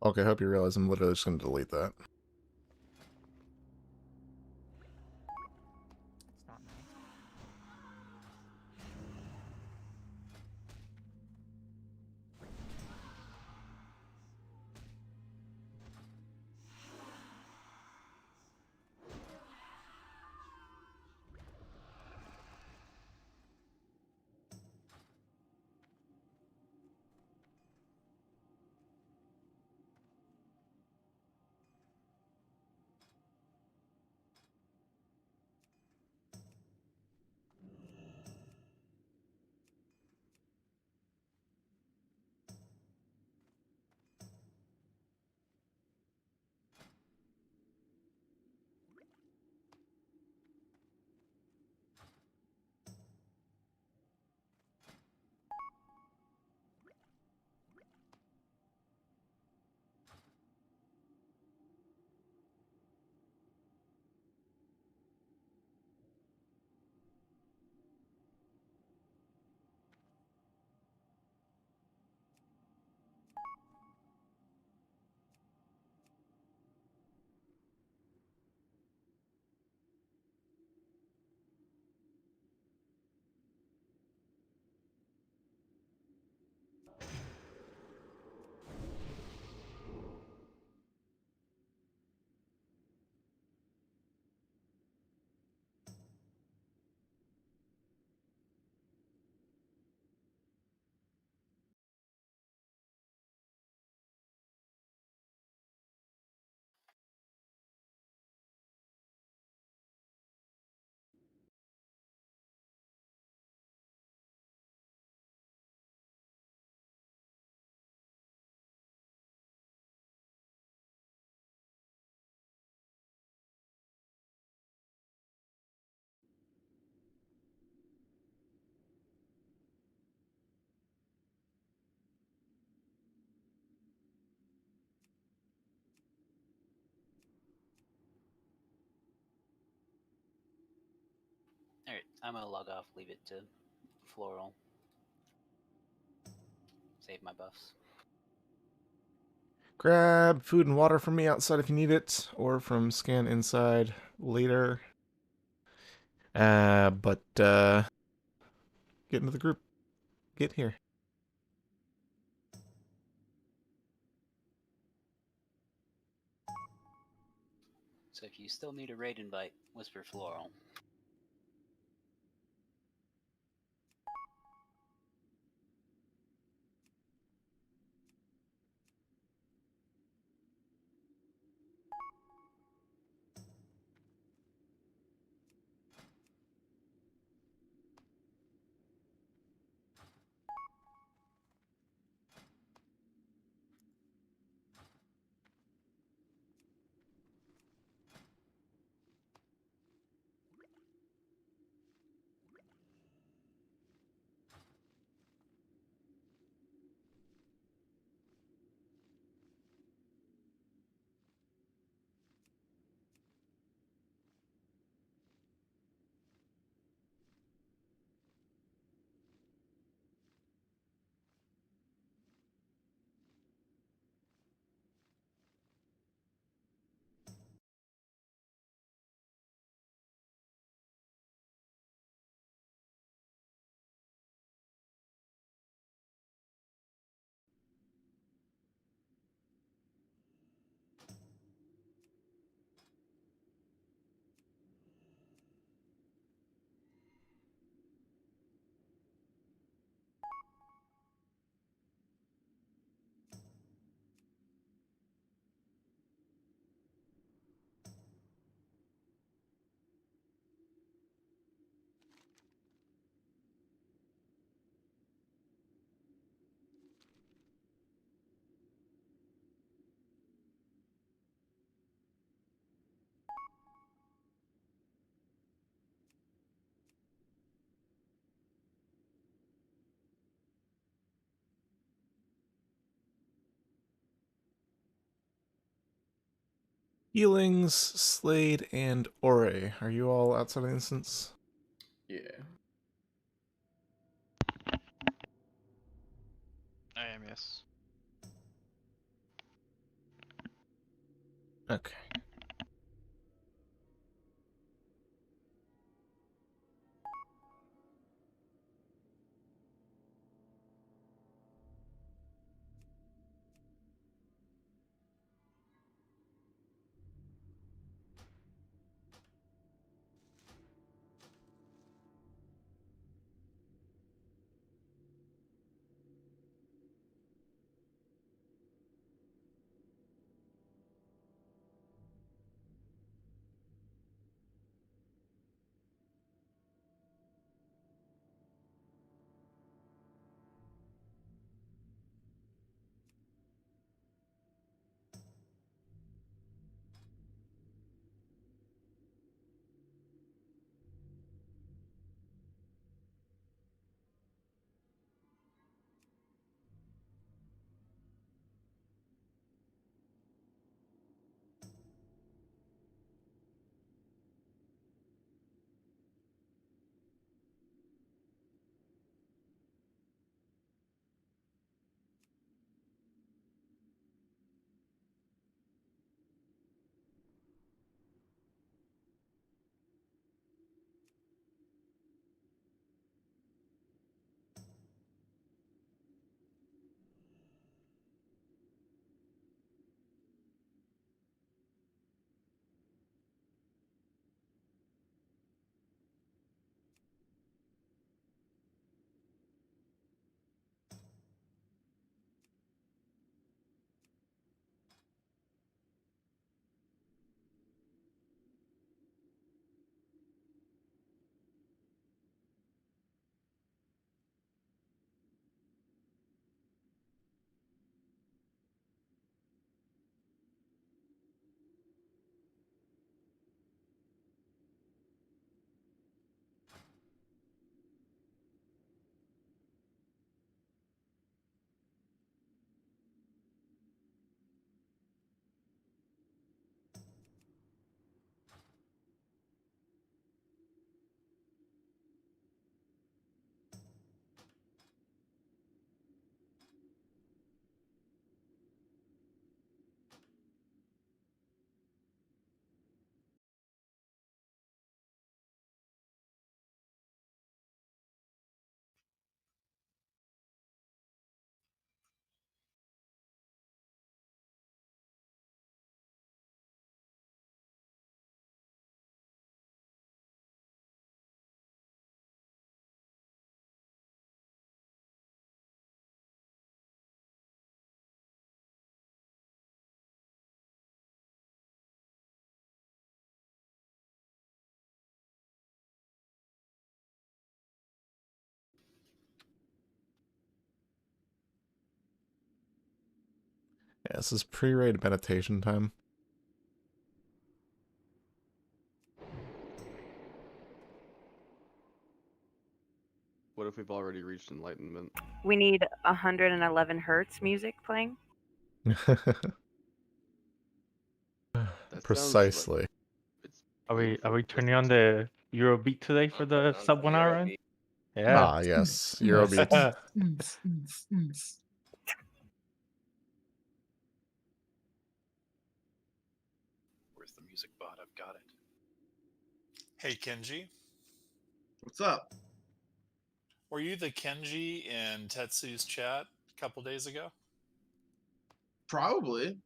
Okay, I hope you realize I'm literally just going to delete that. It's not me. Alright, I'm gonna log off, leave it to Floral. Save my buffs. Grab food and water from me outside if you need it, or from scan inside later. But get into the group. Get here. So if you still need a raid invite, whisper Floral. Healings, Slade, and Ore. Are you all outside of the instance? Yeah. I am, yes. Okay. Yeah, this is pre-raid meditation time. What if we've already reached enlightenment? We need 111 hertz music playing. That sounds like Precisely. it's Are we beautiful. turning on the Eurobeat today for the sub 1 hour run? Yeah. Ah, yes. Eurobeat. Where's the music bot? I've got it. Hey, Kenji. What's up? Were you the Kenji in Tetsu's chat a couple days ago? Probably.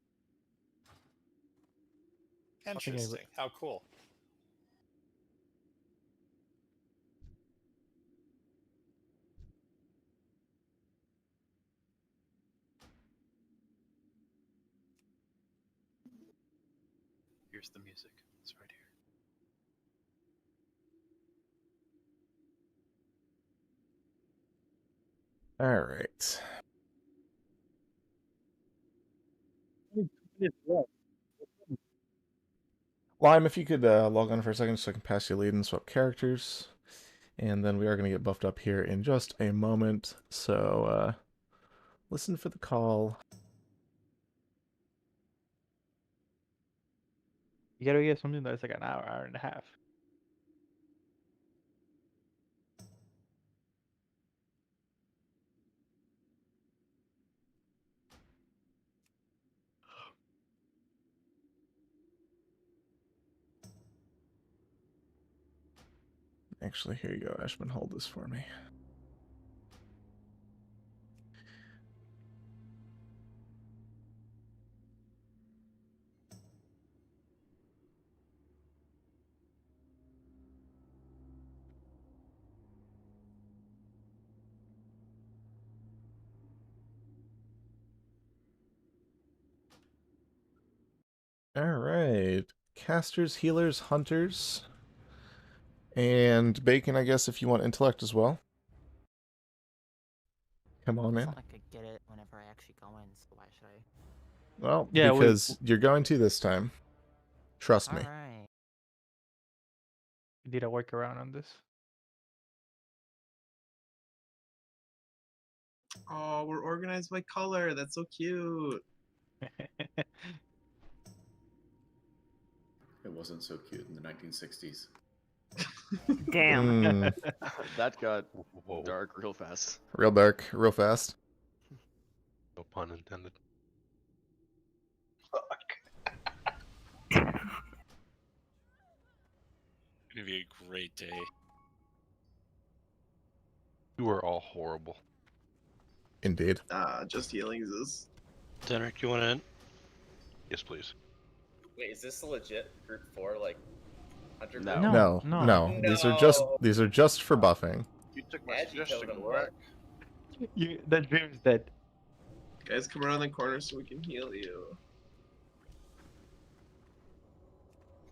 Interesting. How cool. Here's the music. It's right here. All right. Lime, if you could log on for a second so I can pass you a lead and swap characters. And then we are going to get buffed up here in just a moment. So listen for the call. You gotta get something that's like an hour, hour and a half. Actually, here you go, Ashman. Hold this for me. All right. Casters, healers, hunters, and Bacon, I guess, if you want intellect as well. Come on It's in. not like I get it whenever I actually go in, so why should I? Well, Yeah, because you're going to this time. Trust me. Alright. we did a workaround on this. Oh, we're organized by color. That's so cute. It wasn't so cute in the 1960s. Damn. That got Whoa. dark real fast. Real dark, real fast. No pun intended. Gonna be a great day. You are all horrible. Indeed. Just healing is. Derek, you want in? Yes, please. Wait, is this a legit group 4 like 100? No. No, No, no. no. These are just for buffing. You took my suggestion, what? The dream's dead. Guys, come around the corner so we can heal you.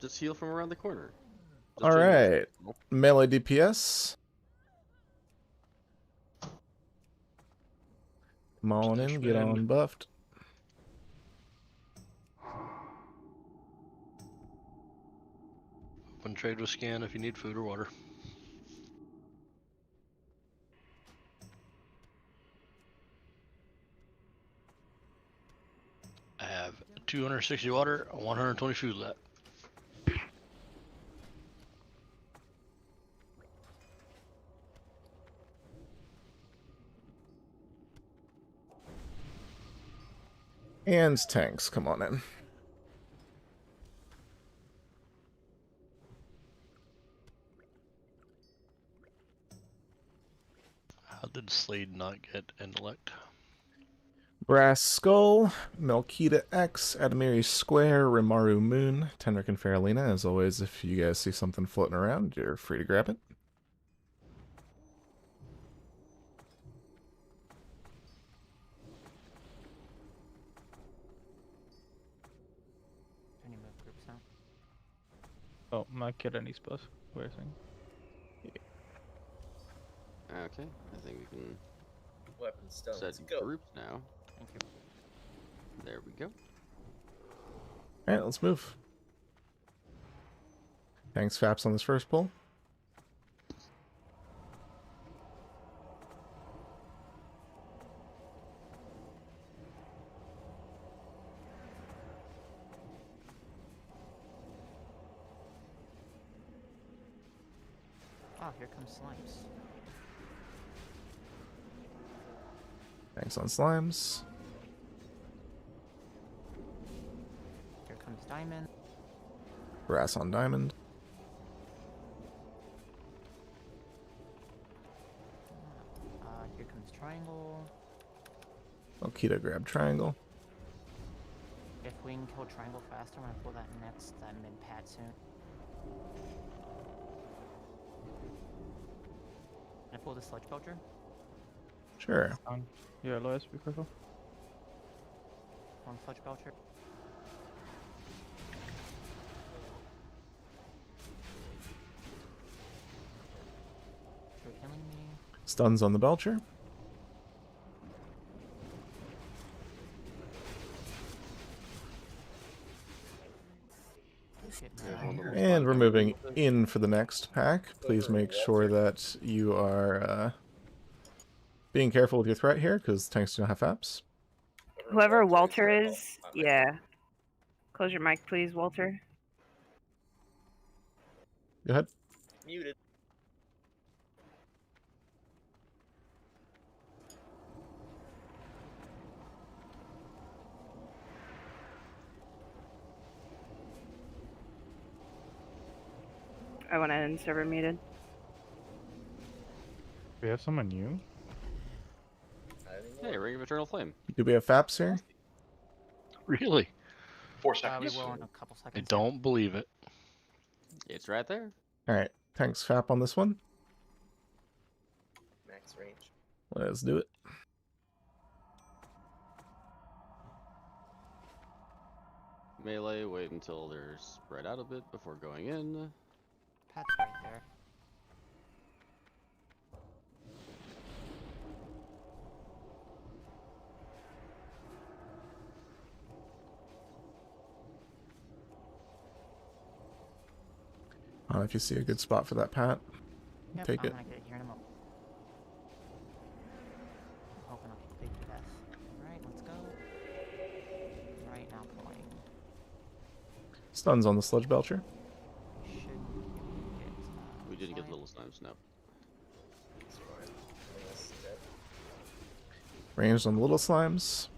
Just heal from around the corner. Just All join us. right. Melee DPS. Come on in, get on buffed. Open trade with scan if you need food or water. I have 260 water, 120 food left. And tanks, come on in. How did Slade not get intellect? Brass Skull, Melkita X, Adamiri Square, Rimaru Moon, Tenric and Faralina. As always, if you guys see something floating around, you're free to grab it. Any move groups now? Oh, my kid and his boss. Where's he? Okay, I think we can Weapon stones. set Go. groups now. Thank you. There we go. Alright, let's move. Thanks, Faps, on this first pull. Oh, here comes slimes. Thanks on slimes. Here comes diamond. Brass on diamond. Here comes triangle. Melkita grab triangle. If we can kill triangle faster, I'm gonna pull that next mid pad soon. Can I pull the sludge belcher? Sure. Yeah, Lois, be careful. One sludge belcher. You're healing me. Stuns on the Belcher. Shit, There's man. one little And spot we're coming. moving in for the next pack. Please make sure that you are being careful with your threat here, because tanks don't have Faps. Whoever Walter is, yeah. Close your mic, please, Walter. Go ahead. Muted. I went in and server muted. We have someone new? Hey, Ring of Eternal Flame. Do we have Faps here? Really? We 4 seconds. will in a couple I seconds. don't believe it. It's right there. All right, thanks Fap on this one. Max range. Let's do it. Melee, wait until they're spread out a bit before going in. Pat's right there. If you see a good spot for that Pat, Yep, take I'm it. gonna get it here in a moment. I'm hoping I'll get big death. Alright, let's go. Right now pulling. Stuns on the Sludge Belcher. Should get We didn't get slide. little slimes, no. Almost dead. Ranged on the little slimes.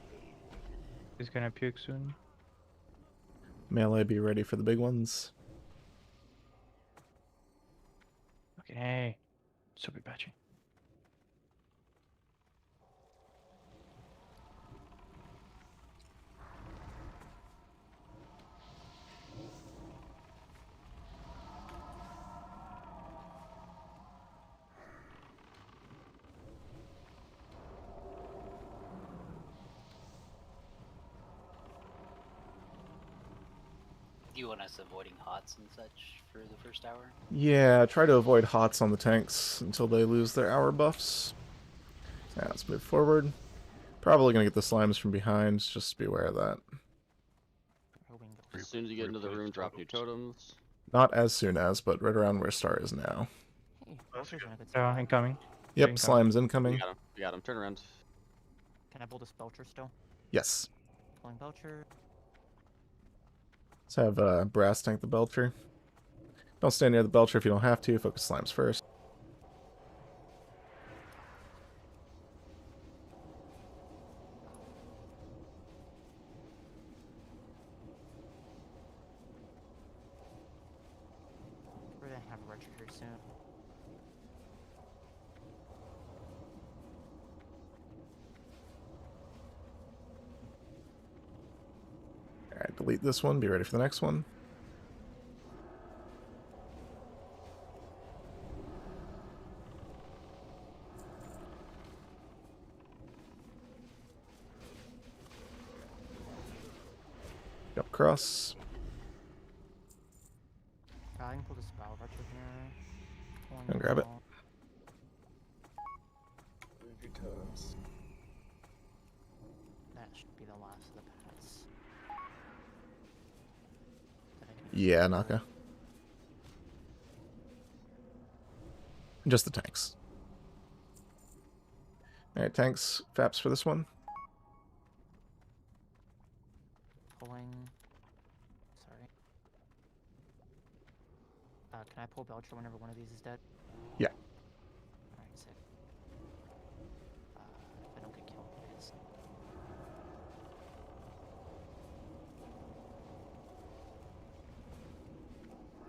He's gonna puke soon. Melee, be ready for the big ones. Okay. Super batching. Do you want us avoiding hots and such for the first hour? Yeah, try to avoid hots on the tanks until they lose their hour buffs. Yeah, let's move forward. Probably gonna get the slimes from behind, just be aware of that. Hoping the As soon as you get into the room, drop new totems. Not as soon as, but right around where Star is now. Hey, Vulture's in a good Oh, spot. incoming. Yep, Incoming. slimes We incoming. got him. We got him. Turn around. Can I pull this Belcher still? Yes. Pulling Belcher. Let's have Brass tank the Belcher. Don't stand near the Belcher if you don't have to. Focus slimes first. We're gonna have Roger here soon. Alright, delete this one. Be ready for the next one. Jump across. I can pull the Spell Roger here. Pulling Go grab it. out. Move your totems. That should be the last of the pets. That I can Yeah, use. Naka. Just the tanks. Alright, tanks. Faps for this one. Pulling. Sorry. Can I pull Belcher whenever one of these is dead? Yeah. Alright, sick. If I don't get killed, it is.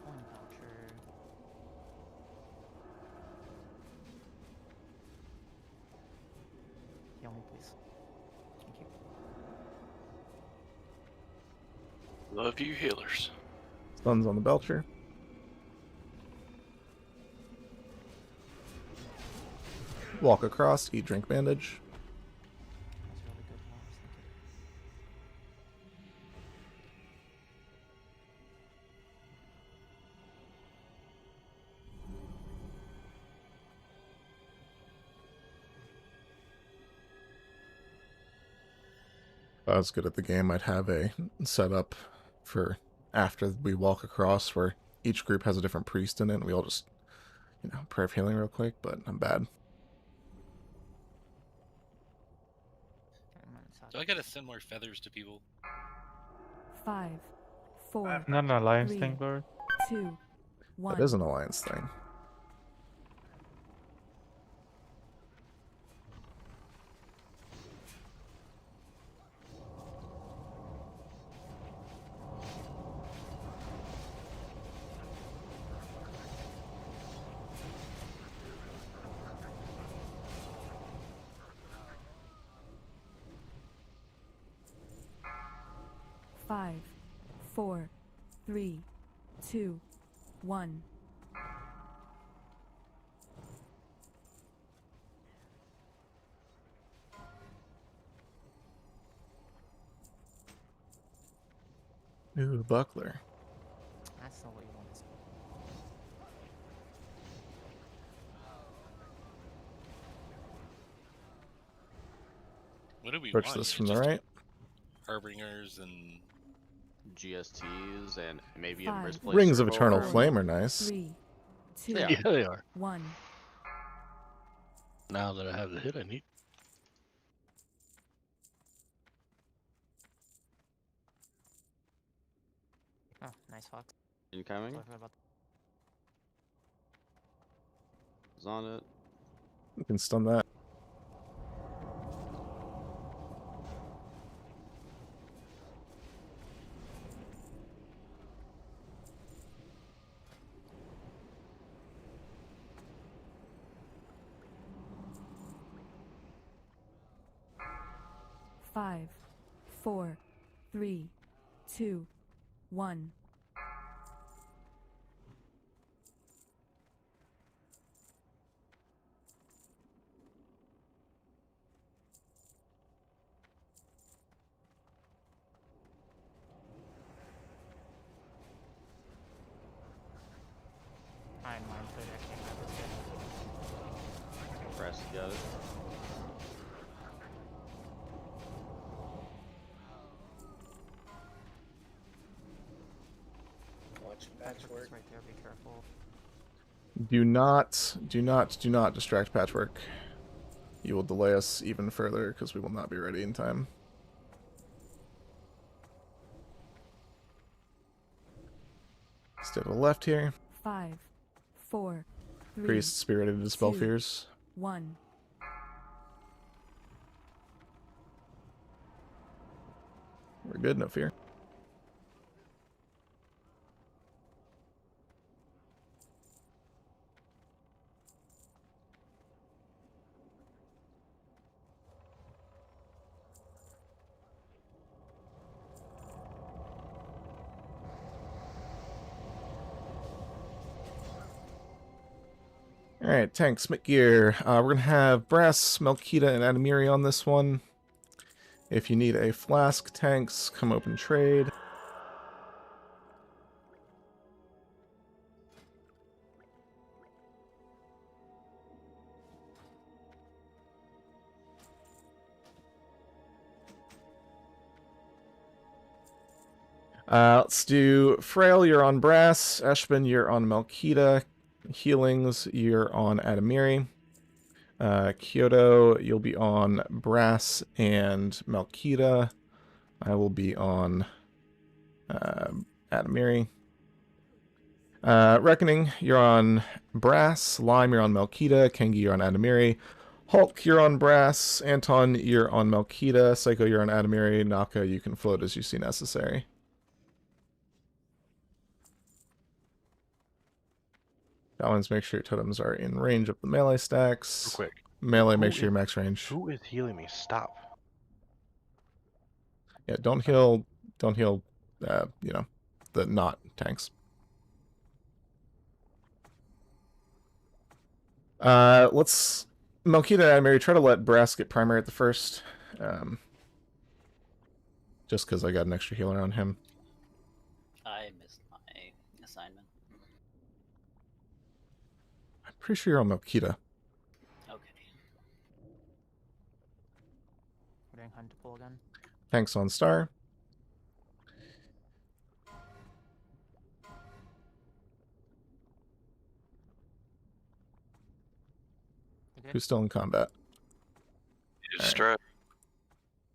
Pulling Belcher. Heal me, please. Thank you. Love you, healers. Stuns on the Belcher. Walk across, eat drink bandage. That's really good moves, thank you. If I was good at the game, I'd have a setup for after we walk across where each group has a different priest in it, and we all just, prayer of healing real quick, but I'm bad. 10 minutes out. Do I gotta send more feathers to people? 5, 4, Not an alliance 3, thing, Lord. 2, 1. That is an alliance thing. 5, 4, 3, 2, 1. Ooh, buckler. That's not what you want to see. What do we Approach want? this Here? from the Just right. Harbingers and GSTs and maybe Five, Embrace Rings of Eternal Circle. Flame are nice. 3, 2, Yeah. Yeah, they are. 1. Now that I have the hit I need. Oh, nice fox. Incoming. Sorry about Is on it. You can stun that. Five, 4, 3, 2, 1. I don't mind, but I can't remember this yet. Press, got it. Watch Patchwork is patchwork. right there, be careful. Do not distract Patchwork. You will delay us even further because we will not be ready in time. Stay to the left here. 5, 4, 3, Priest spirited to dispel 2, fears. 1. We're good, no fear. Alright, tanks, Gear. We're going to have Brass, Melkita, and Adamiri on this one. If you need a flask, tanks, come open trade. Let's do Frail, you're on Brass. Eshbin, you're on Melkita. Healings, you're on Adamiri. Kyoto, you'll be on Brass and Melkita. I will be on Adamiri. Reckoning, you're on Brass. Lime, you're on Melkita. Kengi, you're on Adamiri. Hulk, you're on Brass. Anton, you're on Melkita. Psycho, you're on Adamiri. Naka, you can float as you see necessary. Balance, make sure your totems are in range of the melee stacks. Real quick. Melee, make Who sure you're is- max range. Who is healing me? Stop. Yeah, don't heal, you know, the not tanks. Let's, Melkita and Mary, try to let Brass get primary at the first. Just because I got an extra healer on him. I missed my assignment. I'm pretty sure you're on Melkita. Okay. We're doing hunt to pull again. Tanks on Star. You good? Who's still in combat? Strap.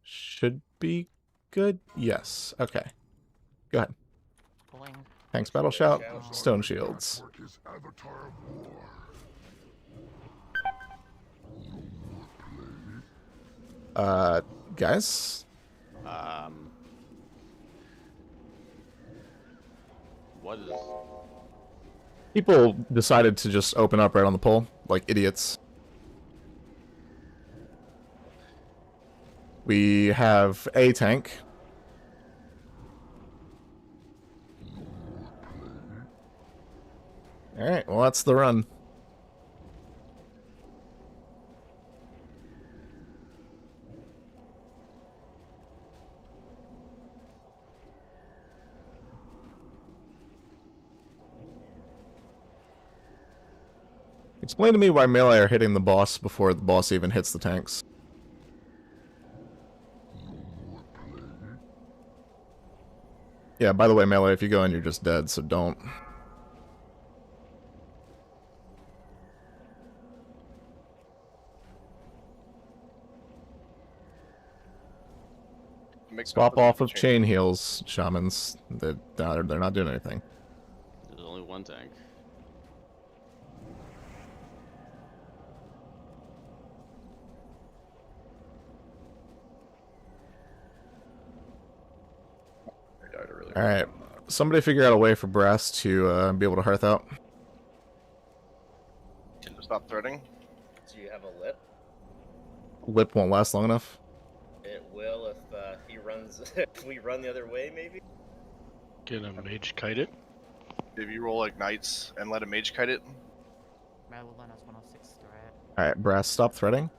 Should be good. Yes. Okay. Go ahead. Pulling. Tanks battle shout. Stone shields. Guys. What is? People decided to just open up right on the pole, like idiots. We have a tank. Alright, well that's the run. Explain to me why melee are hitting the boss before the boss even hits the tanks. Yeah, by the way, melee, if you go in, you're just dead, so don't. Swap off of chain heals, shamans. They're not doing anything. There's only one tank. Alright, somebody figure out a way for Brass to be able to hearth out. Can you stop threading? Do you have a lip? Lip won't last long enough. It will if he runs. If we run the other way, maybe. Get a mage kite it. If you roll like knights and let a mage kite it. Madeline has 106 threat. Alright, Brass, stop threading.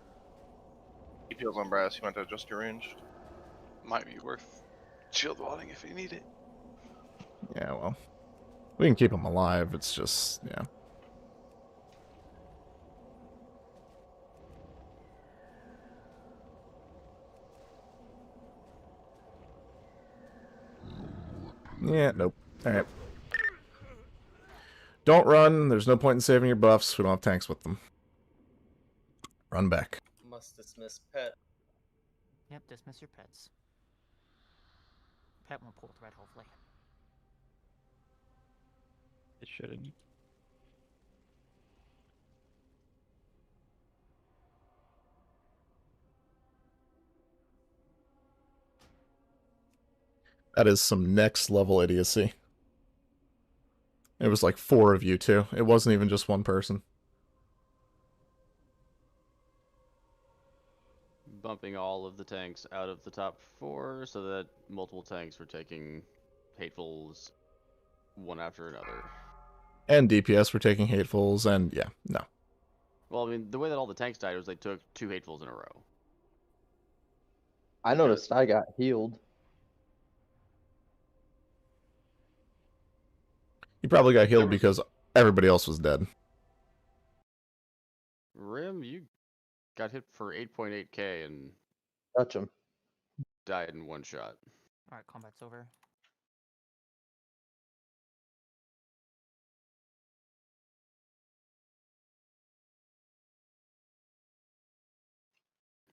He feels on Brass. You want to adjust your range. Might be worth shield walling if you need it. Yeah, well. We can keep him alive, it's just, yeah. Yeah, nope. Alright. Don't run, there's no point in saving your buffs, we don't have tanks with them. Run back. Must dismiss pet. Yep, dismiss your pets. Pet won't pull threat, hopefully. It shouldn't. That is some next level idiocy. It was like 4 of you too. It wasn't even just one person. Bumping all of the tanks out of the top 4 so that multiple tanks were taking hatefuls one after another. And DPS were taking hatefuls, and yeah, no. Well, I mean, the way that all the tanks died was they took 2 hatefuls in a row. I noticed I got healed. You probably got healed because everybody else was dead. Rim, you got hit for 8.8k and Touch him. died in one shot. Alright, combat's over.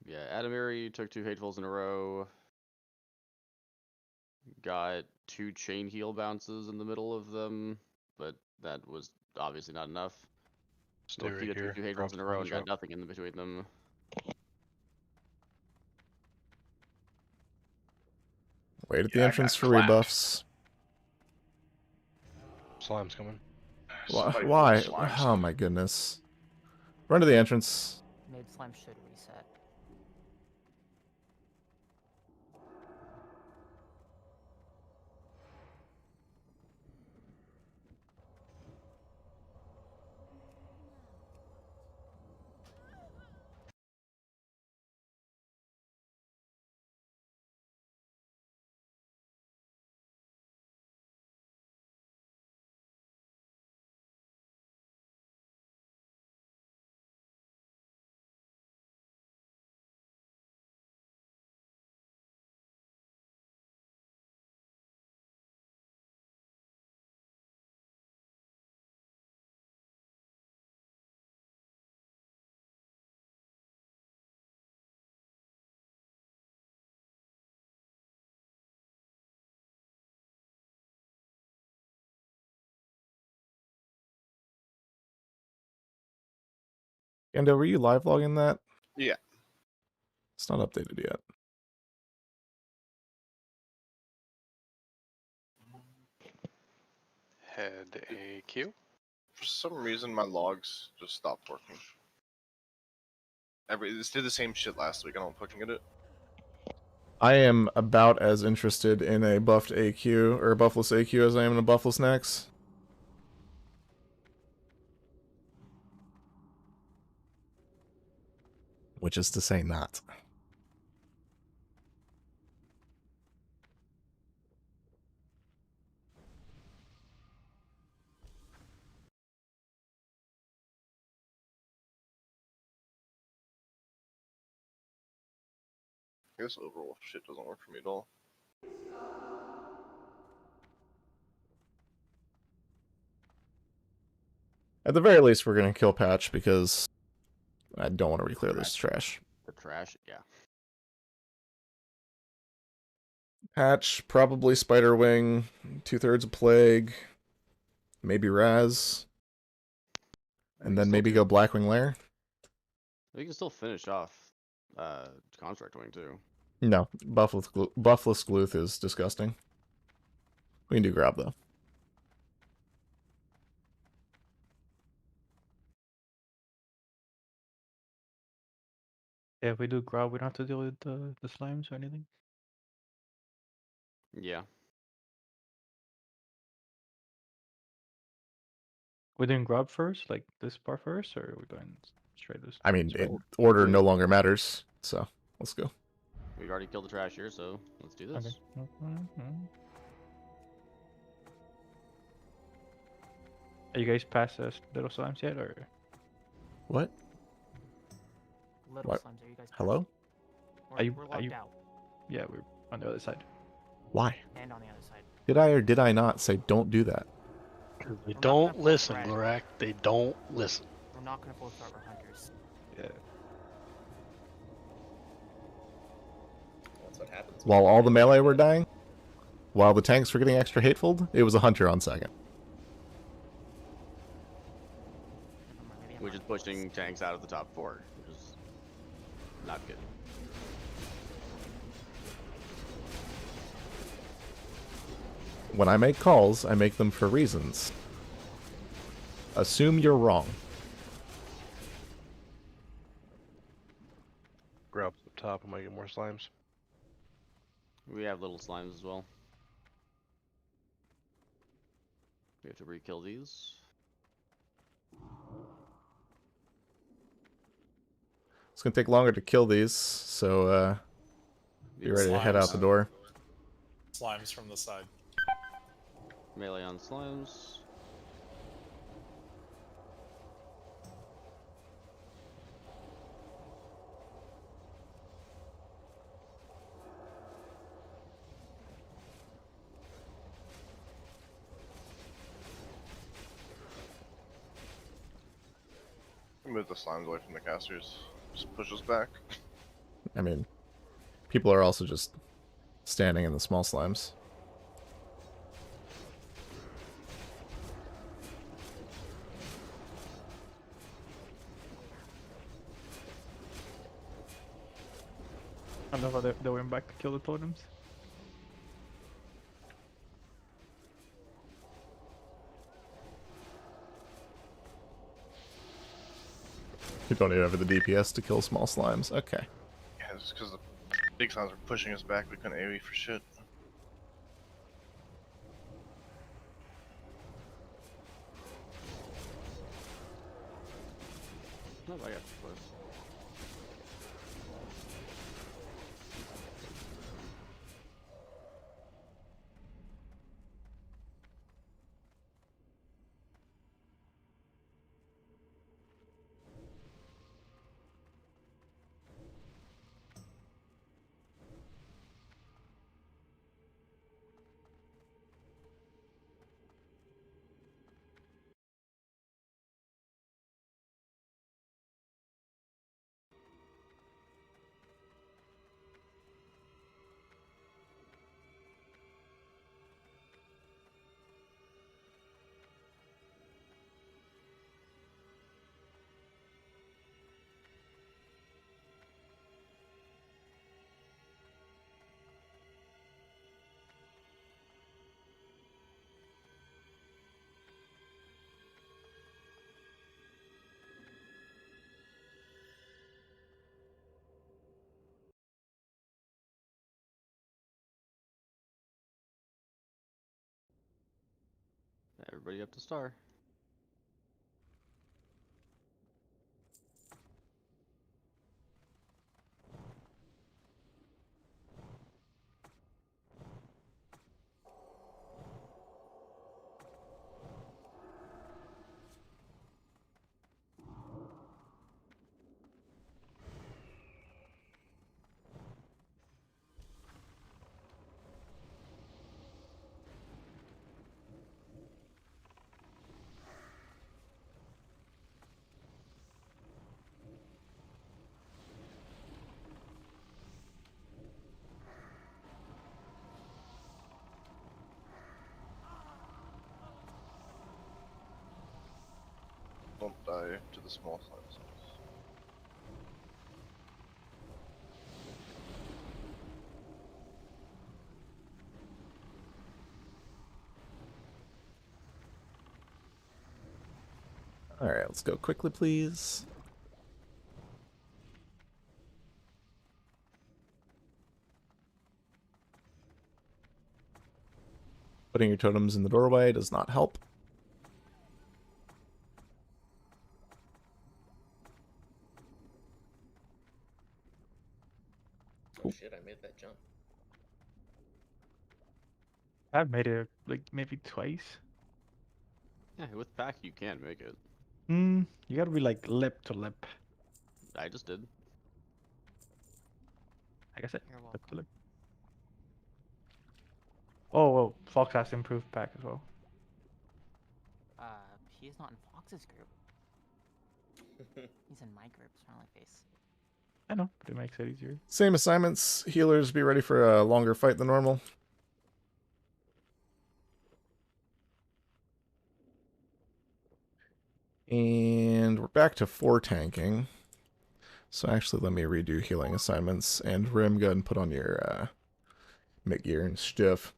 Yeah, Adamiri took 2 hatefuls in a row. Got 2 chain heal bounces in the middle of them, but that was obviously not enough. Stay right Lofita here. took 2 hatefuls in a row and got nothing in between them. Wait at the entrance for rebuffs. Slime's coming. Why? Oh my goodness. Run to the entrance. Mid slime should reset. Endo, were you live logging that? Yeah. It's not updated yet. Head AQ. For some reason, my logs just stopped working. This did the same shit last week. I don't fucking get it. I am about as interested in a buffed AQ or a buffless AQ as I am in a buffless NAXX. which is to say not. I guess overall shit doesn't work for me at all. At the very least, we're going to kill Patch because I don't want to re-clear this trash. The trash, yeah. Patch, probably Spiderwing, 2/3 of Plague, maybe Raz, and then maybe go Blackwing Lair. We can still finish off Construct Wing too. No, Buffless Gluth is disgusting. We can do Grab though. Yeah, if we do grab, we don't have to deal with the slimes or anything. Yeah. We're doing grab first, like this part first, or are we going straight this? I mean, straight? order no longer matters, so let's go. We've already killed the trash here, so let's do this. Okay. Are you guys past the little slimes yet, or? What? Little What? slimes, are you guys past? Hello? We're locked out. Yeah, we're on the other side. Why? And on the other side. Did I or did I not say don't do that? They don't listen, Lorak. They don't listen. We're not gonna full start our hunters. Yeah. That's what happens. While all the melee were dying, while the tanks were getting extra hateful, it was a hunter on second. Which is pushing tanks out of the top 4, which is not good. When I make calls, I make them for reasons. Assume you're wrong. Grab up top and might get more slimes. We have little slimes as well. We have to re-kill these. It's gonna take longer to kill these, so be ready to head out the door. Slimes from the side. Melee on slimes. Move the slimes away from the casters. Just push us back. I mean, people are also just standing in the small slimes. I love how they went back to kill the totems. You don't even have the DPS to kill small slimes. Okay. Yeah, just because the big slimes were pushing us back, we couldn't AoE for shit. No, I got close. Everybody up to star. to the small size. All right, let's go quickly, please. Putting your totems in the doorway does not help. Oh shit, I made that jump. I've made it like maybe twice. Yeah, with pack you can make it. You gotta be like lip to lip. I just did. I guess it. You're Lip welcome. to lip. Oh, Fox has improved pack as well. He's not in Fox's group. He's in my group, smiley face. I know, but it makes it easier. Same assignments. Healers, be ready for a longer fight than normal. And we're back to 4 tanking. So actually, let me redo healing assignments. And Rim, go ahead and put on your mid-gear and stuff.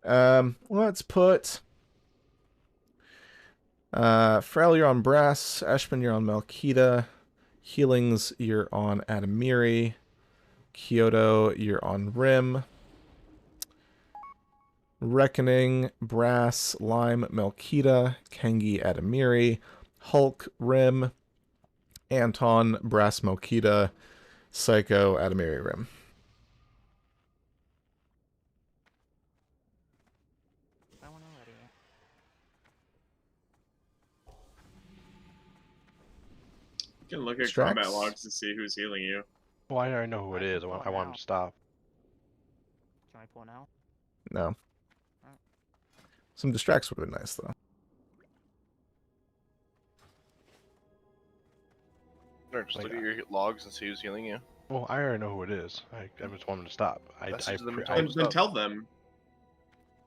Let's put Frail, you're on Brass. Ashman, you're on Malkita. Healings, you're on Adamiri. Kyoto, you're on Rim. Reckoning, Brass, Lime, Melkita, Kengi, Adamiri, Hulk, Rim, Anton, Brass, Melkita, Psycho, Adamiri, Rim. I want already. You can look at Strax? combat logs to see who's healing you. Well, I already know who it is. I want him to stop. Can I pull now? No. Some distracts would have been nice, though. No, just look at your logs and see who's healing you. Well, I already know who it is. I just want him to stop. Message them and I tell them to Then stop. tell them.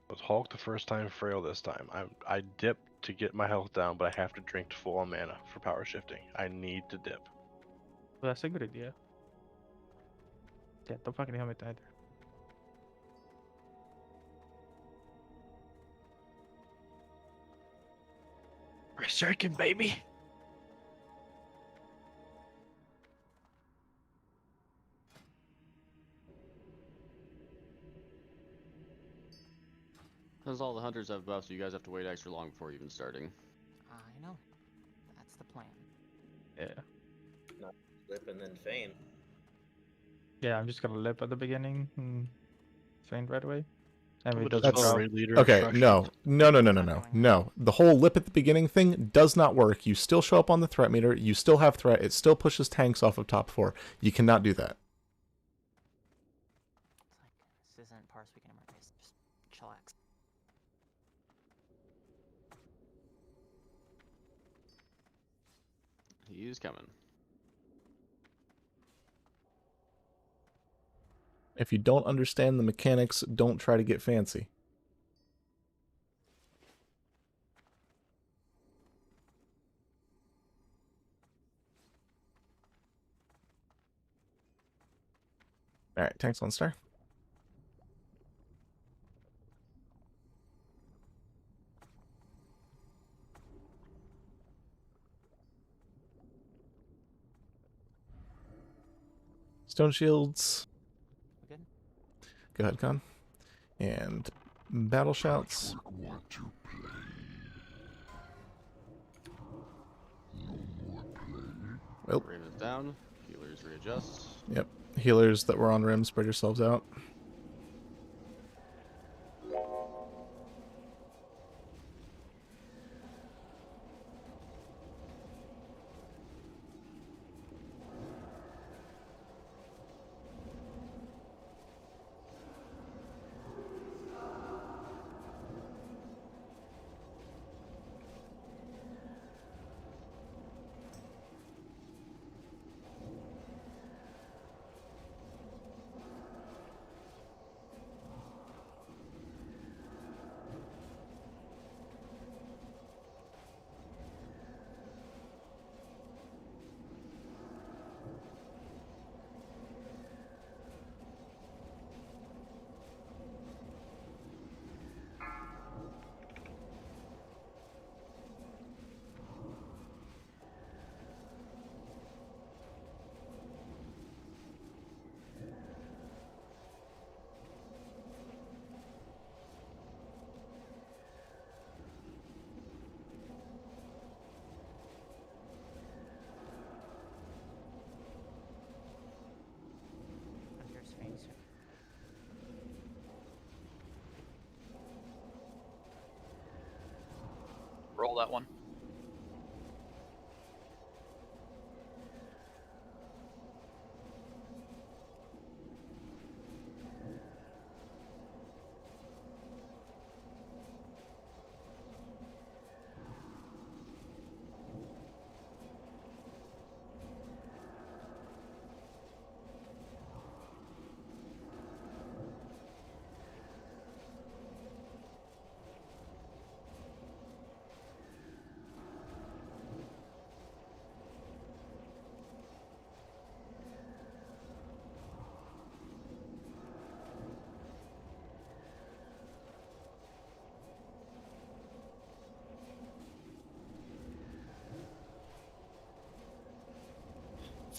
was Hulk the first time, Frail this time. I dipped to get my health down, but I have to drink full on mana for power shifting. I need to dip. Well, that's a good idea. Yeah, don't fucking helmet either. Berserking, baby! Because all the hunters have buffs, so you guys have to wait extra long before even starting. I know. That's the plan. Yeah. Not lip and then feign. Yeah, I'm just gonna lip at the beginning and feint right away. I mean, it Does doesn't follow drop. raid leader Okay, instructions? no. The whole lip at the beginning thing does not work. You still show up on the threat meter. You still have threat. It still pushes tanks off of top 4. You cannot do that. It's like, this isn't parse weekend in my face. Just chillax. He's coming. If you don't understand the mechanics, don't try to get fancy. Alright, tanks on star. Stone shields. Good? Go ahead, Con. And battle shouts. Well, Rim is down. Healers readjust. yep. Healers that were on Rim, spread yourselves out. roll that one.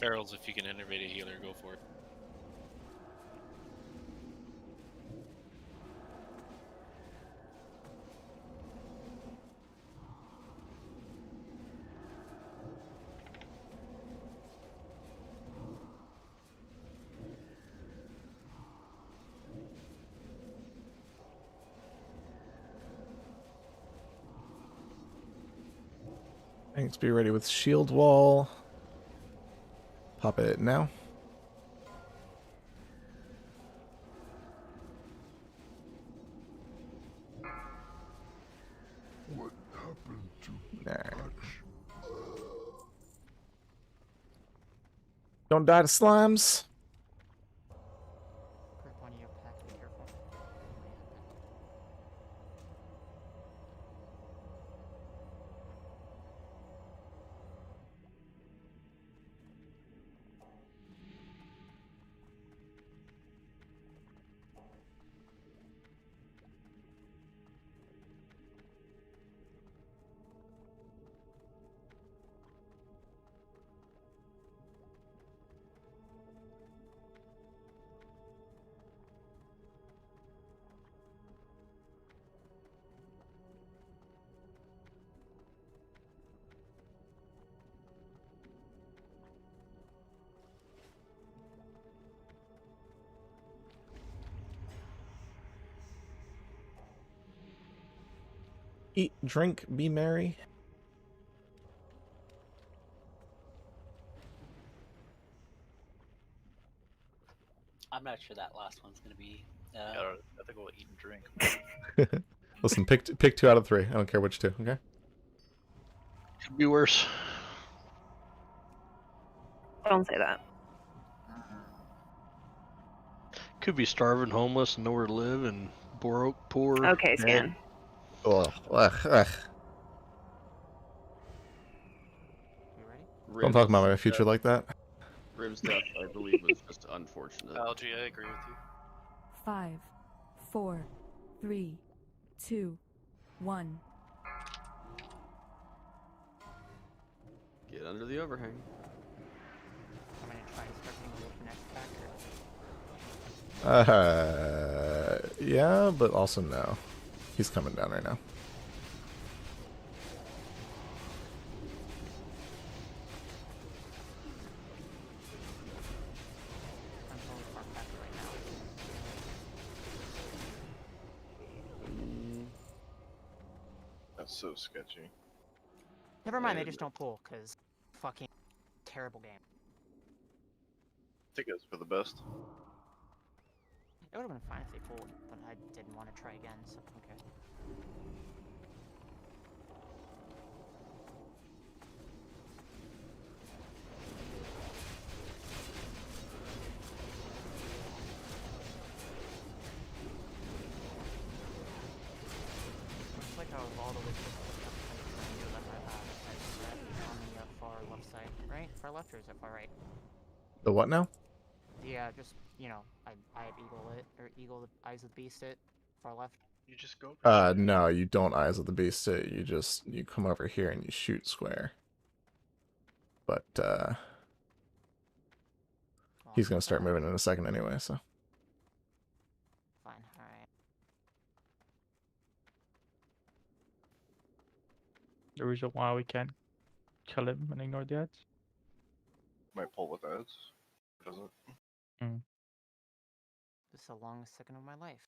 Ferals, if you can innervate a healer, go for it. Thanks. Be ready with shield wall. Pop it now. What happened to Alright. Don't die to slimes. Grip on your pack, be careful. Eat, drink, be merry. I'm not sure that last one's gonna be. I think we'll eat and drink. Listen, pick 2 out of 3. I don't care which 2, okay? Could be worse. Don't say that. Could be starving, homeless, and nowhere to live, and broke, poor. Okay, dead. Scan. Ugh, ugh, ugh. You ready? Don't talk about my future like that. Rim's death, I believe, was just unfortunate. Algae, I agree with you. 5, 4, 3, 2, 1. Get under the overhang. I'm gonna try to start getting a little next factor. Yeah, but also no. He's coming down right now. I'm totally far factor right now. That's so sketchy. Never mind, they And just don't pull, because fucking terrible game. I think it's for the best. It would have been fine if they pulled, but I didn't want to try again, so okay. Looks like I was all the way to on the far left side, right? Far left, or is it far right? The what now? Yeah, just, you know, I have eagle it, or eagle the eyes of the beast it, far left. You just go. No, you don't Eyes of the Beast it. You come over here and you shoot square. But, he's gonna start moving in a second anyway, so. Fine, alright. The reason why we can't kill him and ignore the ads. Might pull with ads. Doesn't. This is the longest second of my life.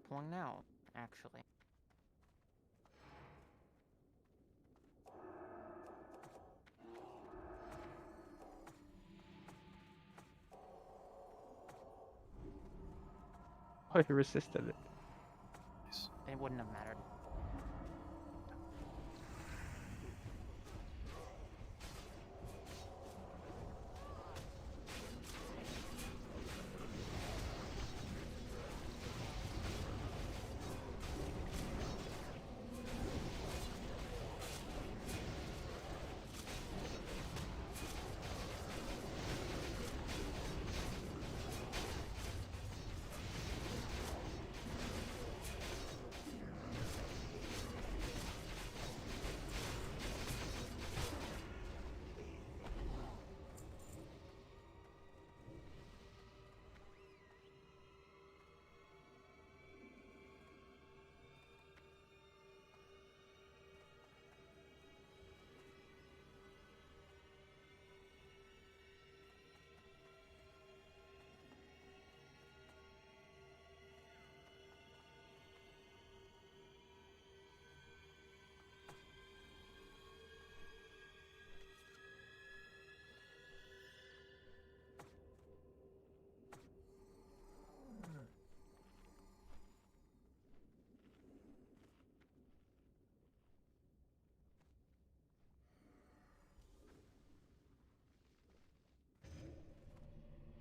point out, actually. Oh, he resisted it. It wouldn't have mattered.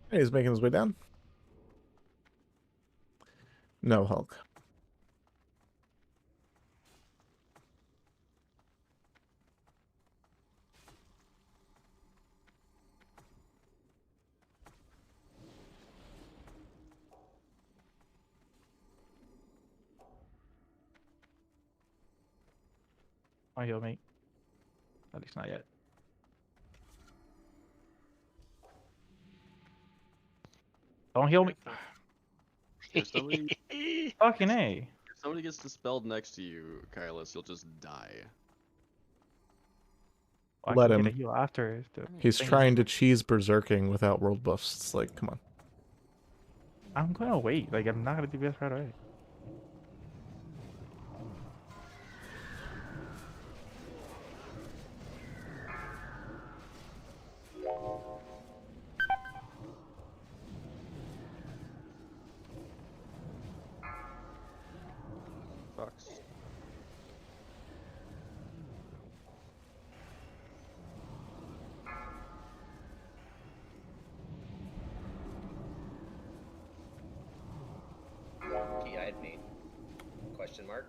Hey, he's making his way down. No Hulk. Don't heal me. At least not yet. Don't heal me. If somebody, Fucking A. if somebody gets dispelled next to you, Kylus, you'll just die. I Let can get a him. heal after. The He's thing is- trying to cheese berserking without world buffs. It's like, come on. I'm gonna wait. Like, I'm not gonna do this right away. Fucks. Key-eyed me. Question mark?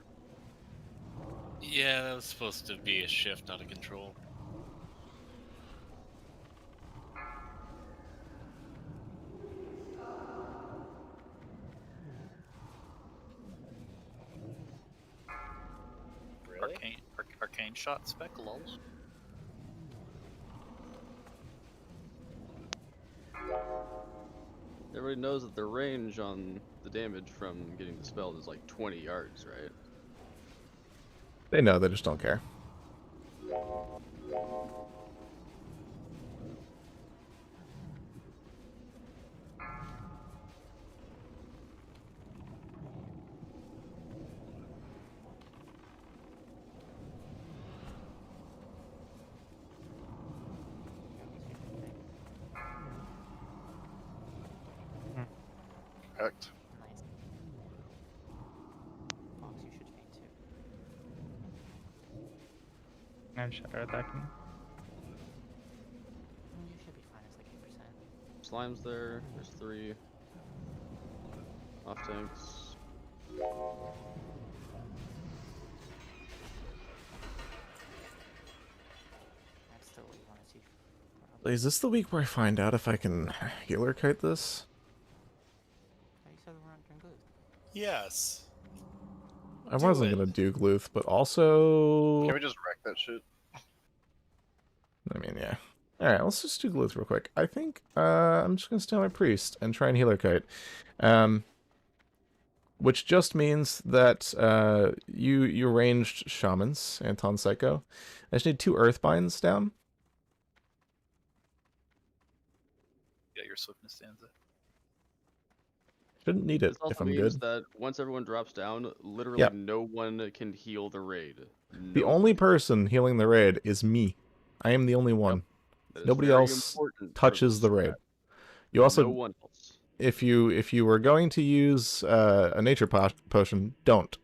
Yeah, that was supposed to be a shift, not a control. Really? Arcane shot spec, lol. Everybody knows that the range on the damage from getting dispelled is like 20 yards, right? They know, they just don't care. Correct. Nice. Fox, you should faint too. I'm shadow attacking. You should be fine. It's like 8%. Slime's there. There's 3. Off tanks. That's still what you want to see. Probably. Is this the week where I find out if I can healer kite this? Oh, you said we weren't doing good. Yes. I wasn't gonna do Gluth, but also... Can we just wreck that shit? I mean, yeah. Alright, let's just do Gluth real quick. I think I'm just gonna stay on my priest and try and healer kite. Which just means that you ranged shamans, Anton Psycho. I just need 2 Earthbinds down. Yeah, your swiftness stands it. Shouldn't need it This also if I'm means good. that once everyone drops down, literally Yep. no one can heal the raid. The only person healing the raid is me. I am the only one. That is Nobody very else important for touches this the raid. strat. You also, No one else. if you were going to use a nature potion, don't.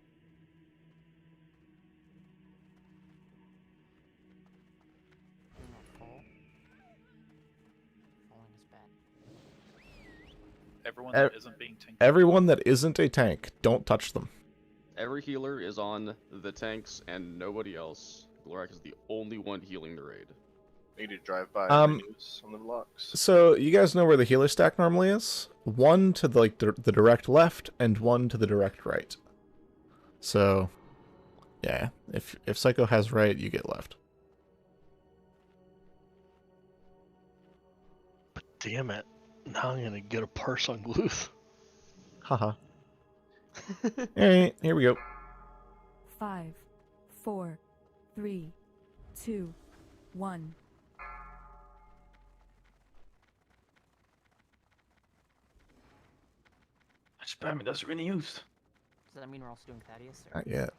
Everyone that isn't being tanked. Everyone that isn't a tank, don't touch them. Every healer is on the tanks and nobody else. Glorak is the only one healing the raid. Need to drive by menus on the blocks. So you guys know where the healer stack normally is? One to the direct left and one to the direct right. So, yeah, if Psycho has right, you get left. But damn it, now I'm gonna get a purse on Gluth. Haha. Alright, here we go. 5, 4, 3, 2, 1. Spamming doesn't really use. Does that mean we're also doing Thaddeus? Not yet.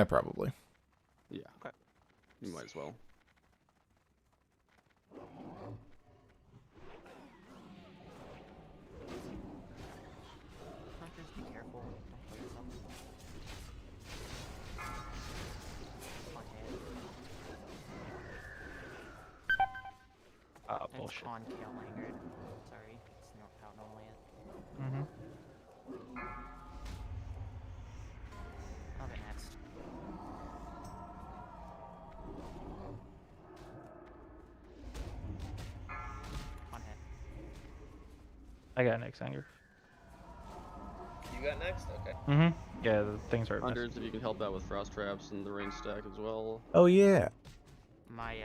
Probably. Yeah. Okay. You might as well. Hunters, be careful. Don't kill yourself. Ah, It's bullshit. on Kale Langard. Sorry, it's not how it normally is. I'll get next. On hit. I got next anger. You got next? Okay. Yeah, the things are. Hundreds, if you can help out with frost traps and the range stack as well. Oh yeah. My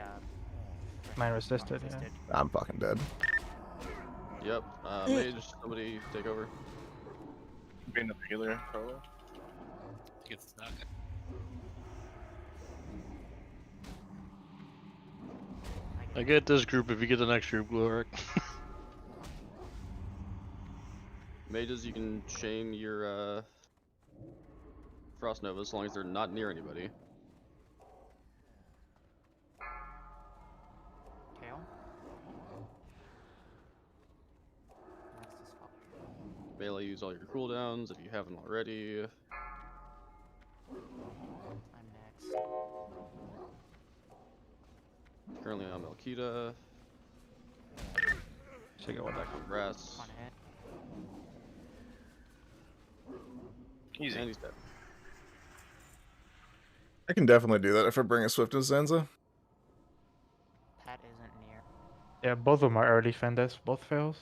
Mine resisted, yeah. I'm fucking dead. Yep. Mage, somebody take over. Being a healer, probably. Get stuck. I get this group if you get the next group, Glorik. Mages, you can chain your Frost Nova as long as they're not near anybody. Kale. Next is Fuck. Melee, use all your cooldowns if you haven't already. I'm next. Currently on Melkita. Should go with Back on Brass. On hit. Easy. And he's dead. I can definitely do that if I bring a Swift and Zenza. Pat isn't near. Yeah, both of them are early Fendes, both fails.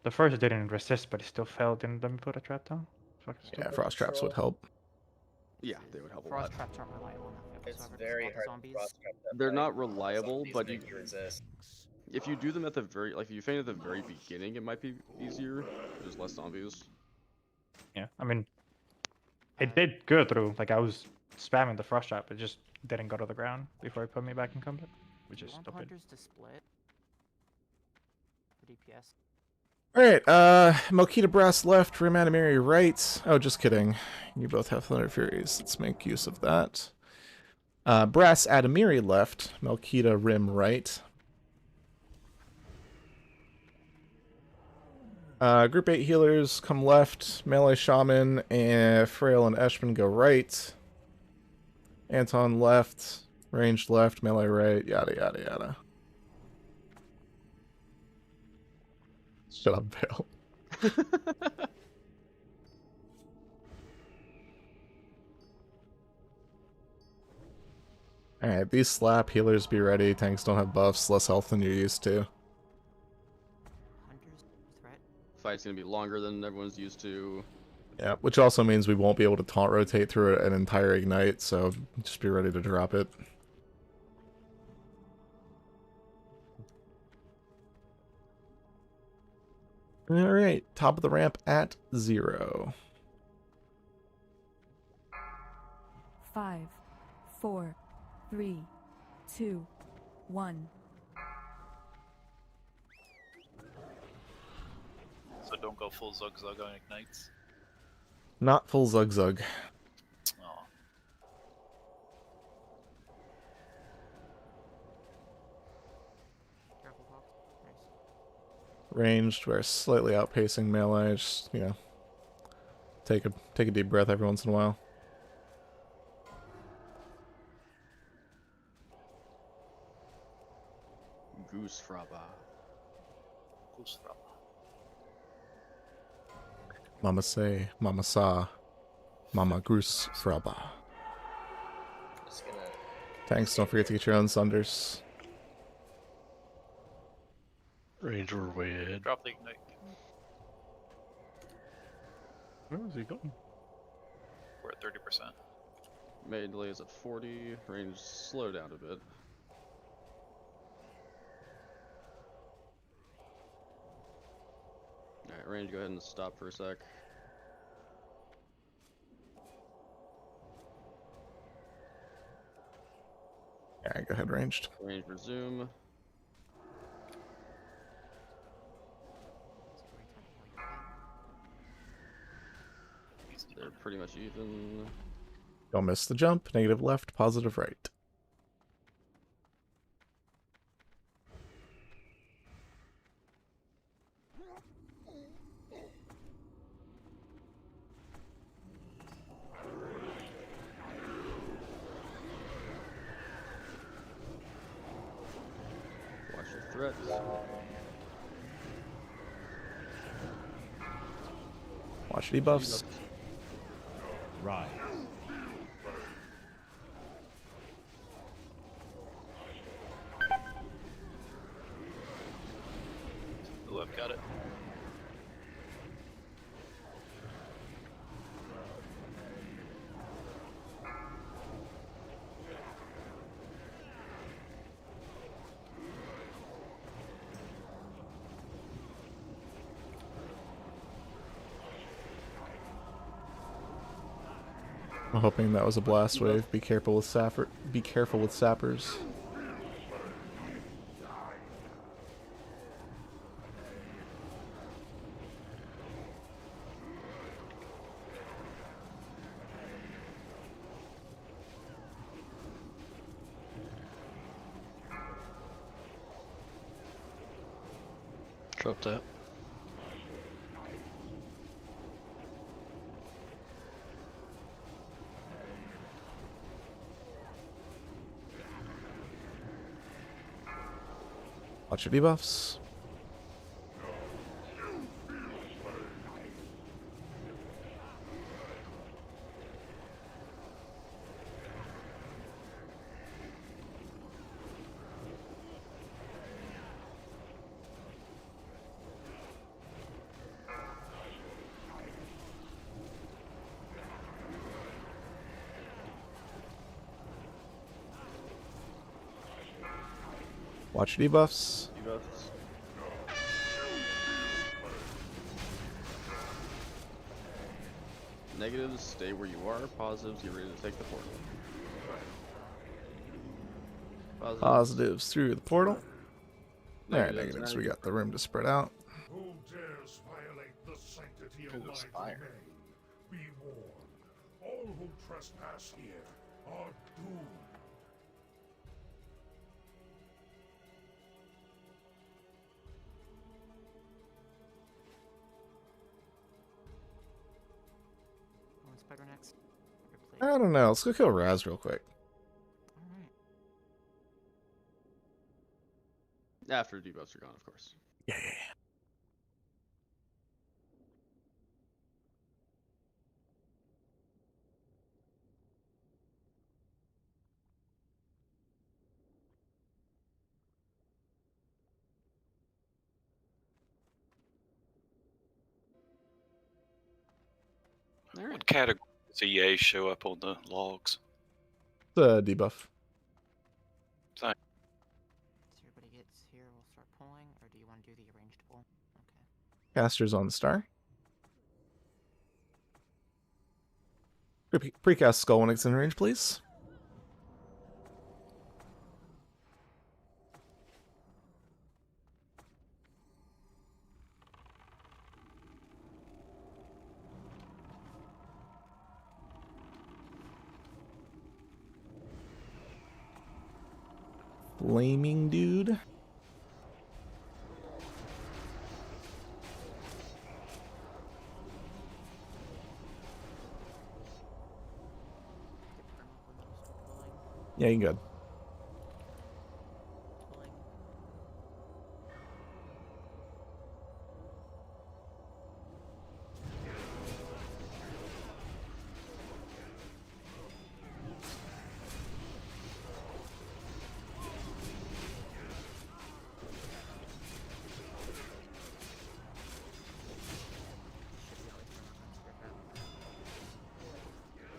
The first didn't resist, but it still failed. Didn't let me put a trap down. Fucking Yeah, stupid. frost traps would help. Yeah, they would help a Frost lot. traps aren't reliable enough. It's whatsoever to very spot the hard zombies. to cross-trap that They're fight. not reliable, Zombies but make you resist. if you do them at the very, like if you feign at the very beginning, it might be easier. There's less zombies. Yeah, I mean, it did go through. Like I was spamming the frost trap, it just didn't go to the ground before it put me back in combat, which is Want stupid. hunters to split for DPS. Alright, Melkita Brass left, Remanimiri right. Oh, just kidding. You both have Thunder Furies. Let's make use of that. Brass Adamiri left, Melkita Rim right. Group 8 healers come left, Melee Shaman, and Frail and Eshman go right. Anton left, ranged left, melee right, yada yada yada. Shut up, Vale. Alright, these slap healers be ready. Tanks don't have buffs, less health than you're used to. Hunters threat. Fight's gonna be longer than everyone's used to. Yeah, which also means we won't be able to taunt rotate through an entire ignite, so just be ready to drop it. Alright, top of the ramp at 0. 5, 4, 3, 2, 1. So don't go full Zug Zug on ignites. Not full Zug Zug. Oh. Careful, folks. Nice. Ranged, we're slightly outpacing melee. Just, you know, take a deep breath every once in a while. Goose Fraba. Goose Fraba. Mama say, Mama saw, Mama Goose Fraba. Just gonna. Thanks, don't forget to get your own Sunders. Range, we're way ahead. Drop the ignite. Where was he going? We're at 30%. Melee delay is at 40. Range slow down a bit. Alright, range, go ahead and stop for a sec. Yeah, go ahead, ranged. Range resume. They're pretty much even. Don't miss the jump. Negative left, positive right. Watch your threats. Watch debuffs. Right. Ooh, I've got it. I'm hoping that was a blast wave. Be careful with Be careful with sappers. Drop that. Watch your debuffs. Watch your debuffs. Debuffs. Negatives, stay where you are. Positives, get ready to take the portal. Positives through the portal. Alright, Negatives, negatives. now We you- got the room to spread out. Who dares violate the sanctity Through of the my spire. domain? Be warned. All who trespass here are doomed. One spider next. I don't know. Let's go kill Raz real quick. Alright. After debuffs are gone, of course. Yeah. What category does EA show up on the logs? The debuff. So everybody gets here, we'll start pulling, or do you want to do the arranged pull? Okay. Casters on the star. Precast skull when it's in range, please. flaming dude. Yeah, you good.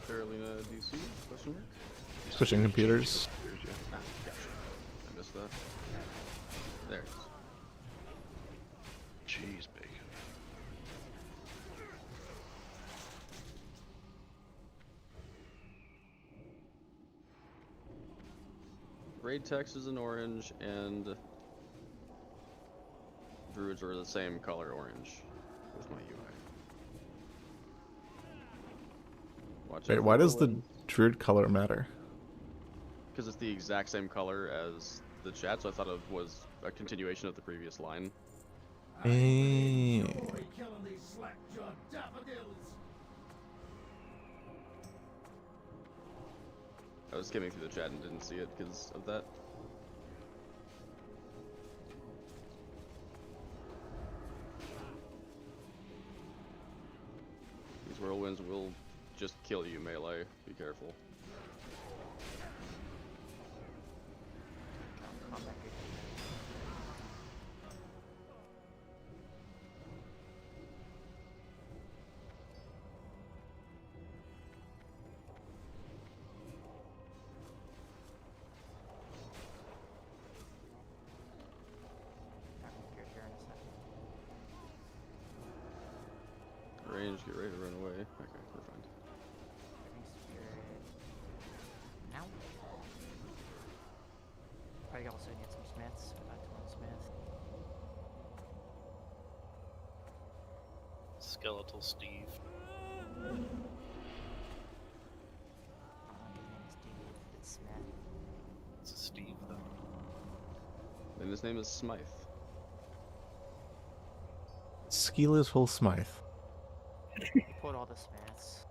Carolina DC? Question mark? Switching computers. Ah, gotcha. I missed that. There it is. Jeez, bacon. Raid text is an orange, and druids are the same color orange with my UI. Watch Wait, out why for does the whirlwinds. druid color matter? Because it's the exact same color as the chat, so I thought it was a continuation of the previous line. Eh. Killing these slack-jawed daffodils. I was skimming through the chat and didn't see it because of that. These whirlwinds will just kill you melee. Be careful. Range, get ready to run away. Okay, we're fine. Now. Probably also need some smiths. Back to one smith. Skeletal Steve. It's Smith. It's a Steve though. And his name is Smythe. Skeeler's full Smythe. You put all the smiths.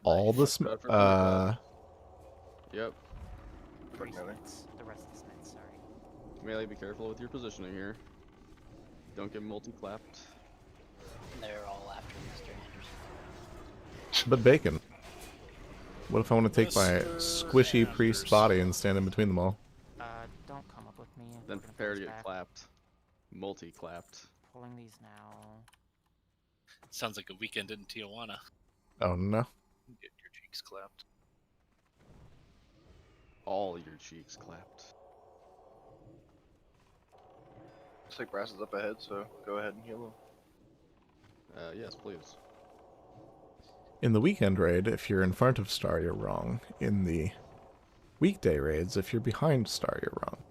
All the Yep. Three smiths. The rest of the smiths, sorry. Melee, be careful with your positioning here. Don't get multi-clapped. They're all after Mr. Anderson. But bacon. What if I want to take my Mr. squishy priest body and stand in between them all? Don't come up with me. Then We're gonna prepare to finish get back. clapped. Multi-clapped. Pulling these now. Sounds like a weekend in Tijuana. Oh no. Get your cheeks clapped. All your cheeks clapped. Looks like Brass is up ahead, so go ahead and heal him. Yes, please. In the weekend raid, if you're in front of Star, you're wrong. In the weekday raids, if you're behind Star, you're wrong.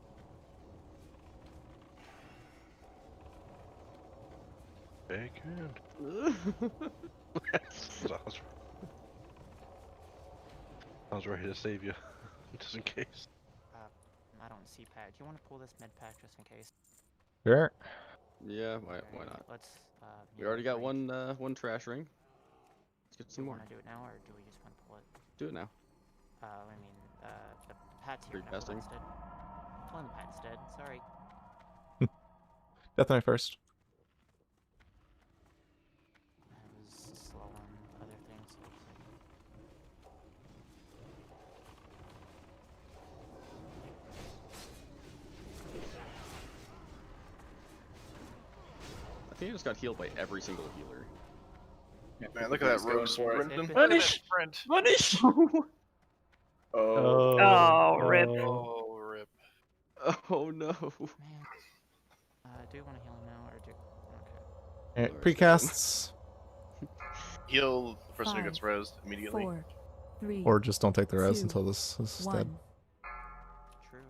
Bacon. I was ready to save you, just in case. I don't see pad. Do you want to pull this med pack just in case? Sure. Yeah, why not? Let's. We already got one trash ring. Let's get some Do you more. want to do it now, or do we just want to pull it? Do it now. I mean, the pad's here. Free Now, pull casting. it instead. Pulling the pad instead. Sorry. Death Knight first. I was slow on other things. So it's like... I think I just got healed by every single healer. Man, look at that rogue sprinting. Punish! Punish! Oh, rip. Oh, rip. Oh no. Man. Do you want to heal him now, or do? Okay. Alright, precasts. Heal the person who gets 5, rezzed immediately. 4, 3, Or just don't take the res 2, until this is dead. 1. True.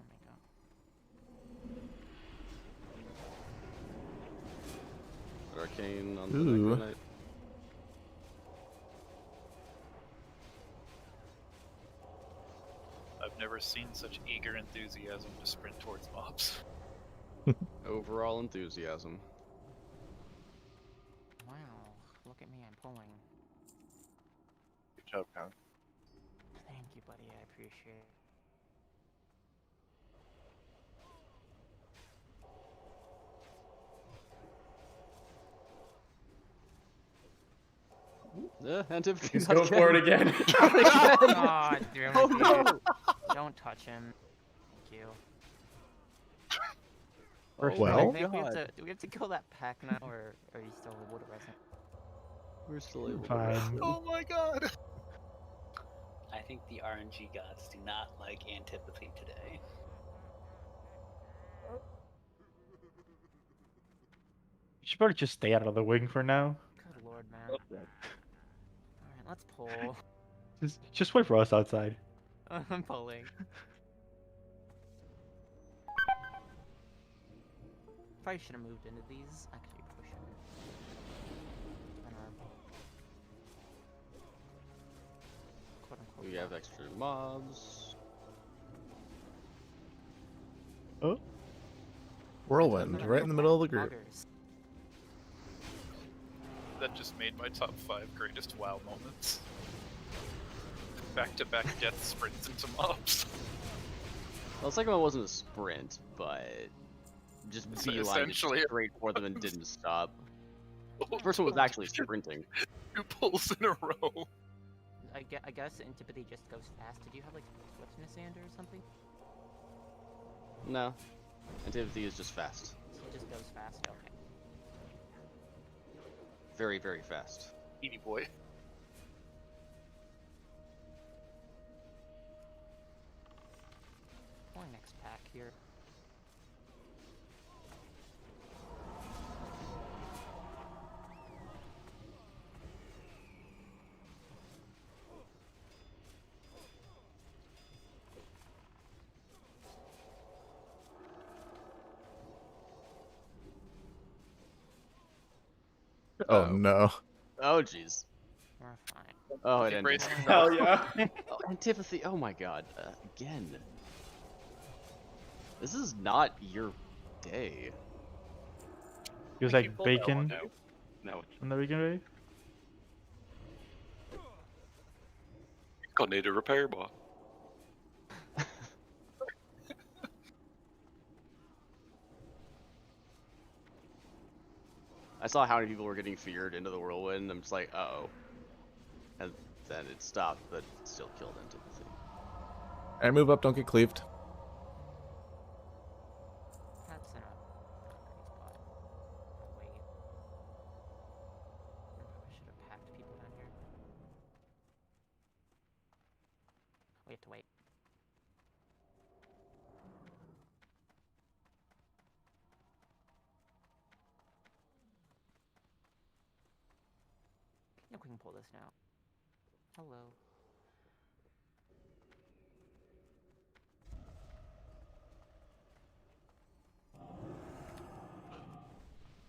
Oh my god. Arcane on the Ooh. Knight. I've never seen such eager enthusiasm to sprint towards mobs. Overall enthusiasm. Wow, look at me, I'm pulling. Good job, Con. Thank you, buddy, I appreciate it. Antipathy. He's going for it again. Oh, God, damn it, Oh dude. no! Don't touch him. Thank you. First Well- I think do we have to kill that pack now, or are you still able to resonate? We're still able to Fine. rest him. Oh my god! I think the RNG gods do not like antipathy today. You should probably just stay out of the wing for now. Good lord, man. Alright, let's pull. Just wait for us outside. I'm pulling. Probably should have moved into these. Actually, push him. And our quote unquote. We have extra mobs. Oh. Whirlwind, right in the middle of the group. Poggers. That just made my top 5 greatest WoW moments. Back-to-back death sprints into mobs. Well, the second one wasn't a sprint, but just beeline essentially straight for them and didn't stop. The first one was actually sprinting. 2 pulls in a row. I guess antipathy just goes fast. Did you have like swiftness and or something? No. Antipathy is just fast. So it just goes fast. Okay. Very, very fast. Edie boy. Or next pack here. Oh no. Oh jeez. We're fine. Oh, it Embrace ended. Hell yeah. Oh, antipathy. Oh my god. Again. This is not your day. He was Like, you like pulled that one bacon No. in the weekend, right? Gonna need a repair bot. I saw how many people were getting feared into the whirlwind. I'm just like, uh-oh. And then it stopped, but still killed antipathy. Alright, move up, don't get cleaved. That's in a great spot. I'll wait. I should have packed people down here. We have to wait. I think we can pull this now. Hello.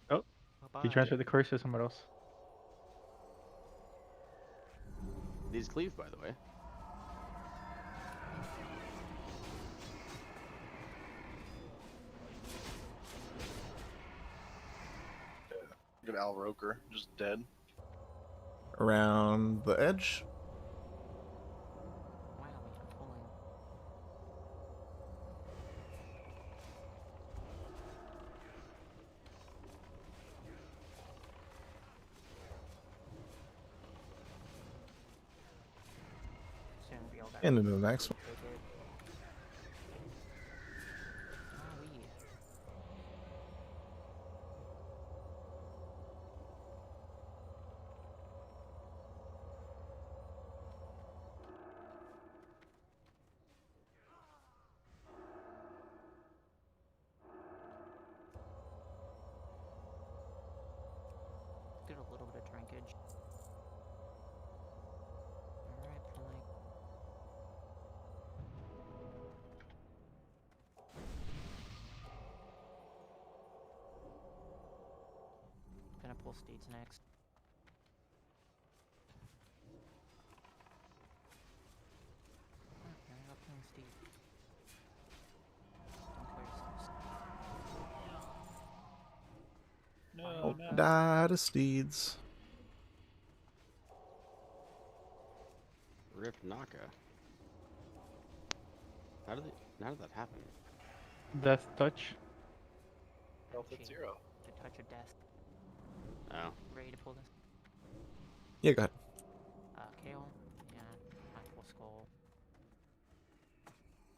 Oh, he transferred the curse to someone else. These cleave, by the way. Look at Al Roker, just dead. Around the edge. Wow, I'm pulling. Soon be all that. And into the next one. Did a little bit of drinkage. Alright, pulling. Gonna pull steeds next. Okay, up things Steve. Don't kill yourselves. No, no. Die to steeds. Rip Naka. How did that happen? Death touch. Health at 0. To touch your desk. Oh. Ready to pull this? Yeah, go ahead. Kale. Yeah. Michael Skull.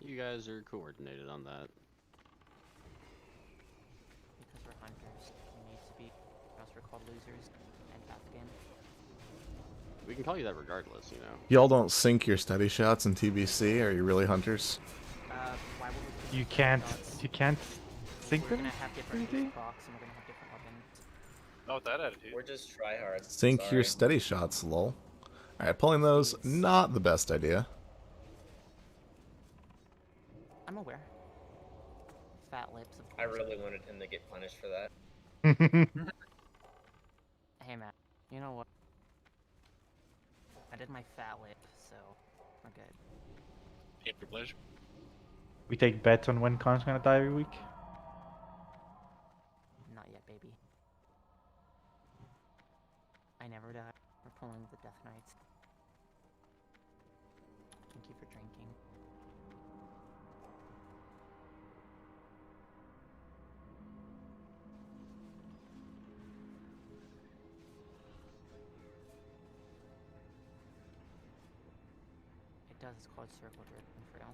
You guys are coordinated on that. Because we're hunters. We need to be. Or else we're called losers. And half the game. We can call you that regardless, you know. Y'all don't sync your steady shots in TBC. Are you really hunters? Why would we You can't sync We're them? gonna have different Really? procs and we're gonna have different weapons. Not with that attitude. We're just tryhards. Sync Sorry. your steady shots, lol. Alright, pulling those, not the best idea. I'm aware. Fat lips, of course. I really wanted him to get punished for that. Hey, man. You know what? I did my fat lip, so we're good. Pain for pleasure. We take bets on when Khan's gonna die every week. Not yet, baby. I never die. We're pulling the Death Knights. Thank you for drinking. It does, it's called circle driven for real.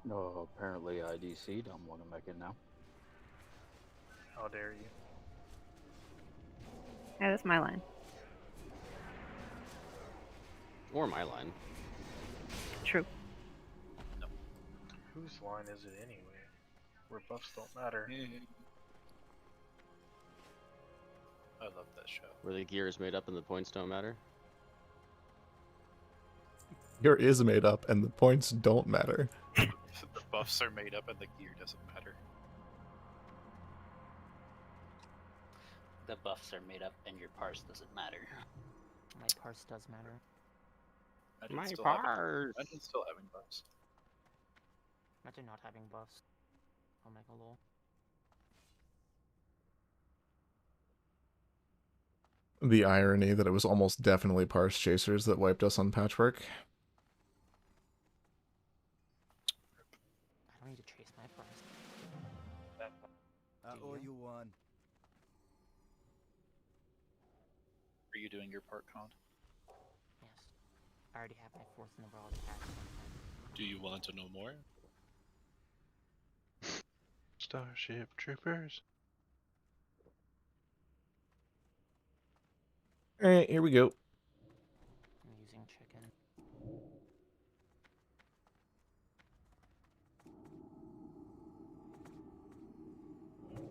No, apparently IDC don't want to make it now. How dare you? Yeah, that's my line. Or my line. True. Whose line is it anyway? Where buffs don't matter. I love that show. Where the gear is made up and the points don't matter. Gear is made up and the points don't matter. The buffs are made up and the gear doesn't matter. The buffs are made up and your parse doesn't matter. My parse does matter. My parse! Imagine still having buffs. Imagine not having buffs. I'll make a lol. The irony that it was almost definitely parse chasers that wiped us on Patchwork. I don't need to chase my parse. I owe you one. Are you doing your part, Con? Yes. I already have my fourth in the world attack. Do you want to know more? Starship Troopers. Alright, here we go. I'm using chicken.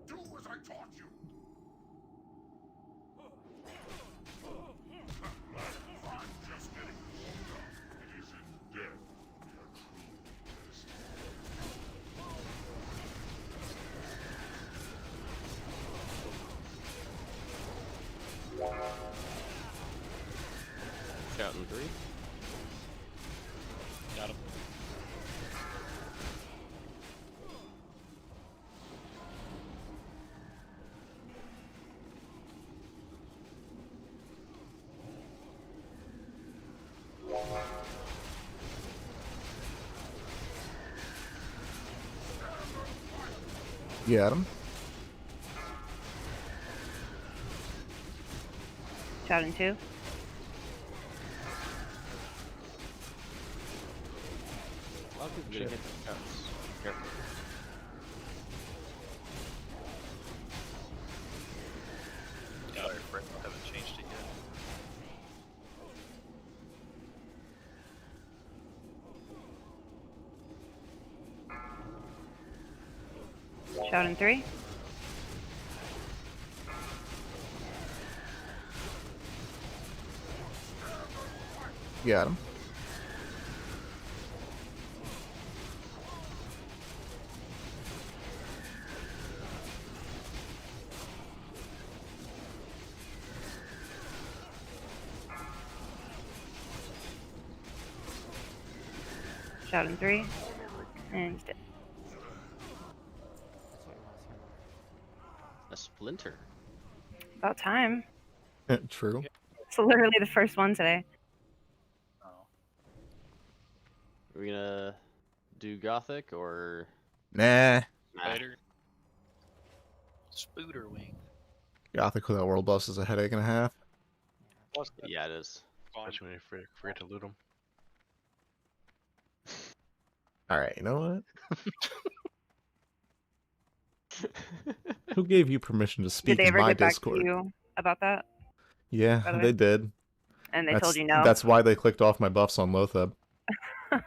Do as I taught you. I'm just getting warmed up. It is in death we are truly tested. Shout in 3. Got him. You got him? Shout in 2. A lot of people getting hit by shouts. Careful. Yeah, our frames haven't changed it yet. Shout in 3. Got him. Shout in 3. And he's dead. A splinter. About time. True. It's literally the first one today. Are we gonna do Gothic or Nah. Spider. Spooter wing. Gothic without world boss is a headache and a half. Yeah, it is. Especially when you forget to loot them. Alright, you know what? Who gave you permission to speak Did they in ever my get back Discord? to you about that? Yeah, by the way? they did. And they told you no? That's why they clicked off my buffs on Lotheb. I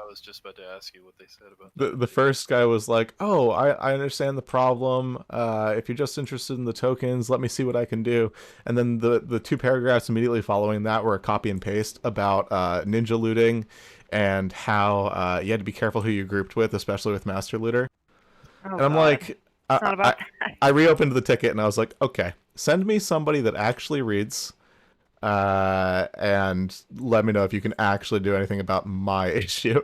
was just about to ask you what they said about The first guy was like, "Oh, I understand the problem. If you're just interested in the tokens, let me see what I can do." And then the 2 paragraphs immediately following that were a copy and paste about ninja looting and how you had to be careful who you grouped with, especially with Master Looter. Oh, and I'm God. like, It's not about that. I reopened the ticket and I was like, okay, send me somebody that actually reads. And let me know if you can actually do anything about my issue.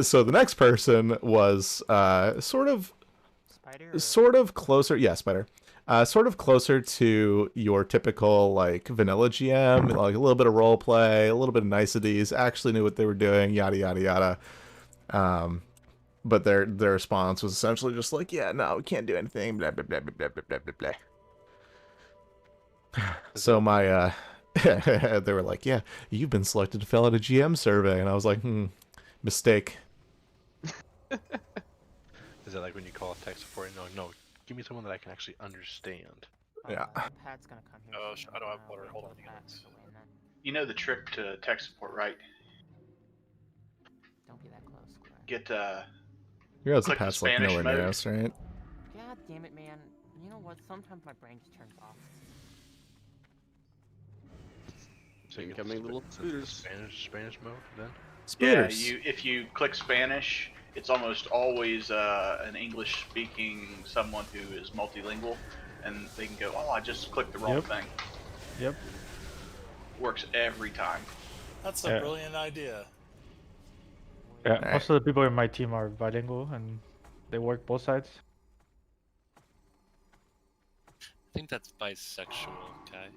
So the next person was sort of closer, yeah, Spider, sort of closer to your typical like vanilla GM, like a little bit of role play, a little bit of niceties, actually knew what they were doing, yada yada yada. But their response was essentially just like, yeah, no, we can't do anything, blah blah blah blah blah blah blah blah. So my they were like, yeah, you've been selected to fill out a GM survey. And I was like, mistake. Is that like when you call tech support and you're like, no, give me someone that I can actually understand? Yeah. Pat's gonna come here. Oh, I don't have water. Hold on. You know the trick to tech support, right? Don't be that close, Clay. Get You realize the click the pat's like Spanish nowhere near mode. us, right? God damn it, man. You know what? Sometimes my brain just turns off. So you Incoming little spooters. Spanish mode then? Yeah, Spooters. if you click Spanish, it's almost always an English-speaking someone who is multilingual, and they can go, "Oh, I just clicked the wrong thing." Yep. Works every time. That's a Yeah. brilliant idea. Yeah, most of the people in my team are bilingual and they work both sides. I think that's bisexual, okay?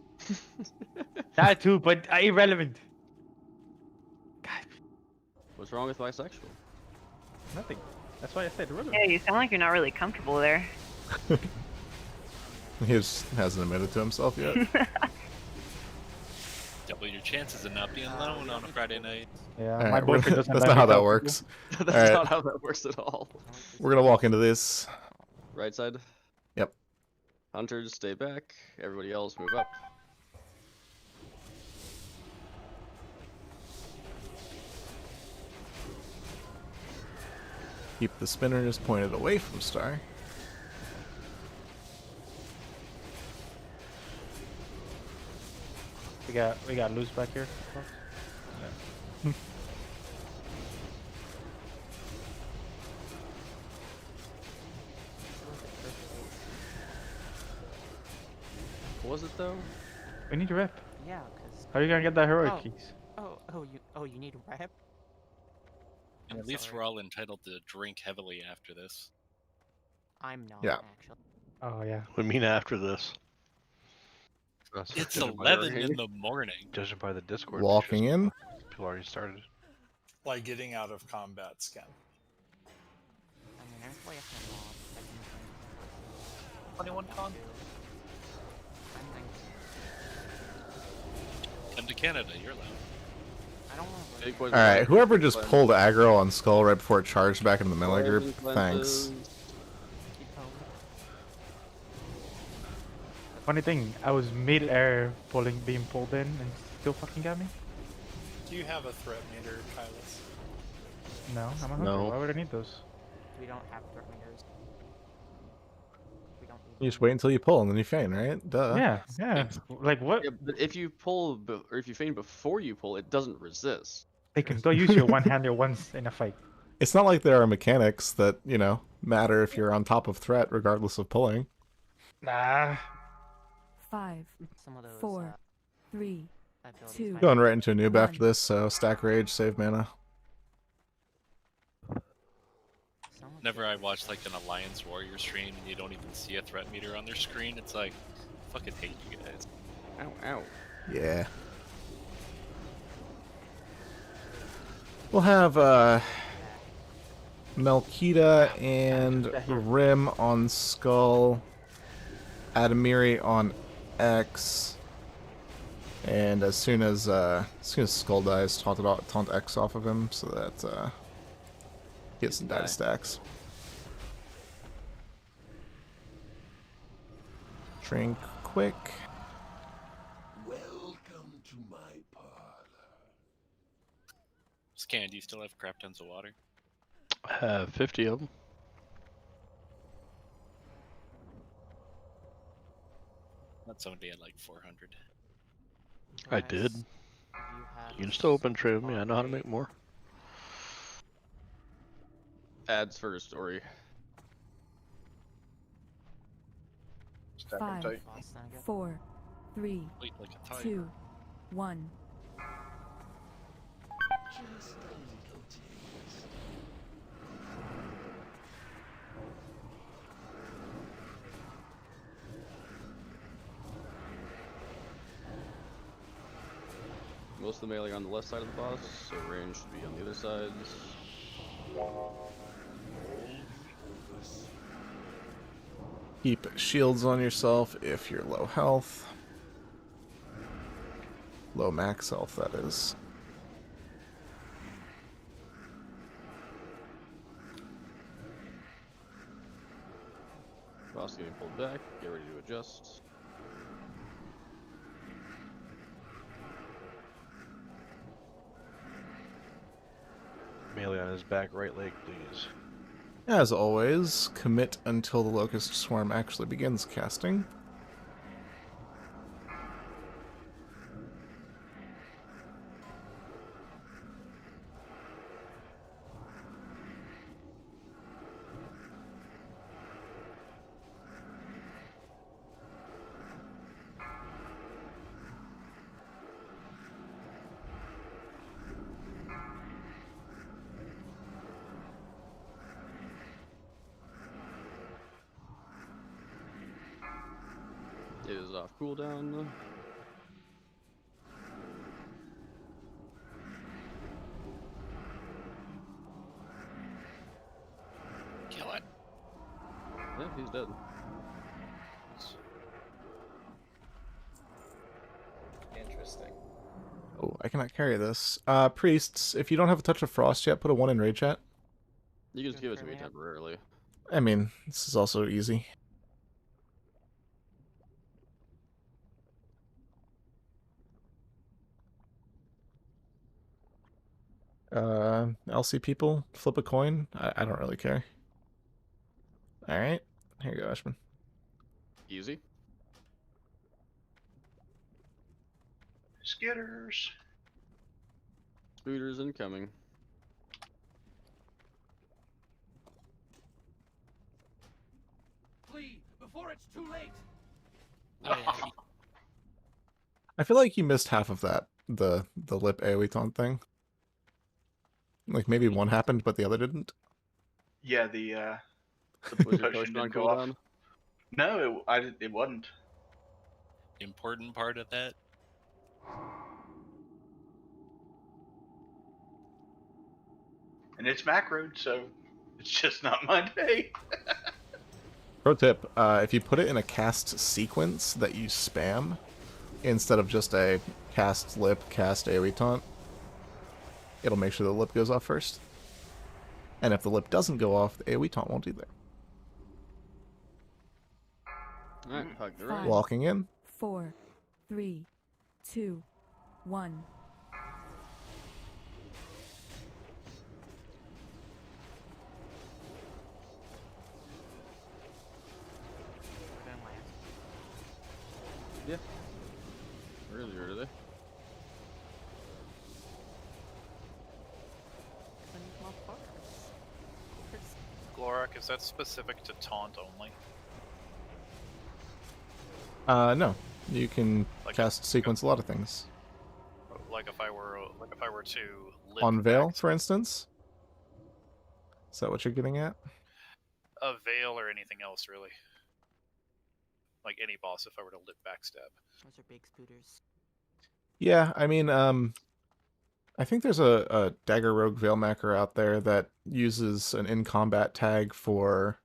That too, but irrelevant. What's wrong with bisexual? Nothing. That's why I said irrelevant. Yeah, you sound like you're not really comfortable there. He just hasn't admitted to himself yet. Double your chances of not being alone on a Friday night. Yeah, All my right, boyfriend doesn't that's let not me how that tell works. That's All right, not how that works at all. we're gonna walk into this. Right side. Yep. Hunters, stay back. Everybody else, move up. Keep the spinners pointed away from Star. We got loose back here. Yeah. What was it though? We need a rep. Yeah, cause. How are you gonna get that heroic Oh. keys? You need a rep? And at least we're all entitled to drink heavily after this. I'm not, Yeah. actually. Oh yeah. What do you mean after this? It's Judging by 11 in the morning. Judging by the Discord. Walking pictures, in. People already started. Like getting out of combat scan. I mean, there's way up in law. 21 con. Come to Canada, you're allowed. I don't want All right, whoever just pulled aggro on Skull right before it charged back into the melee group, thanks. Funny thing, I was mid-air being pulled in and still fucking got me. Do you have a threat meter, Kylus? No, I'm a hunter. No. Why would I need those? We don't have threat meters. We don't need You just wait until you pull and then you feign, right? Duh. Yeah, yeah. Like what? Yeah, but if you pull or if you feign before you pull, it doesn't resist. They can go use your one-hander once in a fight. It's not like there are mechanics that, you know, matter if you're on top of threat regardless of pulling. Nah. 5, some of those 4, 3, abilities 2. might Going right into a noob 1. after this, so stack rage, save mana. Whenever I watch like an Alliance Warrior stream and you don't even see a threat meter on their screen, it's like, I fucking hate you guys. Ow, ow. Yeah. We'll have Melkita and Rim on Skull, Adamiri on X, and as soon as Skull dies, taunt X off of him so that he gets some data stacks. Drink quick. Welcome to my parlor. Scan, do you still have crap tons of water? I have 50 of them. Not somebody at like 400. I did. You can still open trade with me. I know how to make more. Ads first, Ori. 5, 4, 3, Wait, like a tiger. 2, 1. Just a little taste. Most of the melee are on the left side of the boss, so range should be on the other sides. Keep shields on yourself if you're low health. Low max health, that is. Boss getting pulled back, get ready to adjust. Melee on his back right leg, please. As always, commit until the Locust Swarm actually begins casting. It is off cooldown. Kill it. Yeah, he's dead. Interesting. Oh, I cannot carry this. Priests, if you don't have a touch of frost yet, put a 1 in raid chat. You can just give it to me temporarily. I mean, this is also easy. LC people, flip a coin. I don't really care. Alright, here you go, Ashman. Easy. Skitters. Spooters incoming. Flee before it's too late. I feel like you missed half of that, the lip AoE taunt thing. Like maybe one happened, but the other didn't. Yeah, the Was your potion potion on didn't go off. cooldown? No, it wasn't. Important part of that. And it's macroed, so it's just not my day. Pro tip, if you put it in a cast sequence that you spam, instead of just a cast lip, cast AoE taunt, it'll make sure the lip goes off first. And if the lip doesn't go off, the AoE taunt won't either. Alright, hug the right. 5, Walking in. 4, 3, 2, 1. Yeah. Where are they? Glorak, is that specific to taunt only? No. You can Like cast sequence a lot of things. Like if I were to limp On Veil, back for instance? Is that what you're getting at? a veil or anything else really? Like any boss, if I were to limp backstab. Those are big spooters. Yeah, I mean, I think there's a Dagger Rogue Veilmaker out there that uses an in-combat tag for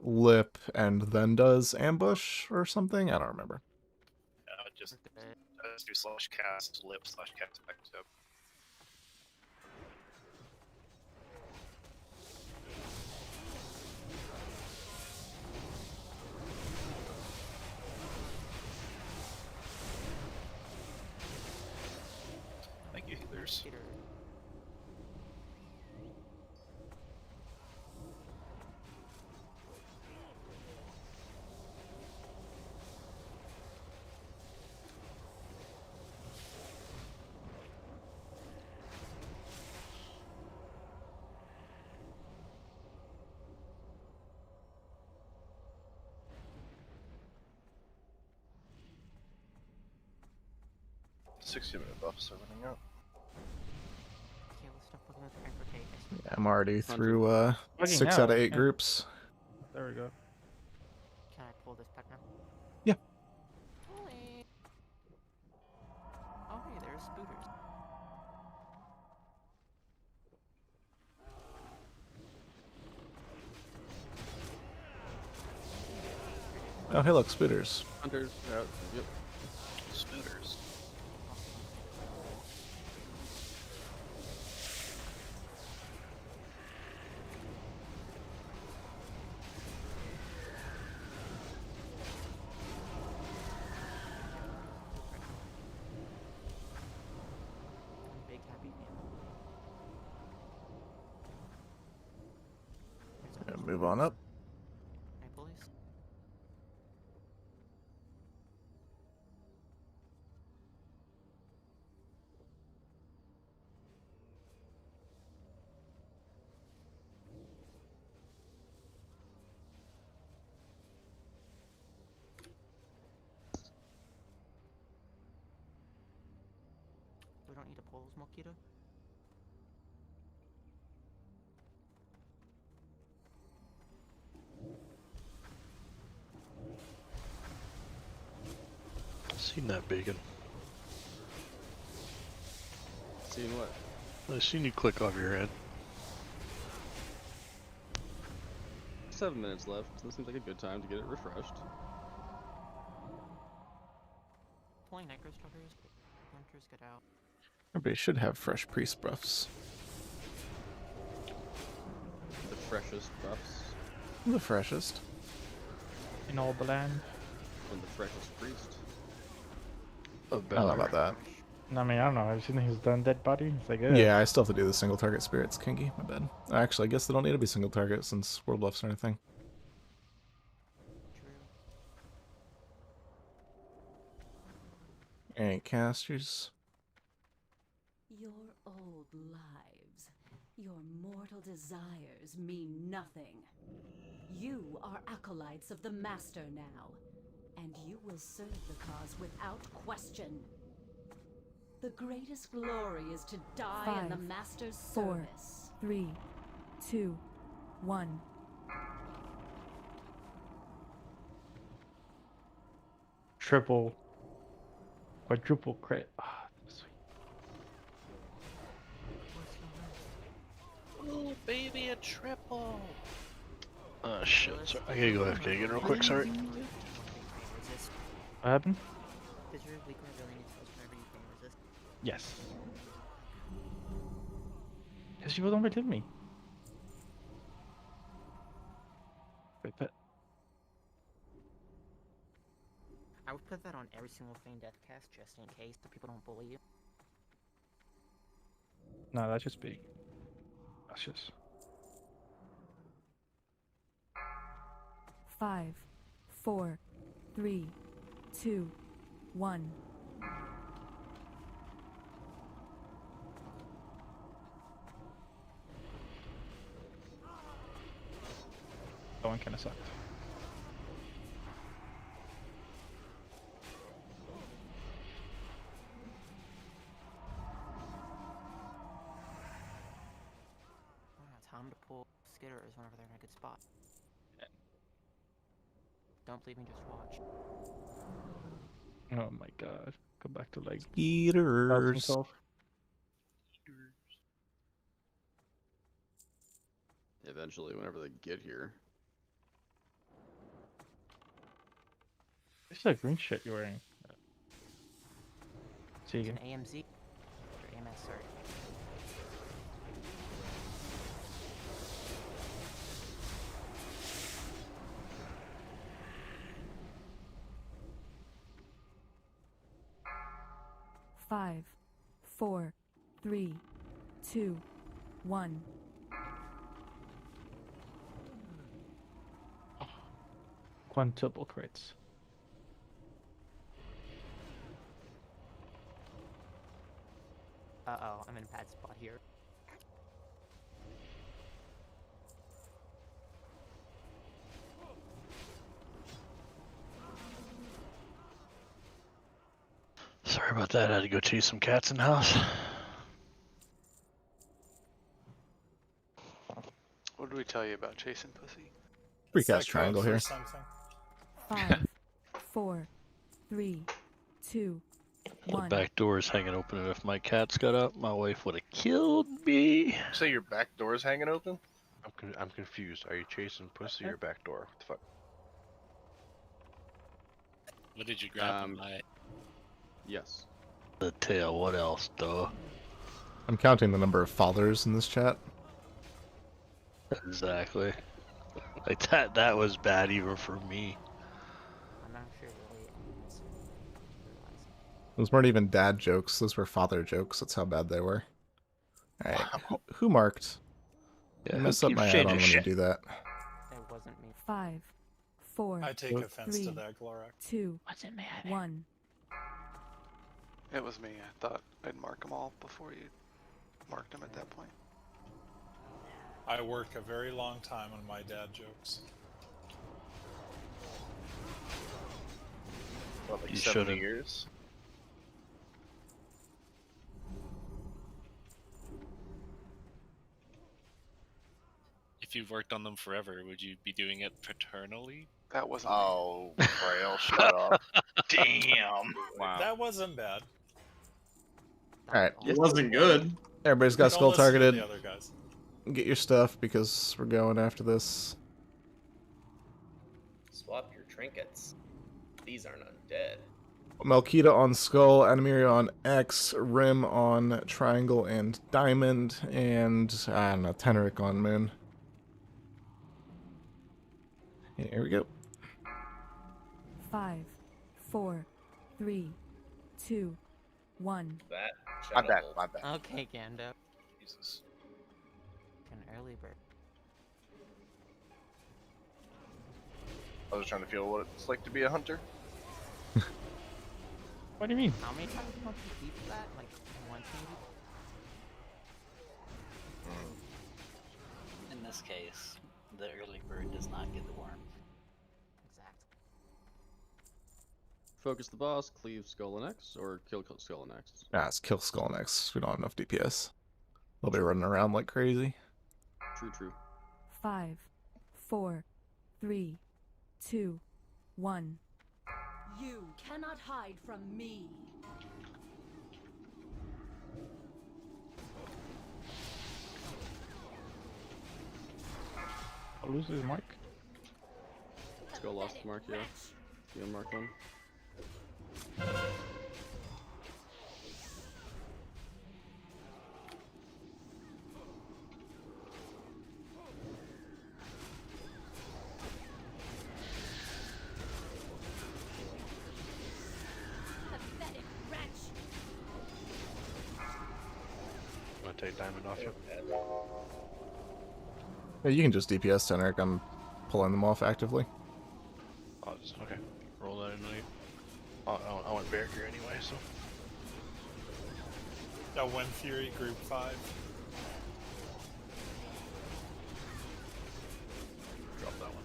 lip and then does ambush or something. I don't remember. Just do /cast lip /cast backstab. Thank you, healers. $60 buffs are running out. Okay, let's stop looking at the hypercake. Yeah, I'm already through Fucking 6 hell, out of 8 yeah. groups. There we go. Can I pull this pack now? Yeah. Holy. Oh, hey, there's spooters. Oh, hey, look, Spooters. Hunters out. Yep. Spooters. Big happy meal. Yeah, move on up. Hey, police. We don't need to pull those Mosquito. Seen that bacon. Seeing what? I seen you click off your head. 7 minutes left. This seems like a good time to get it refreshed. Pulling Necro Starters. Hunters get out. Everybody should have fresh priest buffs. The freshest buffs. The freshest. In all the land. And the freshest priest. I don't know about that. I mean, I don't know. I've seen his done dead body. It's like, Yeah, I still have to do the single target spirits, Kinky. My bad. Actually, I guess they don't need to be single target since world buffs or anything. Any casters? Your old lives, your mortal desires mean nothing. You are acolytes of the Master now, and you will serve the cause without question. The greatest glory is to die in the 5, Master's 4, service. 3, 2, 1. triple, quadruple crit. Ah, sweet. Oh, baby, a triple. Oh shit, sorry. I gotta go AFK again real quick, sorry. What happened? Does your weak rebellion expose whenever you can resist? Yes. Because people don't believe me. Wait, but I would put that on every single Feign Death cast just in case the people don't bully you. no, that's just big. That's just. 5, 4, 3, 2, 1. Going kind of sucked. Time to pull skitters whenever they're in a good spot. Don't believe me, just watch. Oh my god. Go back to like Eaters. 2012. Eventually, whenever they get here. This is that green shit you're wearing. See It's you. an AMZ. Your AMS, sorry. Five, 4, 3, 2, 1. Quintuple crits. Uh-oh, I'm in a bad spot here. Sorry about that. I had to go chase some cats in the house. What did we tell you about chasing pussy? Free cast triangle here. 5, 4, 3, 2, The 1. back door is hanging open, and if my cats got up, my wife would have killed me. Say your back door's hanging open? I'm confused. Are you chasing pussy or back door? What the fuck? What did you grab him by? Yes. The tail. What else, though? I'm counting the number of fathers in this chat. Exactly. Like that was bad even for me. I'm not sure really AMS realizing. Those weren't even dad jokes. Those were father jokes. That's how bad they were. Alright. Who marked? Yeah, You who mess up keeps my changing add-on when you shit? do that. It wasn't me. 5, 4, I take offense 3, to that, Glorak. 2, Wasn't me. 1. It was me. I thought I'd mark them all before you marked them at that point. I work a very long time on my dad jokes. What, like You 70 should've. years? If you've worked on them forever, would you be doing it paternally? That wasn't. Oh, Frail, shut up. Damn. Wow. That wasn't bad. Alright. It wasn't good. Everybody's got Don't skull listen to targeted. the other guys. Get your stuff because we're going after this. Swap your trinkets. These aren't undead. Melkita on skull, Anamiria on X, Rim on triangle and diamond, and I don't know, Teneric on moon. Here we go. 5, 4, 3, 2, 1. That My bad, shuttle. my bad. Okay, Gando. Jesus. An early bird. I was trying to feel what it's like to be a hunter. What do you mean? How many times do you keep that? Like, one team? In this case, the early bird does not get the worm. Exactly. Focus the boss, cleave Skull and X, or kill Skull and X. Ah, it's kill skull next. We don't have enough DPS. They'll be running around like crazy. True. 5, 4, 3, 2, 1. You cannot hide from me. I'll lose his mic. Skull lost mark, yeah. You unmarked one. Pathetic wretch. I'm gonna take diamond off you. Yeah, you can just DPS Teneric. I'm pulling them off actively. Oh, okay. Roll that I went Bear here anyway, so. Got Wind Fury, Group 5. Drop that one.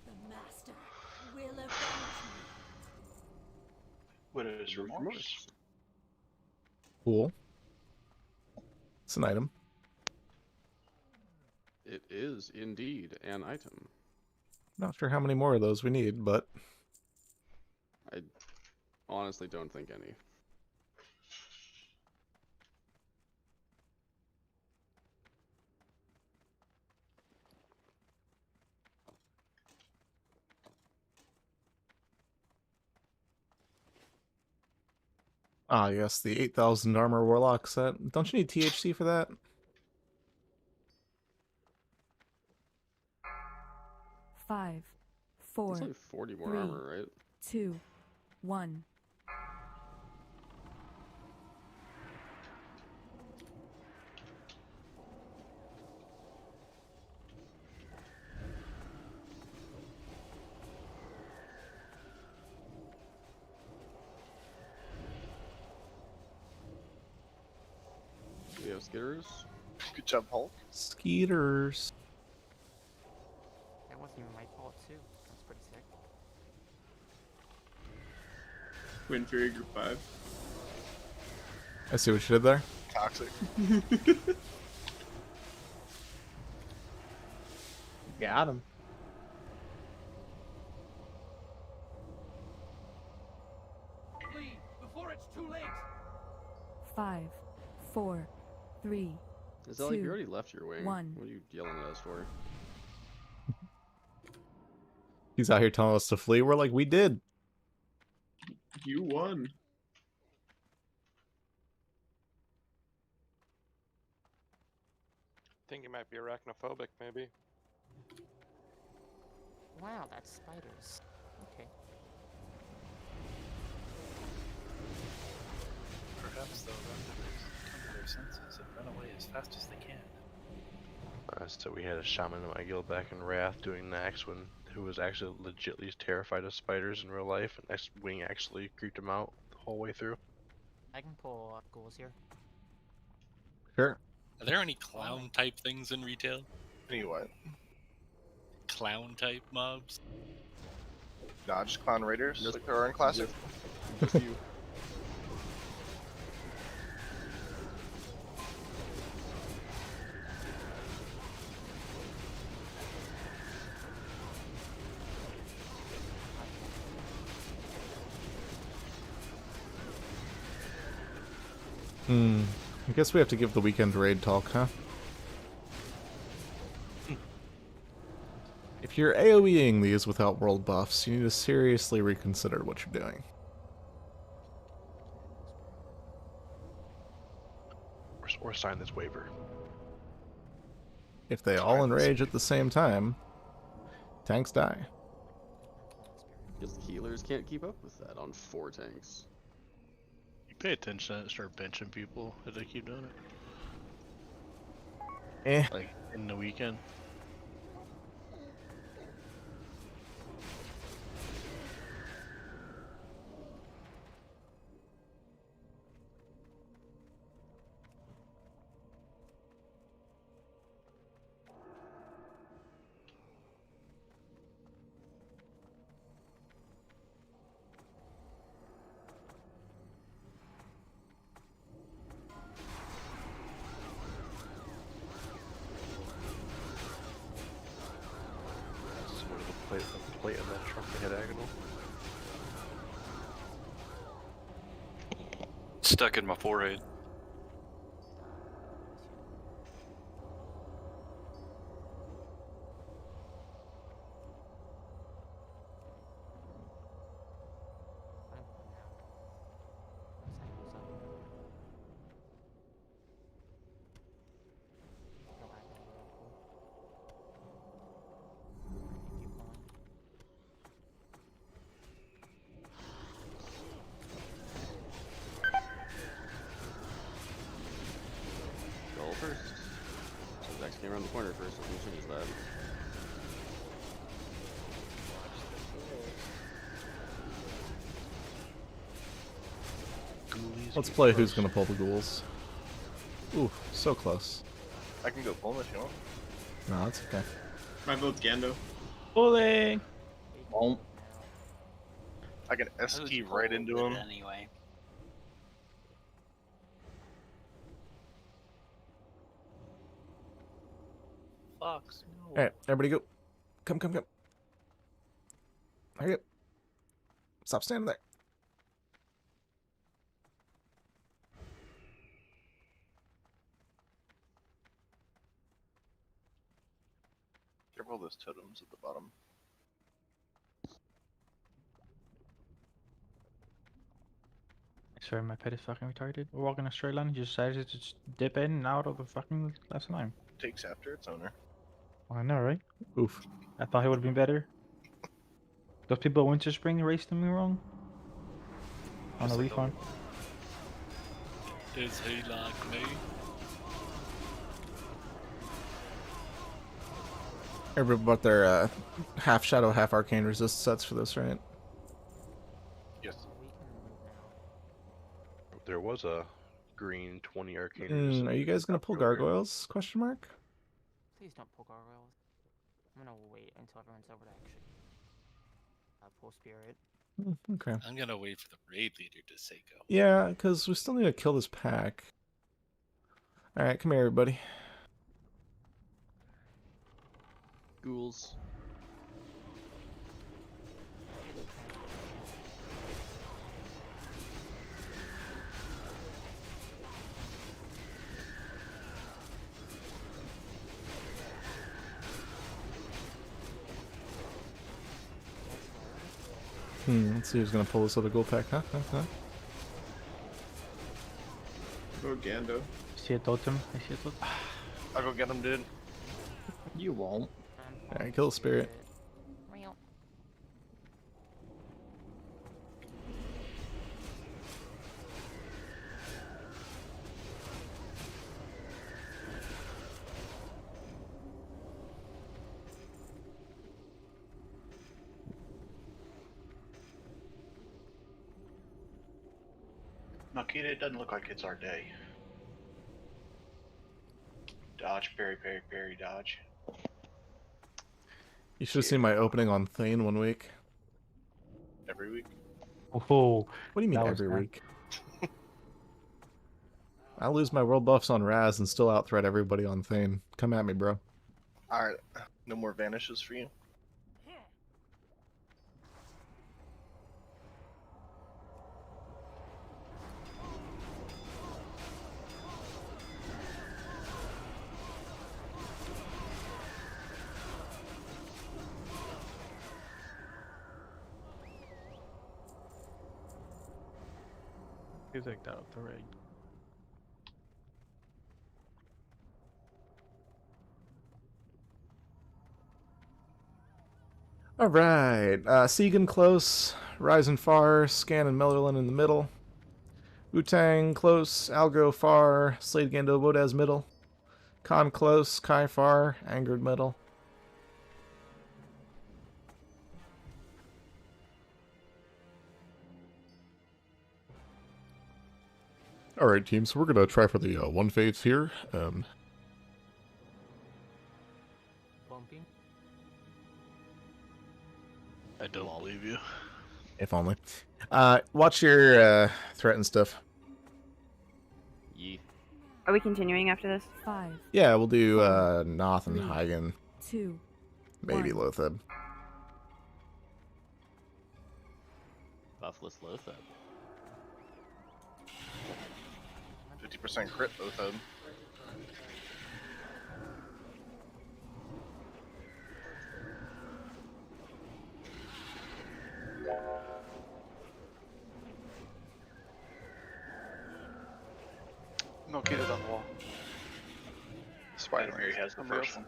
The Master will avenge me. Widow's Remorse. Cool. It's an item. It is indeed an item. Not sure how many more of those we need, but I honestly don't think any. ah, yes, the 8,000 armor warlock set. Don't you need THC for that? Five, It's four, only 40 more 3, armor, right? 2, 1. We have skitters. Good job, Hulk. Skeeters. That wasn't even my fault too. That's pretty sick. Wind Fury Group 5. I see what you did there. Toxic. Got him. Leave before it's too late. 5, 4, 3, Zelly, you 2, already left your wing. 1. What are you yelling at us for? He's out here telling us to flee. We're like, we did. You won. Think you might be arachnophobic, maybe. Wow, that's spiders. Okay. Perhaps they'll run to their senses and run away as fast as they can. So we had a shaman in my guild back in Wrath doing NAXX who was actually legitly terrified of spiders in real life, and X Wing actually creeped him out the whole way through. I can pull ghouls here. Sure. Are there any clown type things in retail? Any what? Clown type mobs? Nah, just clown raiders like there are in classic. Just you. I guess we have to give the weekend raid talk, huh? If you're AoEing these without world buffs, you need to seriously reconsider what you're doing. Or sign this waiver. If they all enrage at the same time, tanks die. Because the healers can't keep up with that on 4 tanks. You pay attention and start benching people as they keep doing it. Eh. Like in the weekend. Plate on that truck to hit agonal. Stuck in my forehead. Jax came around the corner first. I'm gonna use that. Let's play who's gonna pull the ghouls. Ooh, so close. I can go pull him if you want. No, that's okay. My vote's Gando. Pulling. Won't. I can ST right into him. Anyway. Fox, no. Alright, everybody go. Come. Hurry up. Stop standing there. Careful, those totems at the bottom. Sorry, my pet is fucking retarded. We're walking a straight line. He just decided to just dip in and out of the fucking last line. Takes after its owner. I know, right? Oof. I thought he would have been better. Those people at Winter Spring raced me wrong. On a refund. Is he like me? Everybody bought their half shadow, half arcane resist sets for this, right? Yes. There was a green 20 arcane. Are you guys gonna pull gargoyles? Question mark. Please don't pull gargoyles. I'm gonna wait until everyone's over to actually pull spirit. Okay. I'm gonna wait for the raid leader to say go. Yeah, because we still need to kill this pack. Alright, come here, everybody. Ghouls. Let's see who's gonna pull this other ghoul pack, huh? Vote Gando. I see a totem. I see a totem. I'll go get him, dude. You won't. Alright, kill the spirit. Makita, it doesn't look like it's our day. Dodge, parry, dodge. You should have seen my opening on Thane one week. Every week? Oh, what do you mean that was every bad. week? I lose my world buffs on Raz and still out-threat everybody on Thane. Come at me, bro. Alright, no more vanishes for you. He's like that with the raid. Alright, Segan close, Ryzen far, Scan and Melderlin in the middle. Wu-Tang close, Algo far, Slade Gando Bodaz middle. Khan close, Kai far, Angered middle. Alright team, so we're gonna try for the one phase here. Bumping. I don't believe you. If only. Watch your threat and stuff. Yeet. Are we continuing after this? 5, Yeah, we'll do Noth and 3, Hagen. 2, Maybe 1. Lotheb. Buffless Lotheb. 50% crit, both of them. Milkita's on the wall. Spider Mary has the first one.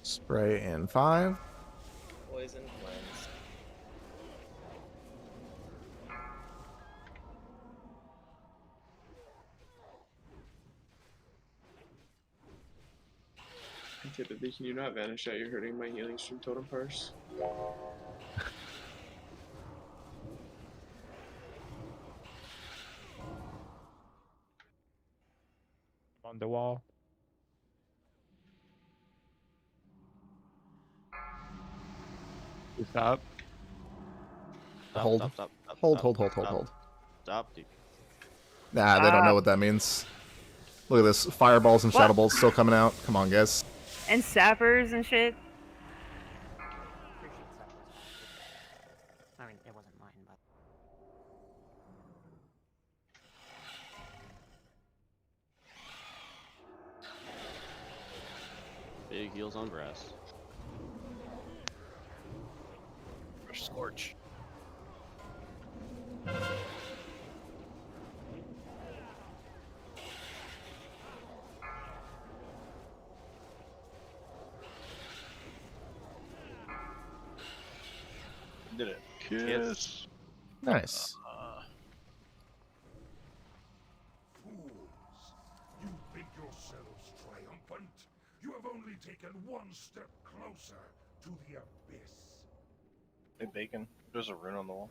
Spray in 5. Poison cleanse. Timothy, can you not vanish out? You're hurting my healing stream totem parse. On the wall. You stop. Hold. Hold. Stop, dude. Nah, they don't know what that means. Look at this. Fireballs and shadow bolts still coming out. Come on, guys. And sappers and shit. I mean, it wasn't mine, but. Big heals on grass. Scorch. Did it. Kiss. Nice. Fools! You think yourselves triumphant? You have only taken one step closer to the abyss. Hey, Bacon. There's a rune on the wall.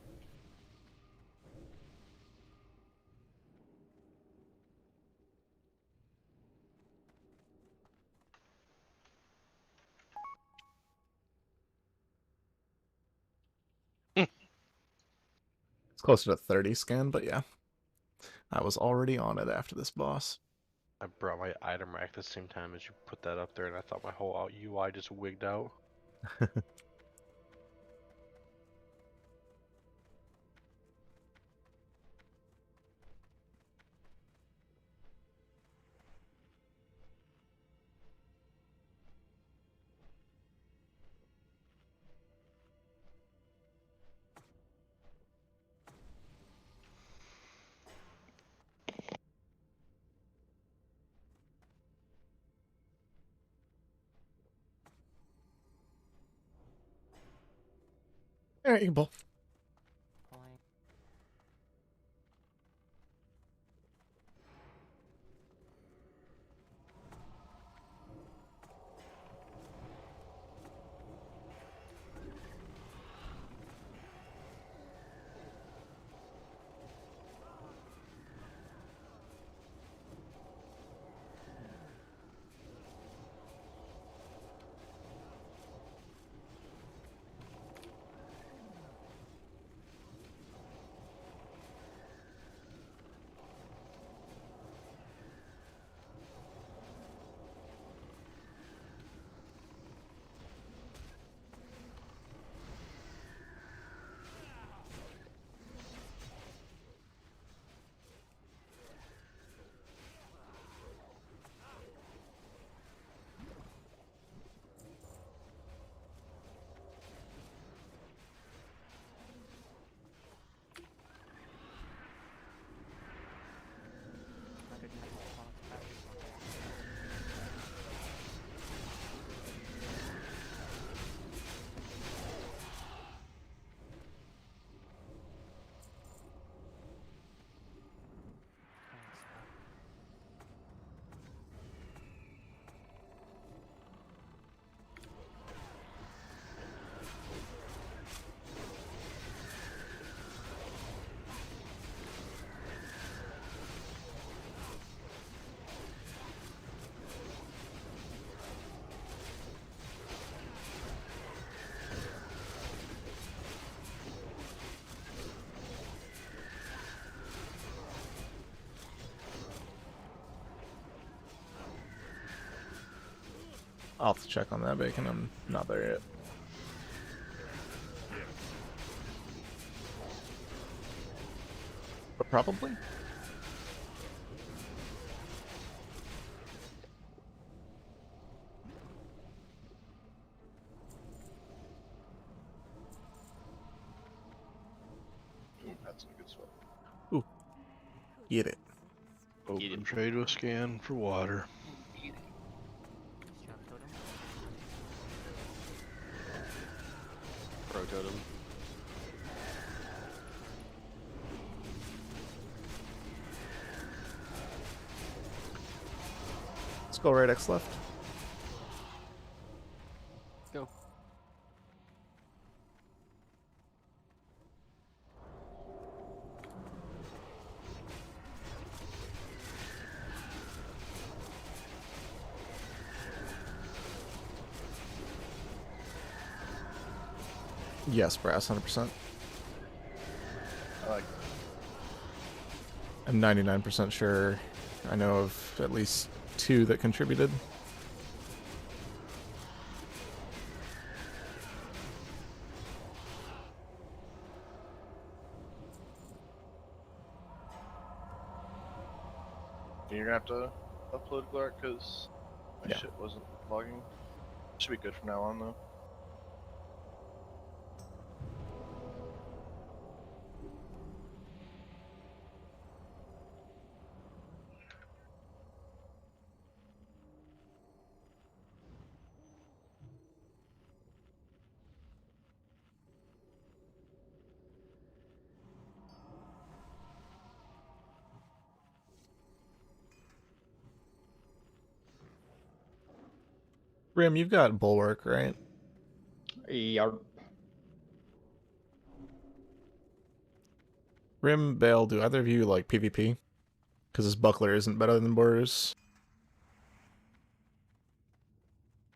It's closer to 30 scan, but yeah. I was already on it after this boss. I brought my item rack at the same time as you put that up there, and I thought my whole UI just wigged out. Alright, you can pull. I'll have to check on that, Bacon. I'm not there yet. But probably. Ooh, that's a good swap. Ooh. Get it. Open trade with scan for water. Pro totem. Let's go right X left. Yes, brass, 100%. I like I'm 99% sure I know of at least 2 that contributed. You're gonna have to upload Glark because my Yeah. shit wasn't logging. Should be good from now on though. Rim, you've got Bulwark, right? Yarp. Rim, Bale, do either of you like PvP? Because this buckler isn't better than Borders.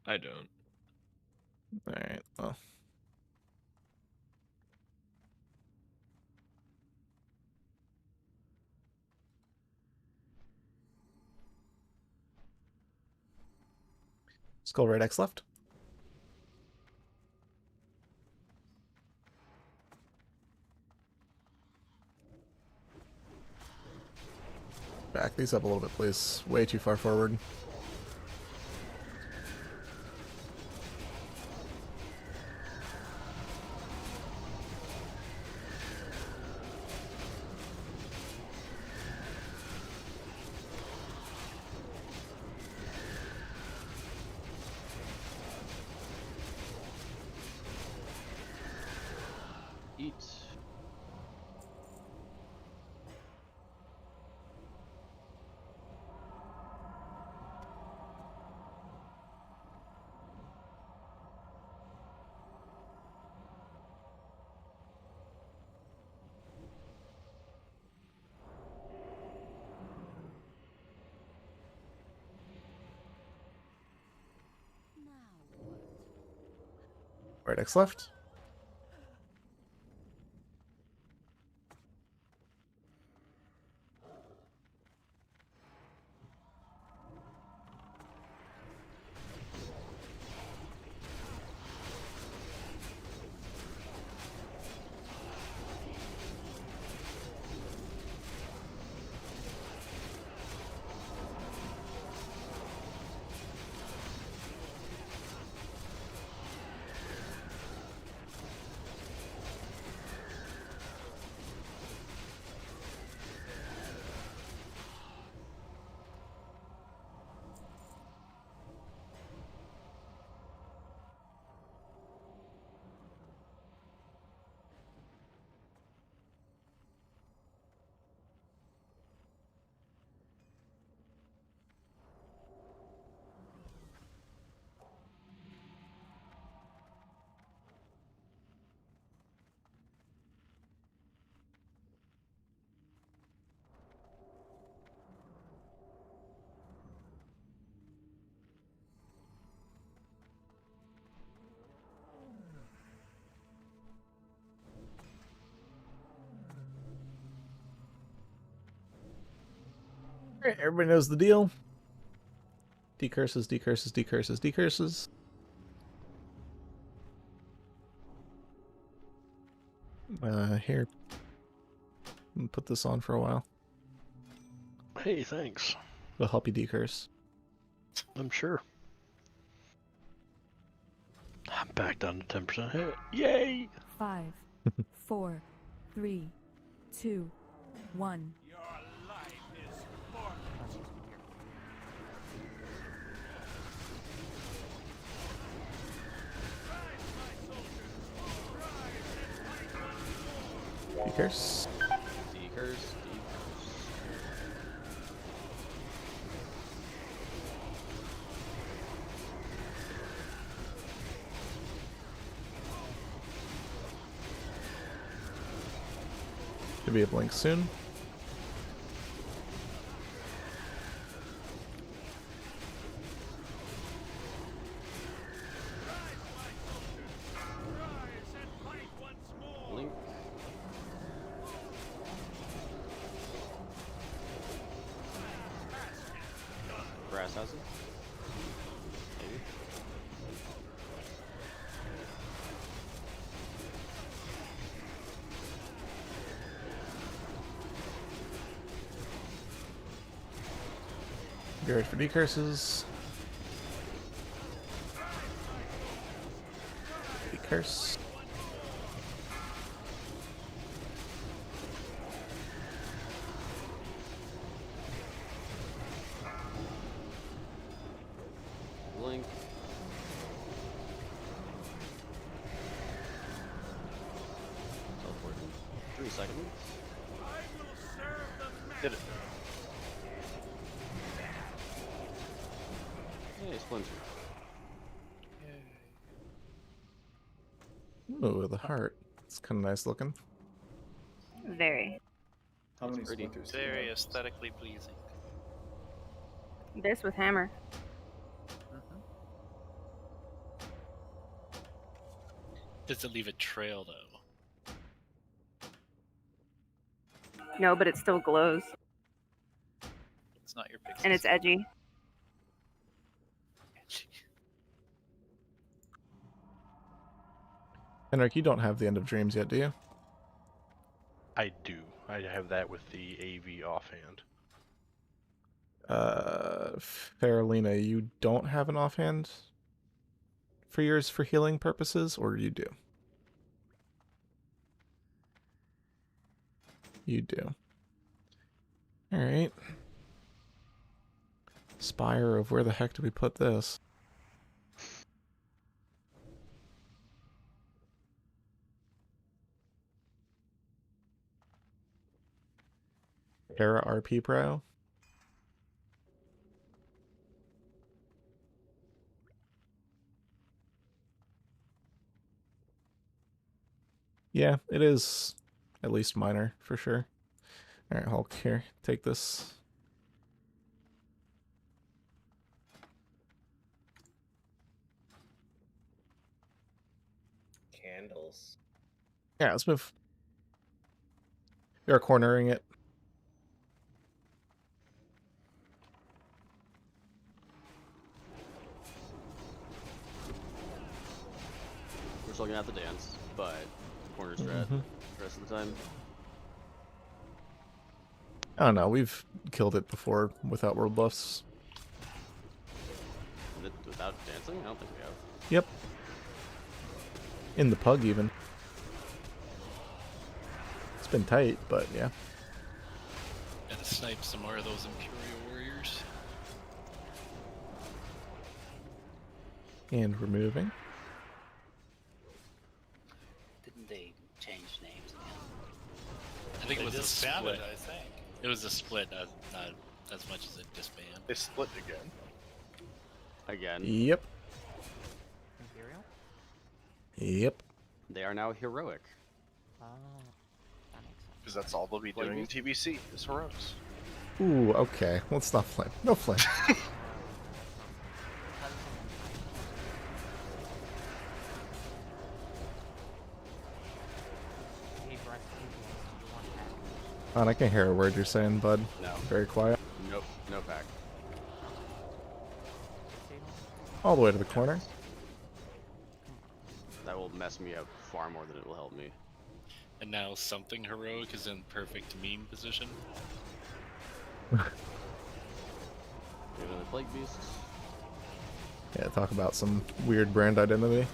I don't. Alright, well. Skull right X left. Back these up a little bit, please. Way too far forward. Eat. Right X left. Alright, everybody knows the deal. Decurses, decurses, decurses, decurses. Here. Put this on for a while. Hey, thanks. It'll help you decurse. I'm sure. I'm back down to 10% hit. Yay! 5, 4, 3, 2, 1. Decurse. Decurse. Should be a blink soon. 2,000? Maybe. Be ready for decurses. Decurse. Blink. Teleport in 3 seconds. Did it. Hey, Splinter. Ooh, the heart. It's kind of nice looking. Very. How many pretty. splinters? do you Very have? aesthetically pleasing. This with hammer. Does it leave a trail though? No, but it still glows. It's not your pixel. And it's edgy. Henrik, you don't have the End of Dreams yet, do you? I do. I have that with the AV offhand. Faralina, you don't have an offhand for yours for healing purposes, or you do? You do. Alright. Spire of where the heck do we put this? Para RP Pro? Yeah, it is at least minor, for sure. Alright, Hulk, here, take this. Candles. Yeah, let's move. We are cornering it. We're still gonna have to dance, but corner strat the rest of the time. I don't know, we've killed it before without world buffs. Without dancing? I don't think we have. Yep. In the pug, even. It's been tight, but yeah. Gotta snipe some more of those Imperial Warriors. And we're moving. Didn't they change names again? I think They it was a disbanded, split. I think. It was a split, not as much as a disband. They split again. Again. Yep. Imperial? Yep. They are now heroic. Oh, that makes sense. Because that's all they'll be doing in TBC, is heroics. Ooh, okay. Let's not flame. No flame. And I can't hear a word you're saying, bud. No. Very quiet. Nope. No pack. All the way to the corner. That will mess me up far more than it will help me. And now something heroic is in perfect meme position. Even the plague beasts. Yeah, talk about some weird brand identity.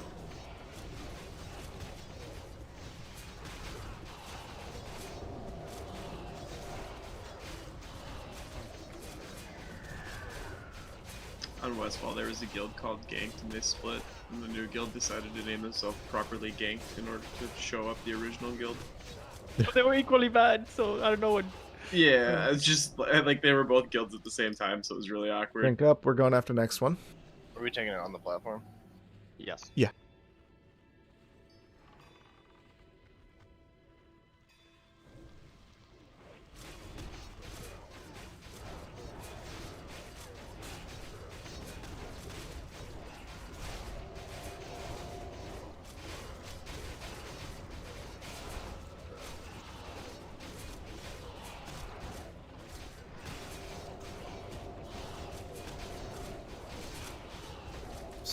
On Westfall, there was a guild called Ganked, and they split, and the new guild decided to name themselves Properly Ganked in order to show up the original guild. But they were equally bad, so I don't know what. Yeah, it's just like they were both guilds at the same time, so it was really awkward. Drink up. We're going after next one. Are we taking it on the platform? Yes. Yeah.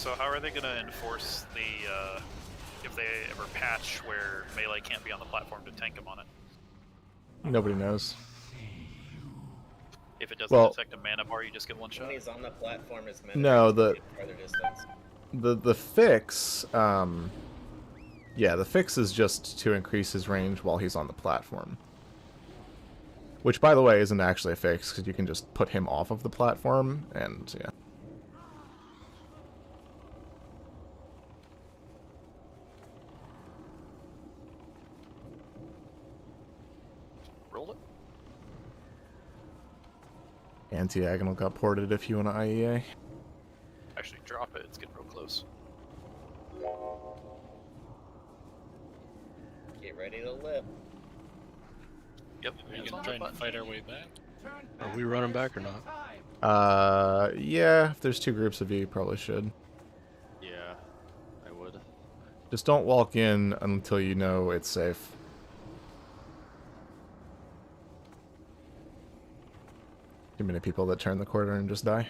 So how are they going to enforce the, if they ever patch where melee can't be on the platform to tank him on it? Nobody knows. If it doesn't Well, detect a mana bar, you just get one shot? When he's on the platform, his mana no, rate's gonna be farther distance. the fix, yeah, the fix is just to increase his range while he's on the platform. Which, by the way, isn't actually a fix, because you can just put him off of the platform, and yeah. Roll it. Anti-Agonal got ported if you want to IEA. Actually, drop it. It's getting real close. Get ready to live. Yep. Are we gonna try and fight our way back? Are we running back or not? Yeah, if there's two groups of you, you probably should. Yeah, I would. Just don't walk in until you know it's safe. Too many people that turn the corner and just die.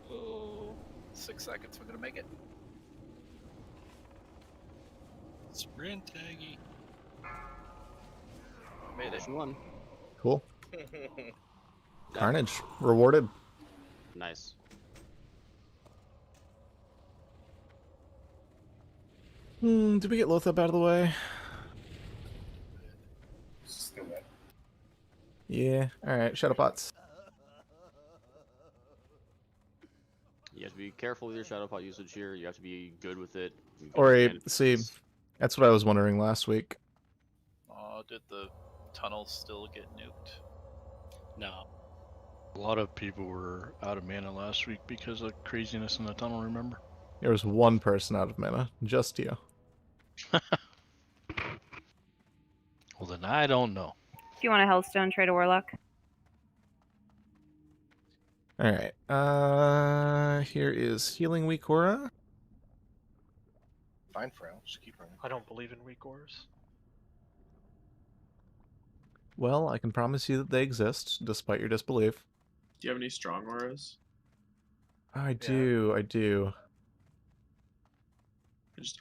Oh, 6 seconds. We're gonna make it. Sprint taggy. Made it. One. Cool. Carnage. Rewarded. Nice. Did we get Lothep out of the way? Yeah. Alright, Shadow Pots. You have to be careful with your shadow pot usage here. You have to be good with it. Alright, see, that's what I was wondering last week. Oh, did the tunnel still get nuked? No. A lot of people were out of mana last week because of craziness in the tunnel, remember? There was one person out of mana. Just you. Well, then I don't know. Do you want a Hellstone, trade a Warlock? Alright, here is Healing Weak Aura. Fine for now. Just keep running. I don't believe in weak auras. Well, I can promise you that they exist, despite your disbelief. Do you have any strong auras? I do.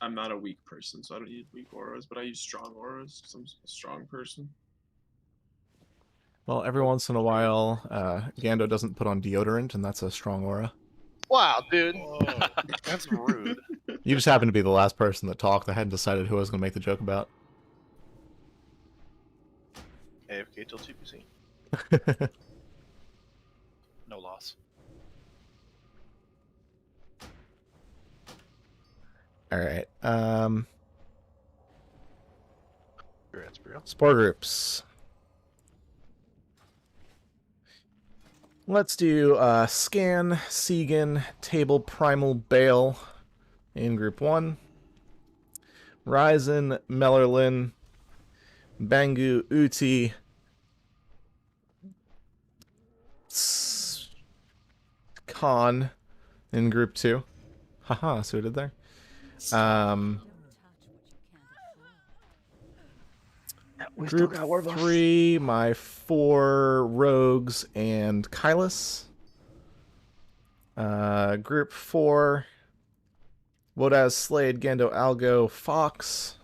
I'm not a weak person, so I don't use weak auras, but I use strong auras because I'm a strong person. Well, every once in a while, Gando doesn't put on deodorant, and that's a strong aura. Wow, dude. That's rude. You just happen to be the last person that talked. I hadn't decided who I was going to make the joke about. AFK till TPC. No loss. Alright, Spore Spore groups. Let's do Scan, Segan, Table, Primal, Bale in Group 1. Ryzen, Mellerlin, Bangu, Uti, Khan in Group 2. Haha, see what I did there? Group 3, my 4 rogues and Kylus. Group 4, Wodaz, Slade, Gando, Algo, Fox.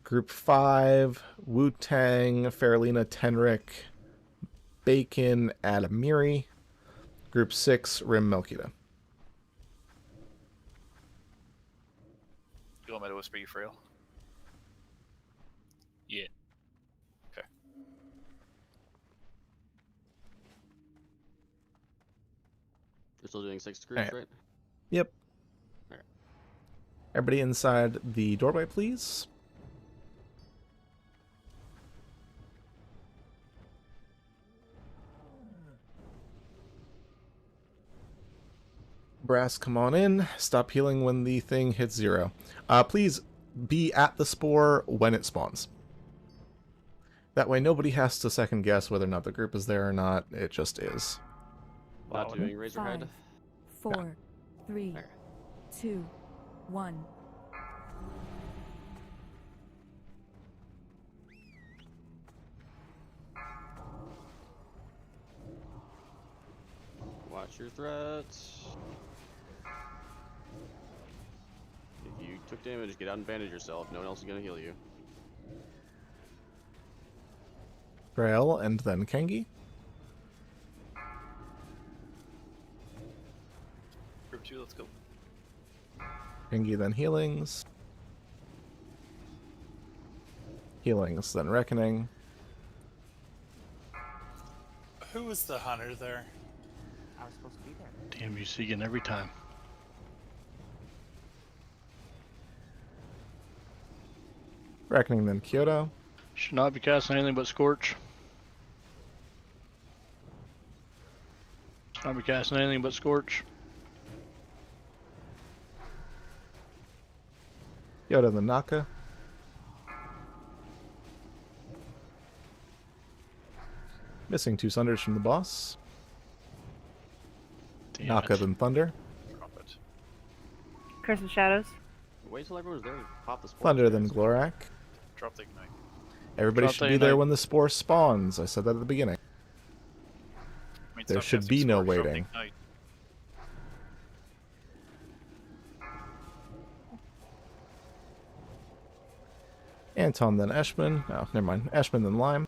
Group 5, Wu-Tang, Faralina, Tenric, Bacon, Adamiri. Group 6, Rim, Melkita. You want me to whisper you frail? Yeah. Okay. You're still doing 6 groups, right? Yep. Alright. Everybody inside the doorway, please. Brass, come on in. Stop healing when the thing hits 0. Please be at the spore when it spawns. That way nobody has to second guess whether or not the group is there or not. It just is. Not doing Razorhead. 5, 4, 3, 2, 1. Watch your threats. If you took damage, get out and bandage yourself. No one else is gonna heal you. Frail and then Kengi. Group 2, let's go. Kengi then healings. Healings then reckoning. Who was the hunter there? I was supposed to be there. Damn, you see again every time. Reckoning then Kyoto. Should not be casting anything but Scorch. Should not be casting anything but Scorch. Kyoto then Naka. Missing 2 Sunders from the boss. Damn Naka it. then Thunder. Curse of Shadows. Wait till everyone's there to pop the spore. Thunder then Glorak. Drop the ignite. Everybody Drop should the be there Ignite. when the spore spawns. I said that at the beginning. I mean, There stop should casting be no Scorch, drop the waiting. ignite. Anton then Eshman. Oh, never mind. Eshman then Lime.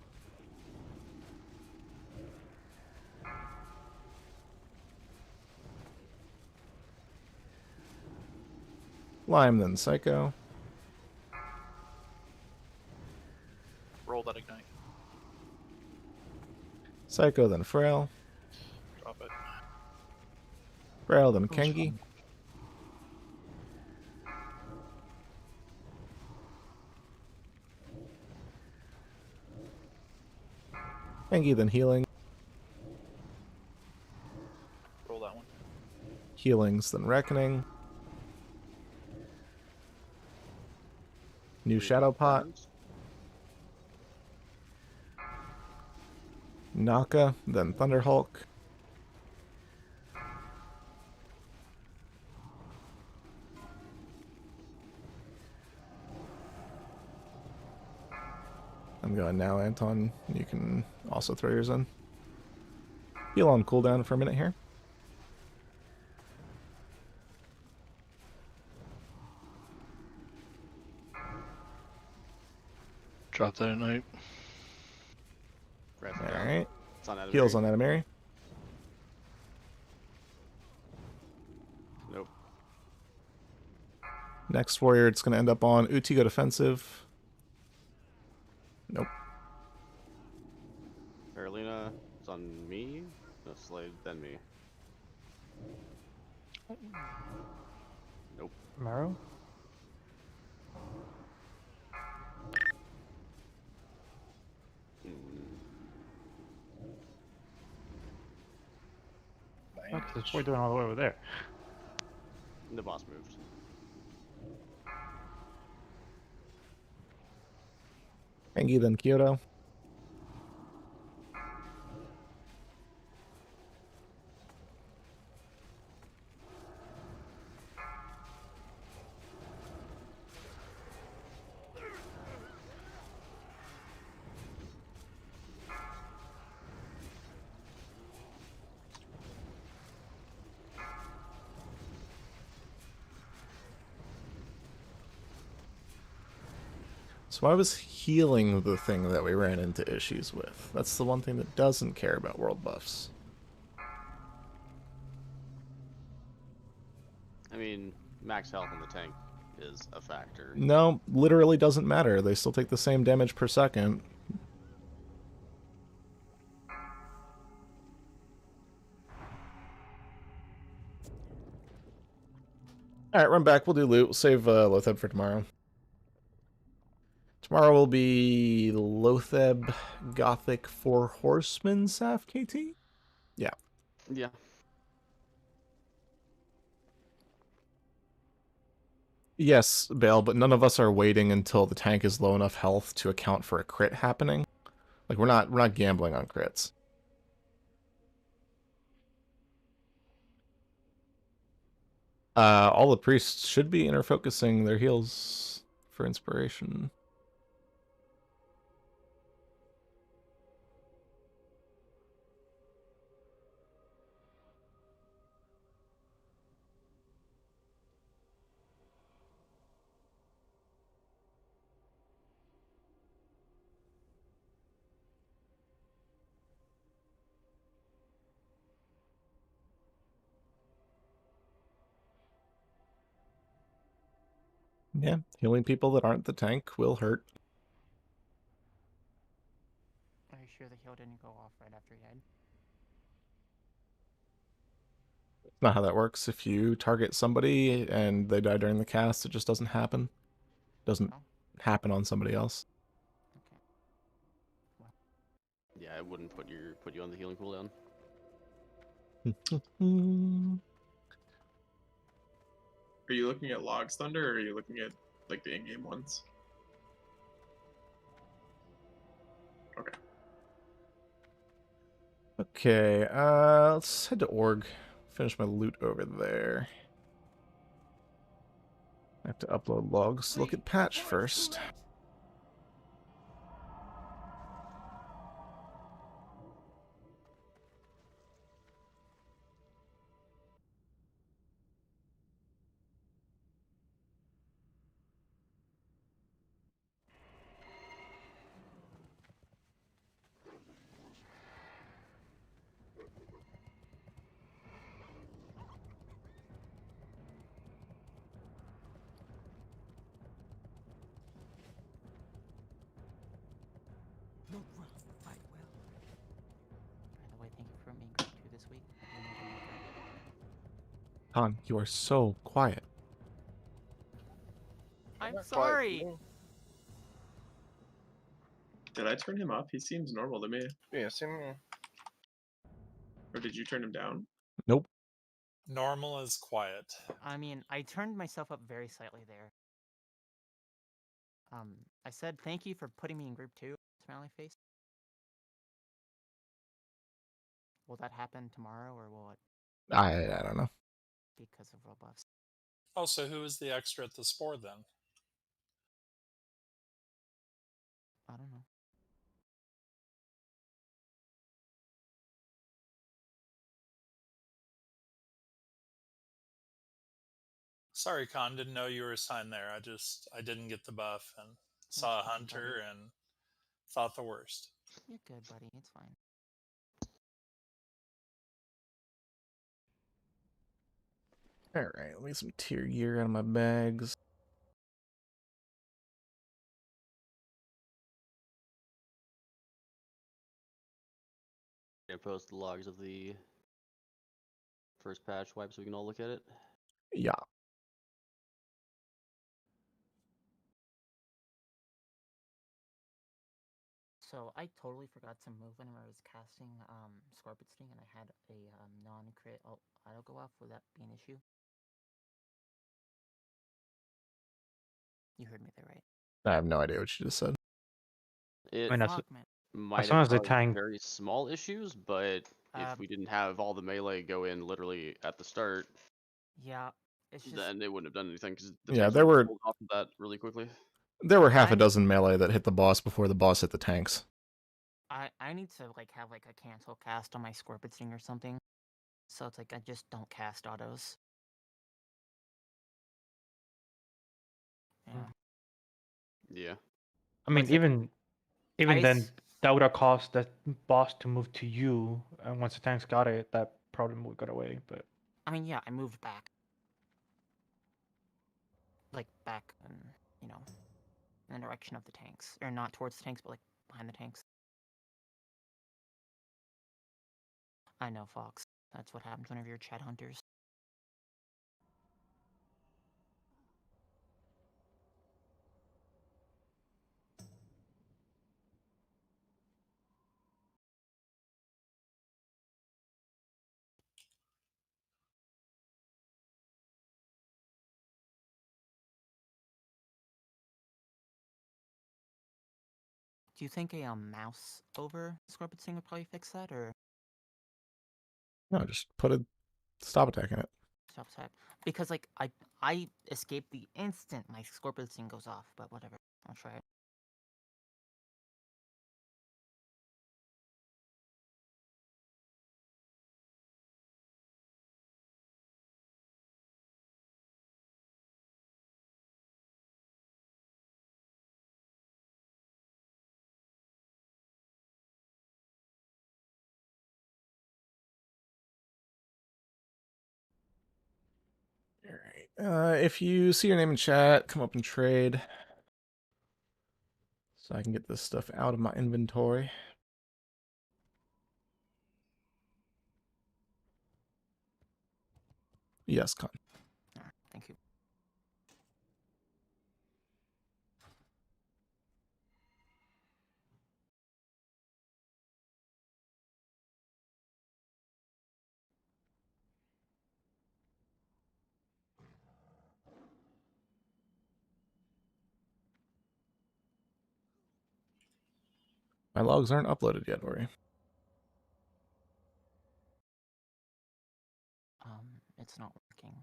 Lime then Psycho. Roll that ignite. Psycho then Frail. Drop it. Frail then Kengi. Kengi then Healing. Roll that one. Healings then Reckoning. New Shadow Pot. Naka, then Thunderhulk. I'm going now, Anton. You can also throw yours in. Heal on cooldown for a minute here. Drop that at night. Alright. It's on Adamary. Heals on Adamary. Nope. Next warrior, it's going to end up on Utigo Defensive. Nope. Carolina, it's on me. No, Slade, then me. Nope. Marrow? What's this boy doing all the way over there? The boss moved. Engi, then Kyoto. So I was healing the thing that we ran into issues with. That's the one thing that doesn't care about world buffs. I mean, max health in the tank is a factor. No, literally doesn't matter. They still take the same damage per second. Alright, run back. We'll do loot. We'll save Lotheb for tomorrow. Tomorrow will be Lotheb Gothic 4 Horsemen Saf KT? Yeah. Yeah. Yes, Bale, but none of us are waiting until the tank is low enough health to account for a crit happening. Like we're not gambling on crits. All the priests should be interfocusing their heals for inspiration. Yeah, healing people that aren't the tank will hurt. Are you sure the heal didn't go off right after he died? It's not how that works. If you target somebody and they die during the cast, it just doesn't happen. Doesn't happen on somebody else. Yeah, I wouldn't put you on the healing cooldown. Are you looking at logs, Thunder, or are you looking at like the in-game ones? Okay. Okay, let's head to org. Finish my loot over there. I have to upload logs to look at patch first. Look rough, fight well. By the way, thank you for being group 2 this week. I didn't even know that. Han, you are so quiet. I'm sorry. Did I turn him up? He seems normal to me. Yeah, same here. Or did you turn him down? Nope. Normal is quiet. I mean, I turned myself up very slightly there. I said thank you for putting me in group 2, smiley face. Will that happen tomorrow, or will it? I don't know. Because of rebuffs. Oh, so who is the extra at the spore then? I don't know. Sorry, Con, didn't know you were assigned there. I didn't get the buff and saw a hunter and thought the worst. You're good, buddy. It's fine. Alright, let me get some tier gear out of my bags. Gonna post the logs of the first patch wipe so we can all look at it. Yeah. So I totally forgot to move whenever I was casting Scorpion Sting, and I had a non-crit auto go off. Would that be an issue? You heard me there, right? I have no idea what you just said. It I mean, might as long have as the caused tank. very small issues, but if we didn't have all the melee go in literally at the start, yeah, it's just then it wouldn't have done anything because the Yeah, tanks there would have were pulled off of that really quickly. there were half a dozen melee that hit the boss before the boss hit the tanks. I need to like have like a cancel cast on my Scorpion Sting or something. So it's like I just don't cast autos. Yeah. Yeah. I mean, It's like, even then, ice- that would have caused that boss to move to you, and once the tanks got it, that problem would go away. But I mean, yeah, I moved back. Like back in the direction of the tanks. Or not towards the tanks, but like behind the tanks. I know, Fox. That's what happens whenever you're Chad Hunters. Do you think a mouse over Scorpion Sting would probably fix that, or No, just put a stop attack in it. Stop attack. Because like I escape the instant my Scorpion Sting goes off, but whatever. I'll try it. Alright. If you see your name in chat, come up and trade. So I can get this stuff out of my inventory. Yes, Con. Thank you. My logs aren't uploaded yet, Ori. It's not working.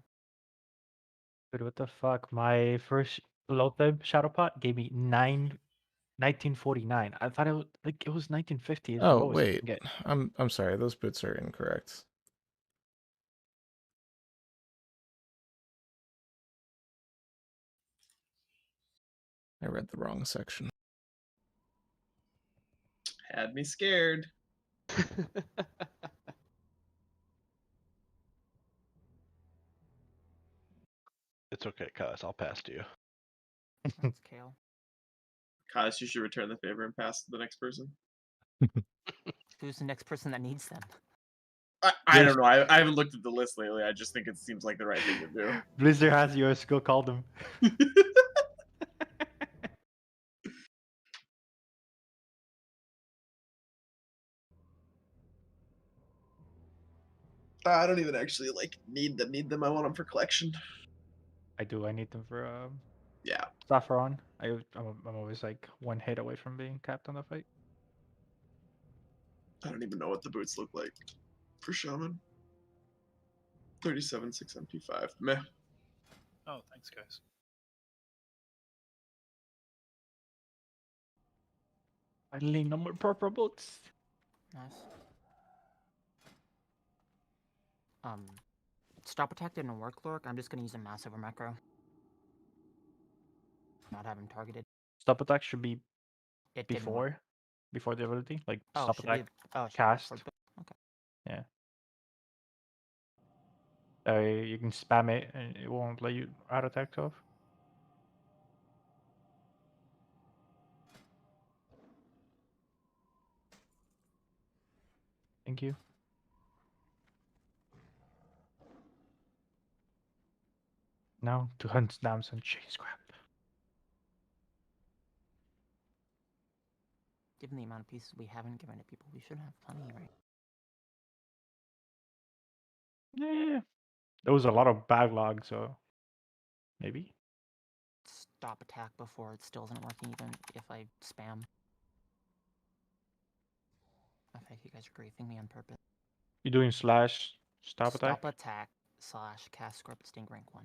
Dude, what the fuck? My first load time shadow pot gave me 1949. I thought it was like it was 1950 is the Oh, lowest you wait. can get. I'm sorry. Those bits are incorrect. I read the wrong section. Had me scared. It's okay, cuz I'll pass to you. That's Kale. Kaz, you should return the favor and pass to the next person. Who's the next person that needs them? I don't know. I haven't looked at the list lately. I just think it seems like the right thing to do. Blizzard has yours. Go call them. I don't even actually like need them. I want them for collection. I do. I need them for Yeah. Saffron. I'm always like one hit away from being capped on the fight. I don't even know what the boots look like for Shaman. 37 6 MP5. Meh. Oh, thanks, guys. Finally, no more purple boots. Nice. Stop attack didn't work, Lork. I'm just gonna use a massive macro. Not have him targeted. Stop attack should be It didn't work. before the ability, like Oh, stop should attack, be. Oh, should be cast. before the- okay. Yeah. You can spam it and it won't let you auto attack off. Thank you. Now to hunt down some chain scrap. Given the amount of pieces we haven't given to people, we should have plenty, right? Yeah. There was a lot of backlog, so maybe. Stop attack before it still isn't working, even if I spam. I think you guys are griefing me on purpose. You're doing slash stop attack? Stop attack / cast Scorpion Sting rank 1.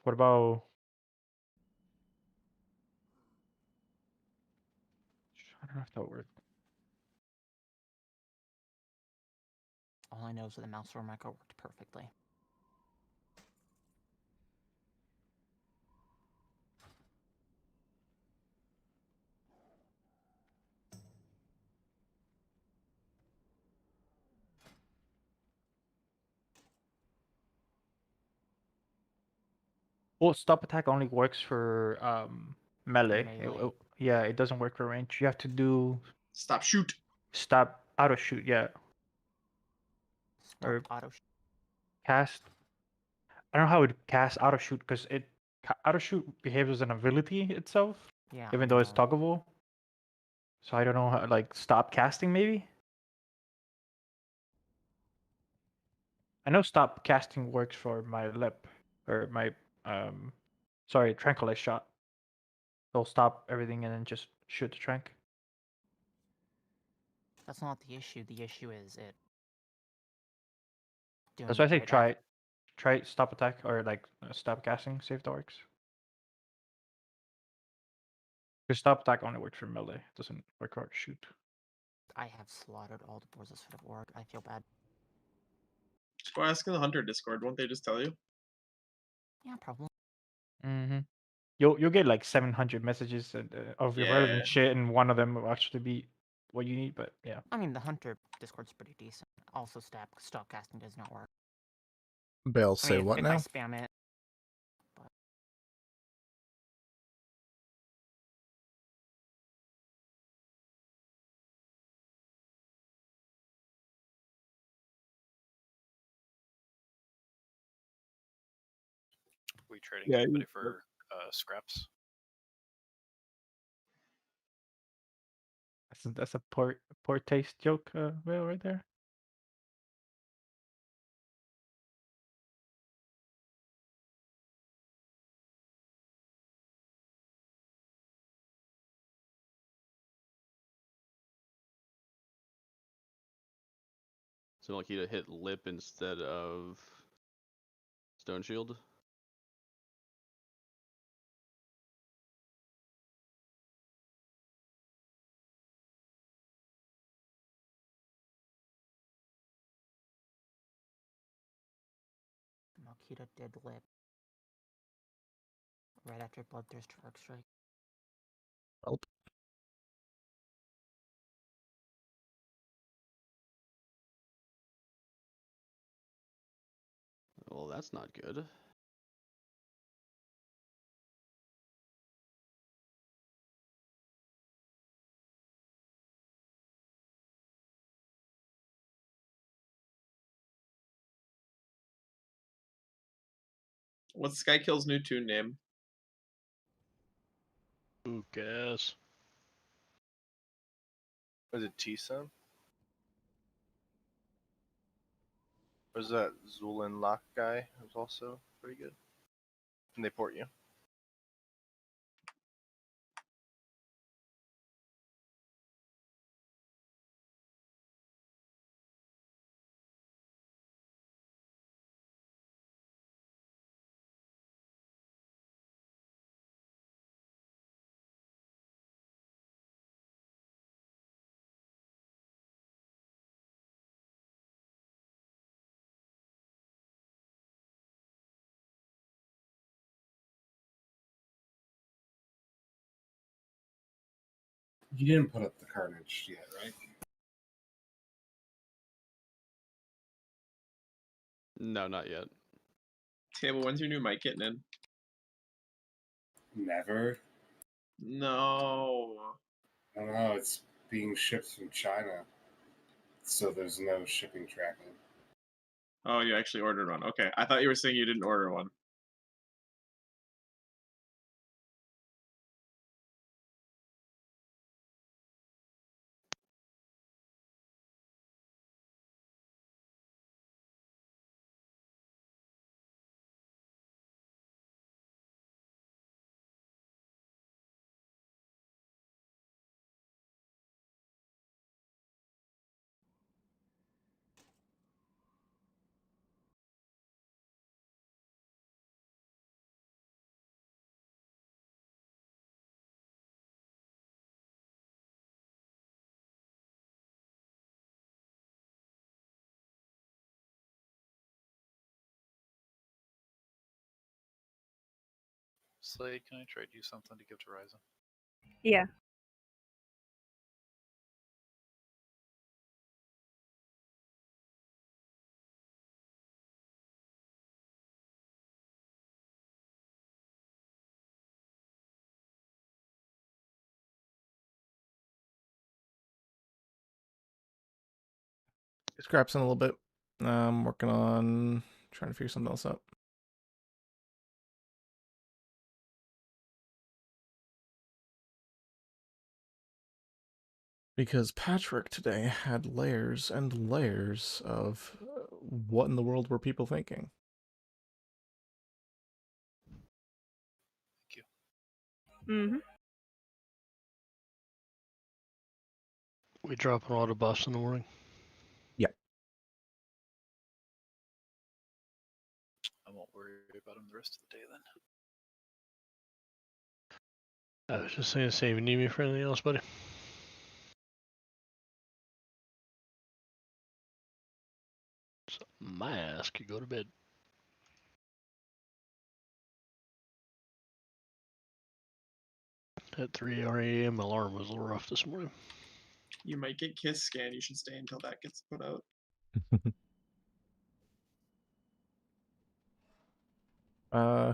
What about... I don't know if that worked. All I know is that the mouse or macro worked perfectly. Well, stop attack only works for melee. Melee. Yeah, it doesn't work for range. You have to do stop shoot. Stop auto shoot, yeah. Stop Or auto shoot. cast. I don't know how it cast auto shoot because it auto shoot behaves as an ability itself. Yeah. Even though it's toggleable. So I don't know how, like stop casting maybe. I know stop casting works for my lip or my sorry, tranquilize shot. They'll stop everything and then just shoot the trank. That's not the issue. The issue is it. Doing That's why I it say right try stop attack or like stop casting, see if that works. Because stop attack only works for melee, it doesn't work for shoot. I have slaughtered all the boars this should have worked. I feel bad. Just go ask in the Hunter Discord. Won't they just tell you? Yeah, probably. Mm-hmm. You'll get like 700 messages of irrelevant Yeah. shit, and one of them will actually be what you need. But yeah. I mean, the Hunter Discord's pretty decent. Also, stop casting does not work. Bale, I say mean, what if now? I spam it. But... We trading Yeah, anybody for scraps? That's a poor taste joke, Will, right there. So Makita hit lip instead of stone shield. Makita did lip. Right after Bloodthirst Dark Strike. Well. Well, that's not good. What's Skykill's new tune name? Who cares? Was it T-Sun? Was that Zulin Lock guy who's also pretty good? Can they port you? You didn't put up the carnage yet, right? No, not yet. Table, when's your new mic getting in? Never. No. I don't know. It's being shipped from China, so there's no shipping tracking. Oh, you actually ordered one. Okay, I thought you were saying you didn't order one. Slade, can I trade you something to give to Ryzen? Yeah. Scraps in a little bit. I'm working on trying to figure something else out. Because patchwork today had layers and layers of what in the world were people thinking? Mm-hmm. We dropping all the buffs in the morning. I won't worry about him the rest of the day then. I was just saying, say if you need me for anything else, buddy. So my ass could go to bed. That 3 a.m. alarm was a little rough this morning. You might get Kiss Scan. You should stay until that gets put out.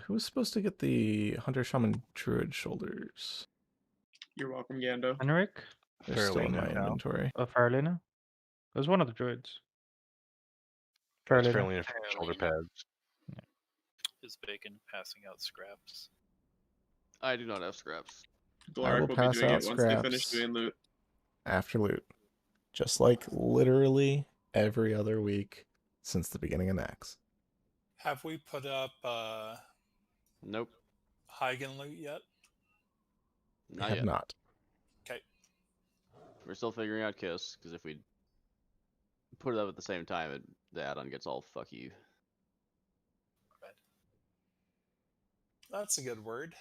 Who was supposed to get the Hunter Shaman Druid shoulders? You're welcome, Gando. Henrik? They're still in my inventory. Farlina? It was one of the druids. That's Farlina. fairly shoulder pads. Is Bacon passing out scraps? I do not have scraps. I Glorak will will be pass doing out it once they finish scraps doing loot. after loot. Just like literally every other week since the beginning of NAXX. Have we put up Nope. Hagen loot yet? I have not. Okay. We're still figuring out Kiss, because if we put it up at the same time, the add-on gets all fuck you. That's a good word.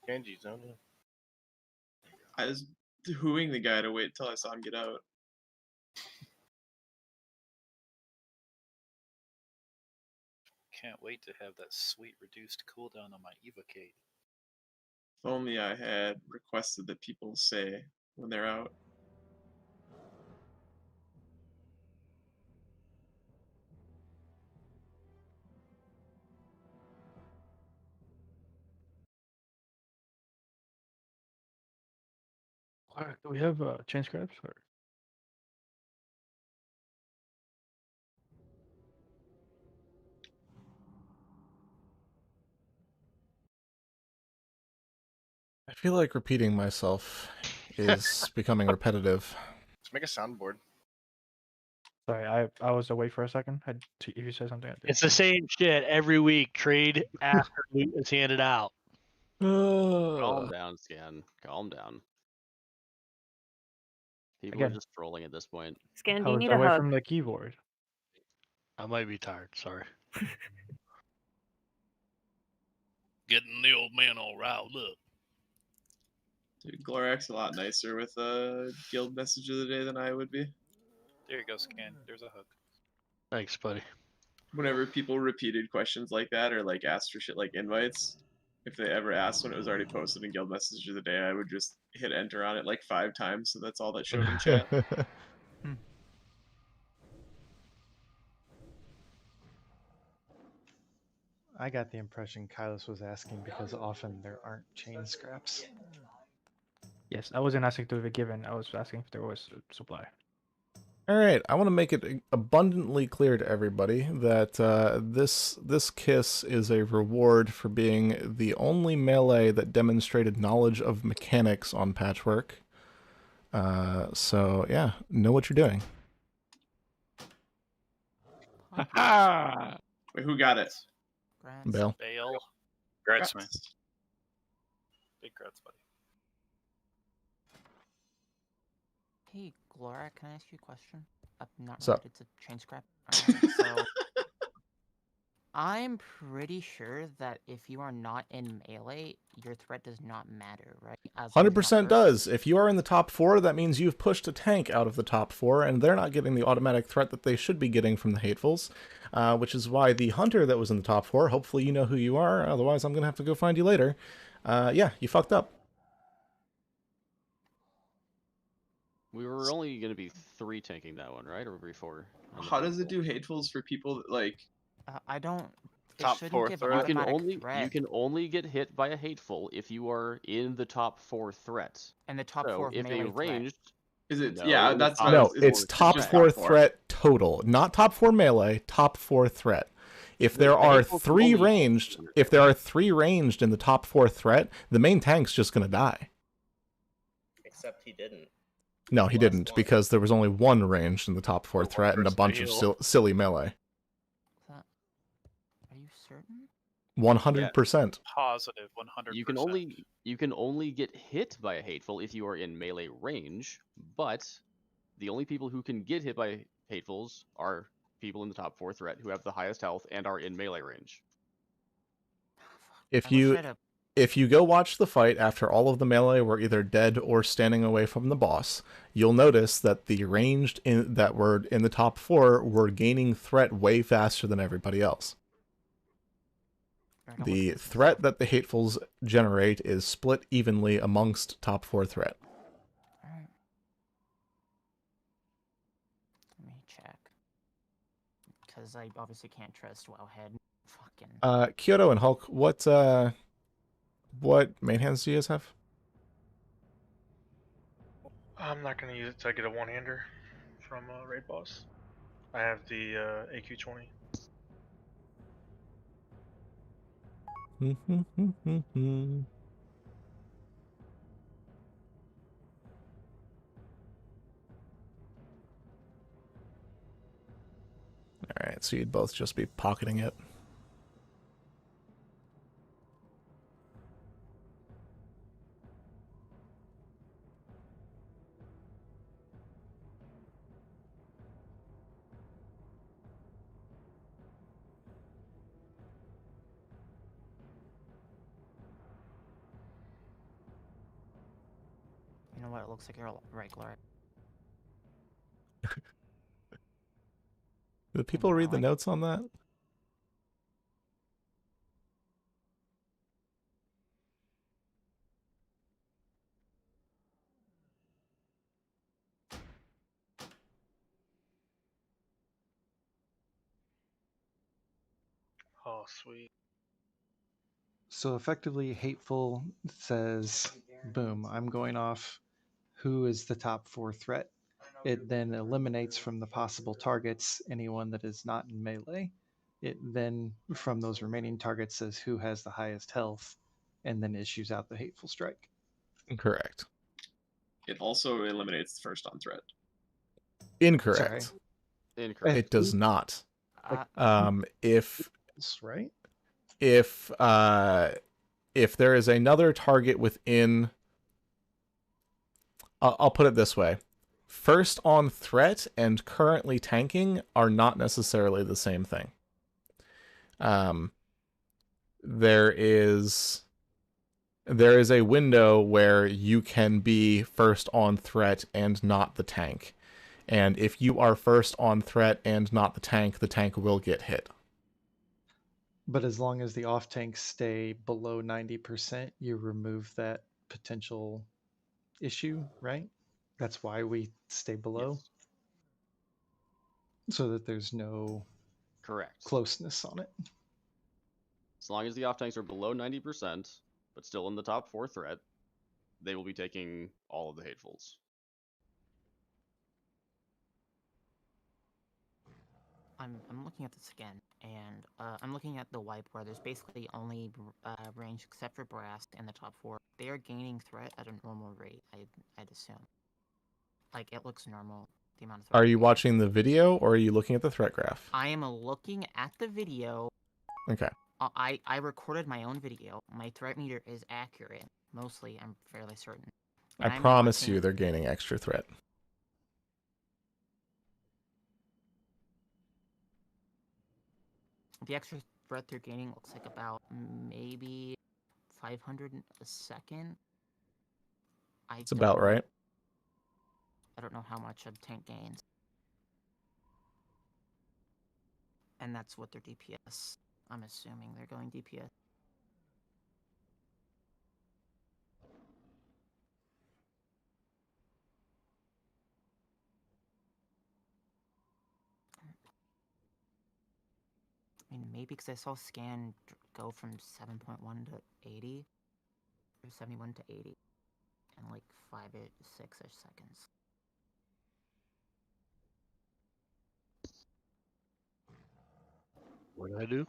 Genji's on it. I was hooing the guy to wait till I saw him get out. Can't wait to have that sweet reduced cooldown on my Evocate. If only I had requested that people say when they're out. Do we have chain scraps? Or? I feel like repeating myself is becoming repetitive. Let's make a soundboard. Sorry, I was away for a second. If you said something, I did. It's the same shit every week. Trade after loot is handed out. Calm down, Scan. Calm down. People are Again. just trolling at this point. Scan, do I you was need a away hug? from the keyboard. I might be tired. Sorry. Getting the old man all riled up. Dude, Glorak's a lot nicer with a guild message of the day than I would be. There you go, Scan. There's a hug. Thanks, buddy. Whenever people repeated questions like that or like asked for shit like invites, if they ever asked when it was already posted in guild message of the day, I would just hit enter on it like 5 times, so that's all that showed in chat. I got the impression Kylos was asking because often there aren't chain scraps. Yes, I wasn't asking to be given. I was asking if there was a supply. All right, I want to make it abundantly clear to everybody that this kiss is a reward for being the only melee that demonstrated knowledge of mechanics on Patchwork. So yeah, know what you're doing. Wait, who got it? Bale. Bale. Congrats, man. Big congrats, buddy. Hey, Laura, can I ask you a question? Not So- related to chain scrap. So, I'm pretty sure that if you are not in melee, your threat does not matter, right? As long as you're not 100% first. does. If you are in the top 4, that means you've pushed a tank out of the top 4, and they're not getting the automatic threat that they should be getting from the Hatefuls, which is why the Hunter that was in the top 4, hopefully you know who you are, otherwise I'm going to have to go find you later. Yeah, you fucked up. We were only going to be 3 tanking that one, right? Or were we 4? How does it do hatefuls for people that, like... I don't... It Top shouldn't 4 give threat? automatic threat. You can only get hit by a hateful if you are in the top 4 threats. And the top so 4 of if melee a ranged... Is it? No, Yeah, in the that's top what I No, was, it's top just 4 top 4. threat total, not top 4 melee, top 4 threat. If The there are hateful can 3 only- ranged, if there are 3 ranged in the top 4 threat, the main tank's just going to die. Except he didn't. No, he Last didn't, one. because there was only 1 ranged in the top 4 threat and a bunch of silly melee. Are you certain? 100%. Positive, 100%. You can only get hit by a hateful if you are in melee range, but the only people who can get hit by hatefuls are people in the top 4 threat who have the highest health and are in melee range. If you go watch the fight after all of the melee were either dead or standing away from the boss, you'll notice that the ranged that were in the top 4 were gaining threat way faster than everybody else. The threat that the hatefuls generate is split evenly amongst top 4 threat. Alright. Let me check. Because I obviously can't trust Wowhead. Fucking... Kyoto and Hulk, what main hands do you guys have? I'm not gonna use it till I get a one-hander from Raid Boss. I have the AQ-20. Alright, so you'd both just be pocketing it. You know what? It looks like you're right, Laura. Do people read the notes on that? Oh, sweet. So effectively, Hateful says, boom, I'm going off who is the top 4 threat. It then eliminates from the possible targets anyone that is not in melee. It then, from those remaining targets, says who has the highest health, and then issues out the Hateful Strike. Correct. It also eliminates first on threat. Incorrect. Sorry. Incorrect. It does not. If right? If there is another target within, I'll put it this way: first on threat and currently tanking are not necessarily the same thing. There is a window where you can be first on threat and not the tank. And if you are first on threat and not the tank will get hit. But as long as the off tanks stay below 90%, you remove that potential issue, right? That's why we stay below. Yes. So that there's no closeness on it. As long as the off tanks are below 90%, but still in the top 4 threat, they will be taking all of the hatefuls. I'm looking at this again, and I'm looking at the wipe where there's basically only range except for Brass in the top 4. They are gaining threat at a normal rate, I'd assume. Like, it looks normal, the amount of threat. Are you watching the video or are you looking at the threat graph? I am looking at the video. Okay. I recorded my own video. My threat meter is accurate. Mostly, I'm fairly certain. I promise you they're gaining extra threat. The extra threat they're gaining looks like about maybe 500 a second. It's about right. I don't know how much a tank gains. And that's what their DPS. I'm assuming they're going DPS. I mean, maybe because I saw scan go from 7.1 to 80, or 71 to 80, in like 6-ish seconds. What did I do?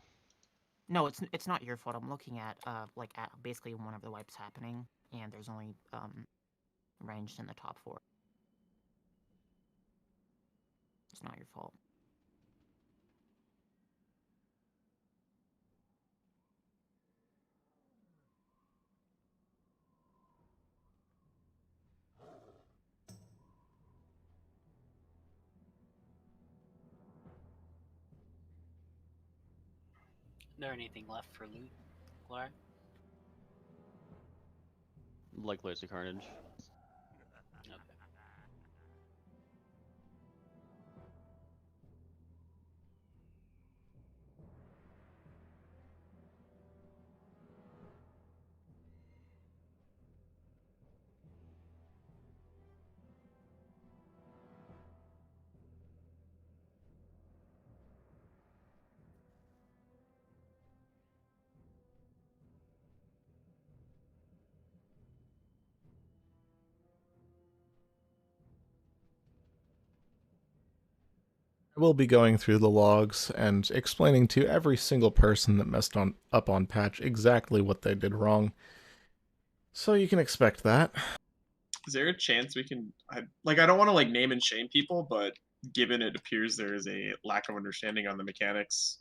No, it's not your fault. I'm looking at like at basically one of the wipes happening, and there's only ranged in the top 4. It's not your fault. Is there anything left for loot, Clark? Likely it's a Carnage. Okay. I will be going through the logs and explaining to every single person that messed up on patch exactly what they did wrong. So you can expect that. Is there a chance we can, I don't want to like name and shame people, but given it appears there is a lack of understanding on the mechanics,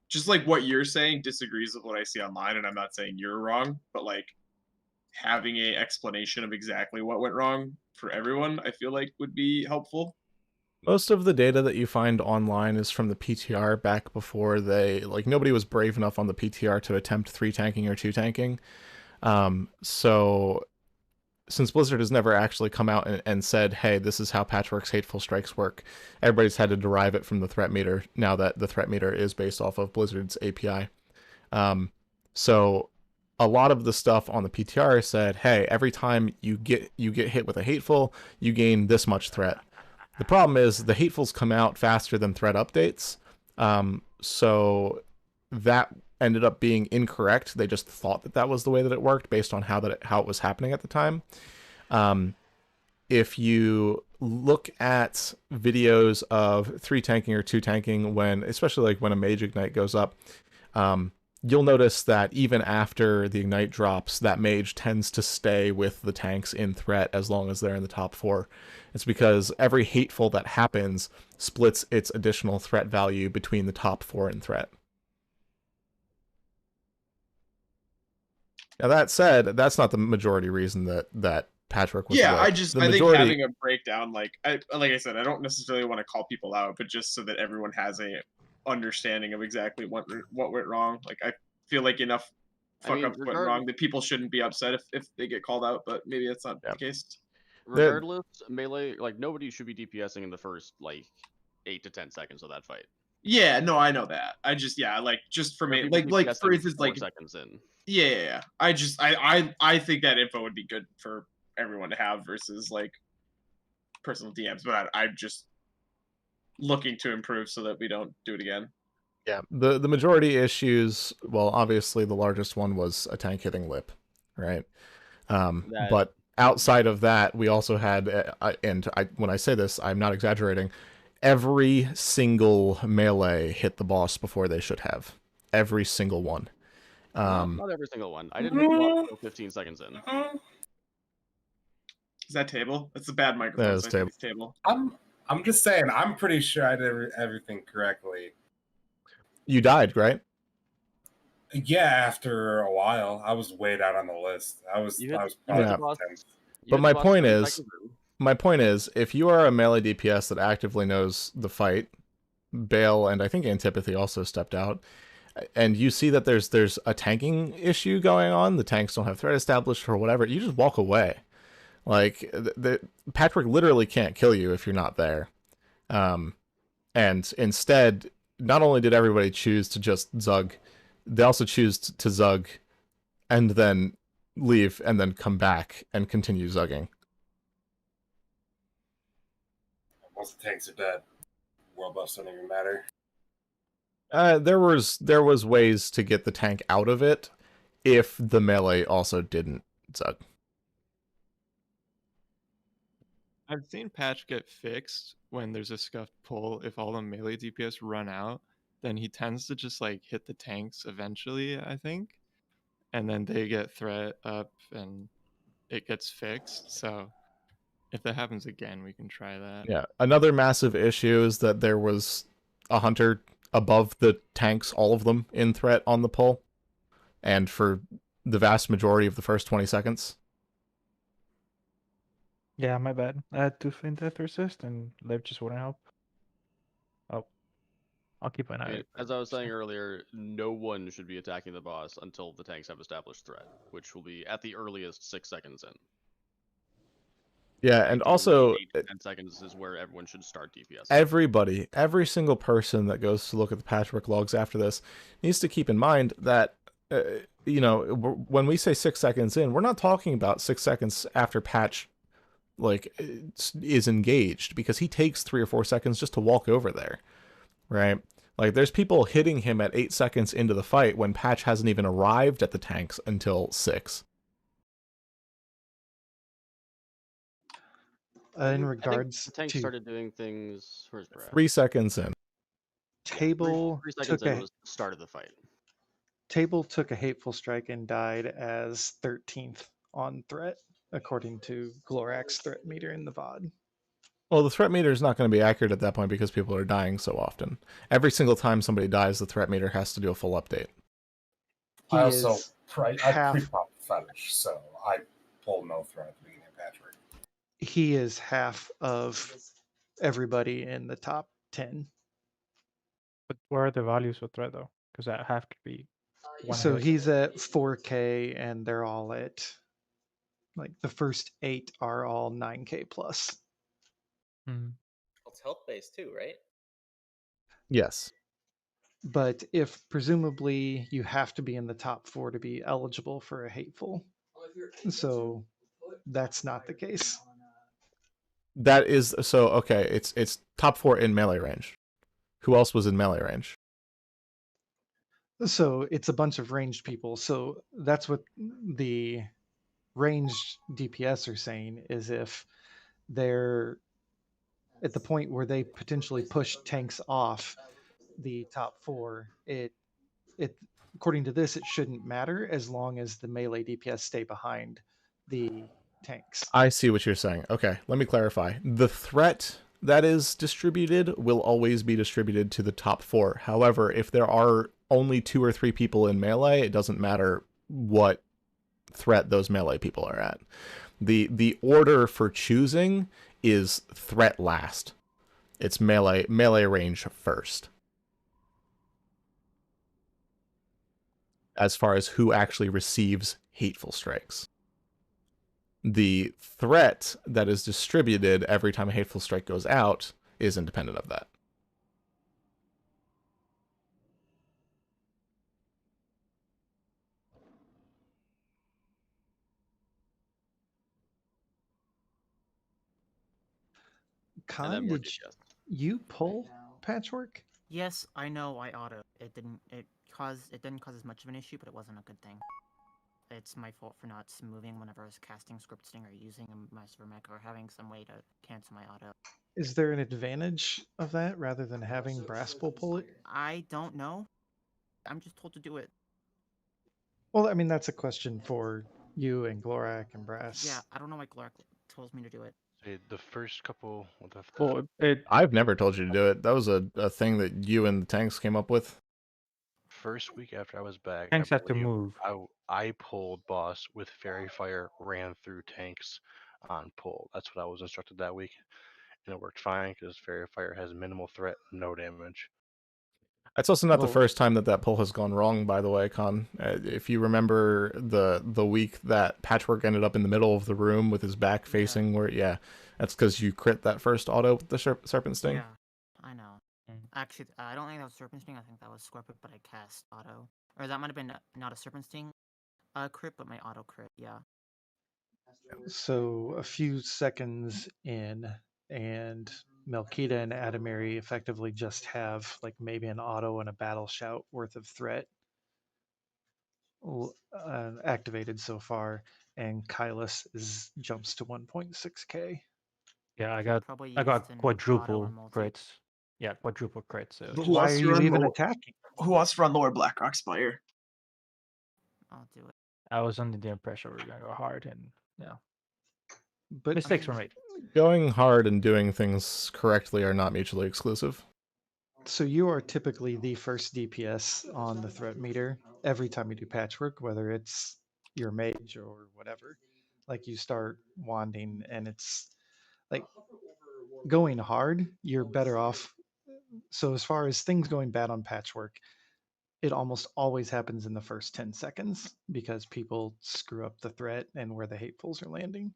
just like what you're saying disagrees with what I see online, and I'm not saying you're wrong, but like having a explanation of exactly what went wrong for everyone, I feel like would be helpful. Most of the data that you find online is from the PTR back before nobody was brave enough on the PTR to attempt 3 tanking or 2 tanking. So since Blizzard has never actually come out and said, hey, this is how Patchwork's Hateful Strikes work, everybody's had to derive it from the threat meter now that the threat meter is based off of Blizzard's API. So a lot of the stuff on the PTR said, hey, every time you get hit with a Hateful, you gain this much threat. The problem is the Hatefuls come out faster than threat updates, so that ended up being incorrect. They just thought that was the way that it worked based on how it was happening at the time. If you look at videos of 3 tanking or 2 tanking, especially like when a Mage Ignite goes up, you'll notice that even after the Ignite drops, that Mage tends to stay with the tanks in threat as long as they're in the top 4. It's because every Hateful that happens splits its additional threat value between the top 4 in threat. Now that said, that's not the majority reason that Patchwork was Yeah, whipped. I think having a breakdown, like I said, I don't necessarily want to call people out, but just so that everyone has a understanding of exactly what went wrong. Like I feel like enough fuck ups went wrong that people shouldn't be upset if they get called out, but maybe that's not the case. Regardless, melee, like nobody should be DPSing in the first like 8 to 10 seconds of that fight. Yeah, no, I know that. I just just for me, like for instance, 4 seconds in. Yeah. I think that info would be good for everyone to have versus like personal DMs, but I'm just looking to improve so that we don't do it again. Yeah, the majority issues, well, obviously the largest one was a tank hitting lip, right? But outside of that, we also had, when I say this, I'm not exaggerating, every single melee hit the boss before they should have. Every single one. Not every single one. I didn't hit the boss until 15 seconds in. Is that table? That's a bad microphone. That is So I think it's table. I'm just saying, I'm pretty sure I did everything correctly. You died, right? Yeah, after a while, I was way down on the list. I was probably Yeah. 10th. But my point is, if you are a melee DPS that actively knows the fight, Bale and I think Antipathy also stepped out, and you see that there's a tanking issue going on. The tanks don't have threat established or whatever. You just walk away. Like Patrick literally can't kill you if you're not there. And instead, not only did everybody choose to just Zug, they also choose to Zug and then leave and then come back and continue Zugging. Once the tanks are dead, world buffs don't even matter. There was ways to get the tank out of it if the melee also didn't Zug. I've seen patch get fixed when there's a scuffed pull. If all the melee DPS run out, then he tends to just like hit the tanks eventually, I think. And then they get threat up and it gets fixed. So if that happens again, we can try that. Yeah. Another massive issue is that there was a hunter above the tanks, all of them in threat on the pull, and for the vast majority of the first 20 seconds. Yeah, my bad. I had to feint death resist, and live just wouldn't help. Oh, I'll keep an I eye. mean, as I was saying earlier, no one should be attacking the boss until the tanks have established threat, which will be at the earliest 6 seconds in. Yeah, and also 8 to 10 seconds is where everyone should start DPS. Everybody, every single person that goes to look at the patchwork logs after this needs to keep in mind that, when we say 6 seconds in, we're not talking about 6 seconds after patch is engaged, because he takes 3 or 4 seconds just to walk over there, right? Like, there's people hitting him at 8 seconds into the fight when patch hasn't even arrived at the tanks until 6. In I regards think the tank to started doing things. Where's Brad? 3 seconds in. Table Three seconds took in a was the start of the fight. Table took a hateful strike and died as 13th on threat, according to Glorak's threat meter in the VOD. Well, the threat meter is not going to be accurate at that point because people are dying so often. Every single time somebody dies, the threat meter has to do a full update. I also is I half- pre-pop fetish, so I pull no threat at the beginning of patchwork. He is half of everybody in the top 10. But where are the values of threat though? Because that half could be one So hit. he's at 4K, and they're all at, like, the first 8 are all 9K plus. It's health based too, right? Yes. But if presumably you have to be in the top 4 to be eligible for a hateful, so that's not the case. That is so okay. It's top 4 in melee range. Who else was in melee range? So it's a bunch of ranged people. So that's what the ranged DPS are saying, is if they're at the point where they potentially push tanks off the top 4, it according to this, it shouldn't matter as long as the melee DPS stay behind the tanks. I see what you're saying. Okay, let me clarify. The threat that is distributed will always be distributed to the top 4. However, if there are only 2 or 3 people in melee, it doesn't matter what threat those melee people are at. The order for choosing is threat last. It's melee range first. As far as who actually receives hateful strikes. The threat that is distributed every time a hateful strike goes out is independent of that. Con, did you pull patchwork? Yes, I know I auto. It didn't cause as much of an issue, but it wasn't a good thing. It's my fault for not moving whenever I was casting Script Sting or using a Master Mech or having some way to cancel my auto. Is there an advantage of that rather than having Braspel pull it? I don't know. I'm just told to do it. Well, I mean, that's a question for you and Glorak and Brass. Yeah, I don't know why Glorak tells me to do it. Hey, the first couple. I've never told you to do it. That was a thing that you and the tanks came up with. First week after I was back, Tanks I have to believe move. I pulled boss with Fairy Fire, ran through tanks on pull. That's what I was instructed that week. and it worked fine because Fairy Fire has minimal threat, no damage. It's also not the Well- first time that pull has gone wrong, by the way, Con. If you remember the week that Patchwork ended up in the middle of the room with his back facing where, that's because you crit that first auto with the Serpent Sting. Yeah, I know. Actually, I don't think that was Serpent Sting. I think that was Scorpion, but I cast auto. Or that might have been not a Serpent Sting crit, but my auto crit, yeah. So a few seconds in, and Melkita and Adamari effectively just have like maybe an auto and a battle shout worth of threat activated so far, and Kylus jumps to 1.6k. Yeah, I Probably got used an auto or quadruple multi. crits. Yeah, quadruple crits. So Who Why wants are to you run even lower? attacking? Who wants to run lower Blackrock Spire? I'll do it. I was under the impression we were gonna go hard, and yeah, But mistakes were made. Going hard and doing things correctly are not mutually exclusive. so you are typically the first DPS on the threat meter every time you do patchwork, whether it's your mage or whatever. Like you start wanding, and it's like going hard, you're better off. So as far as things going bad on patchwork, it almost always happens in the first 10 seconds because people screw up the threat and where the hatefuls are landing.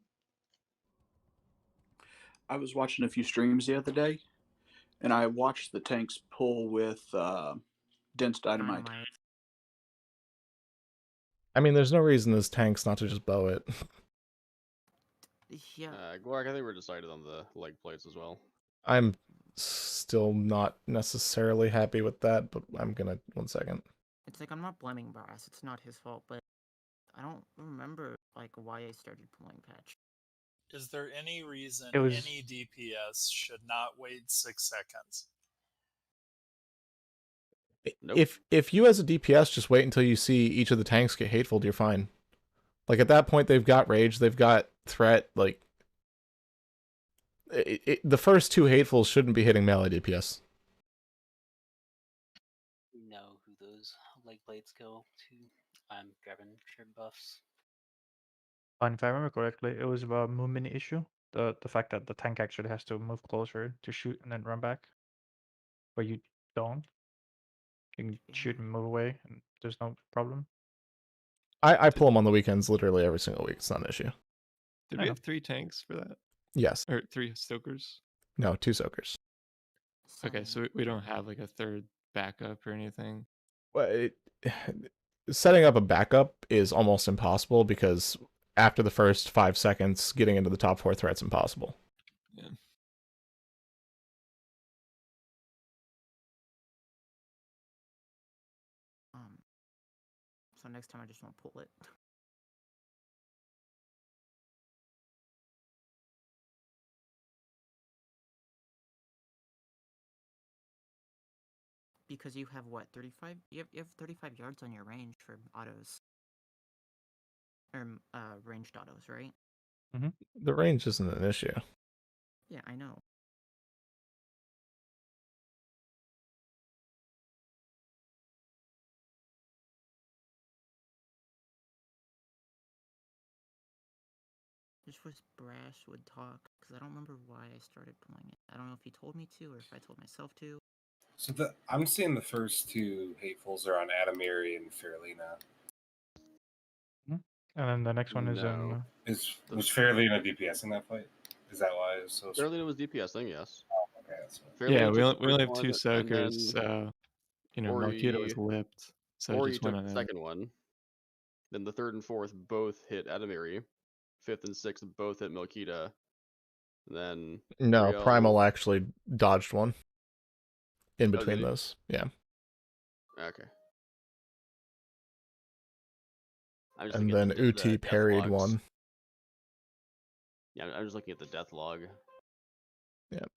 I was watching a few streams the other day, and I watched the tanks pull with dense dynamite. I mean, there's no reason as tanks not to just bow it. Yeah. Glork, I think we're decided on the leg plates as well. I'm still not necessarily happy with that, but I'm gonna 1 second. It's like I'm not blaming Brass. It's not his fault, but I don't remember like why I started pulling patch. Is there any reason It was- any DPS should not wait 6 seconds? If you as a DPS just wait until you see each of the tanks get hateful, you're fine. Like at that point, they've got rage, they've got threat. Like the first 2 hatefuls shouldn't be hitting melee DPS. You know who those leg blades go to. I'm grabbing shirt buffs. And if I remember correctly, it was about movement issue. The fact that the tank actually has to move closer to shoot and then run back, but you don't. You can shoot and move away, and there's no problem. I pull them on the weekends literally every single week. It's not an issue. Did we have 3 tanks for that? Yes. Or 3 Stokers? No, 2 soakers. Okay, so we don't have like a third backup or anything. Well, setting up a backup is almost impossible because after the first 5 seconds, getting into the top 4 threat's impossible. Yeah. So next time I just won't pull it. Because you have what, 35? You have 35 yards on your range for autos. Or ranged autos, right? The range isn't an issue. Yeah, I know. Just wish Brash would talk, because I don't remember why I started pulling it. I don't know if he told me to, or if I told myself to. So I'm seeing the first 2 hatefuls are on Adamiri and Fairlina. And then the next one is in. Was Fairlina DPS in that fight? Is that why it was so? Fairlina was DPSing, yes. Oh, okay, that's Yeah, Fairlina we took the only first have 2 one, soakers, and so you know Ori- Melkita was lipped, so Ori just took went on the in. second one. Then the third and fourth both hit Adamiri. Fifth and sixth both hit Melkita. And then No, Riel- Primal actually dodged one in did between he? those. Yeah. Okay. I'm just And looking then at the Uti death parried logs. one. Yeah, I'm just looking at the death log. Yep.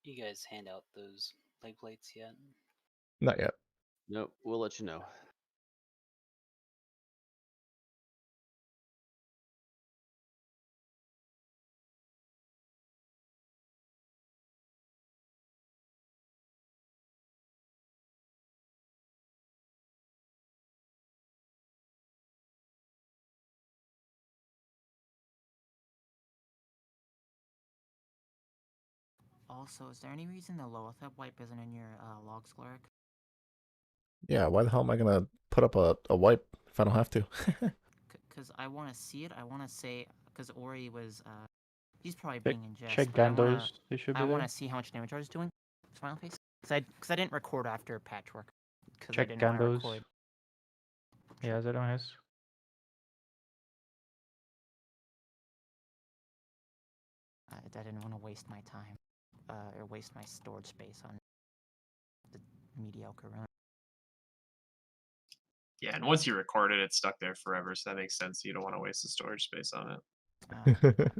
You guys hand out those leg plates yet? Not yet. Nope, we'll let you know. Also, is there any reason the Loatheb wipe isn't in your logs, Gloric? Yeah, why the hell am I gonna put up a wipe if I don't have to? Because I want to see it. I want to say, because Ori was, he's probably Check, being in jest, check but Gandos. They should I be want there. to see how much damage I was doing. Smile face. Because I didn't record after patchwork. Because I Check didn't want to Gandos. record. Yeah, is that on his? I didn't want to waste my time, or waste my storage space on the mediocre run. Yeah, and once you record it, it's stuck there forever, so that makes sense. You don't want to waste the storage space on it.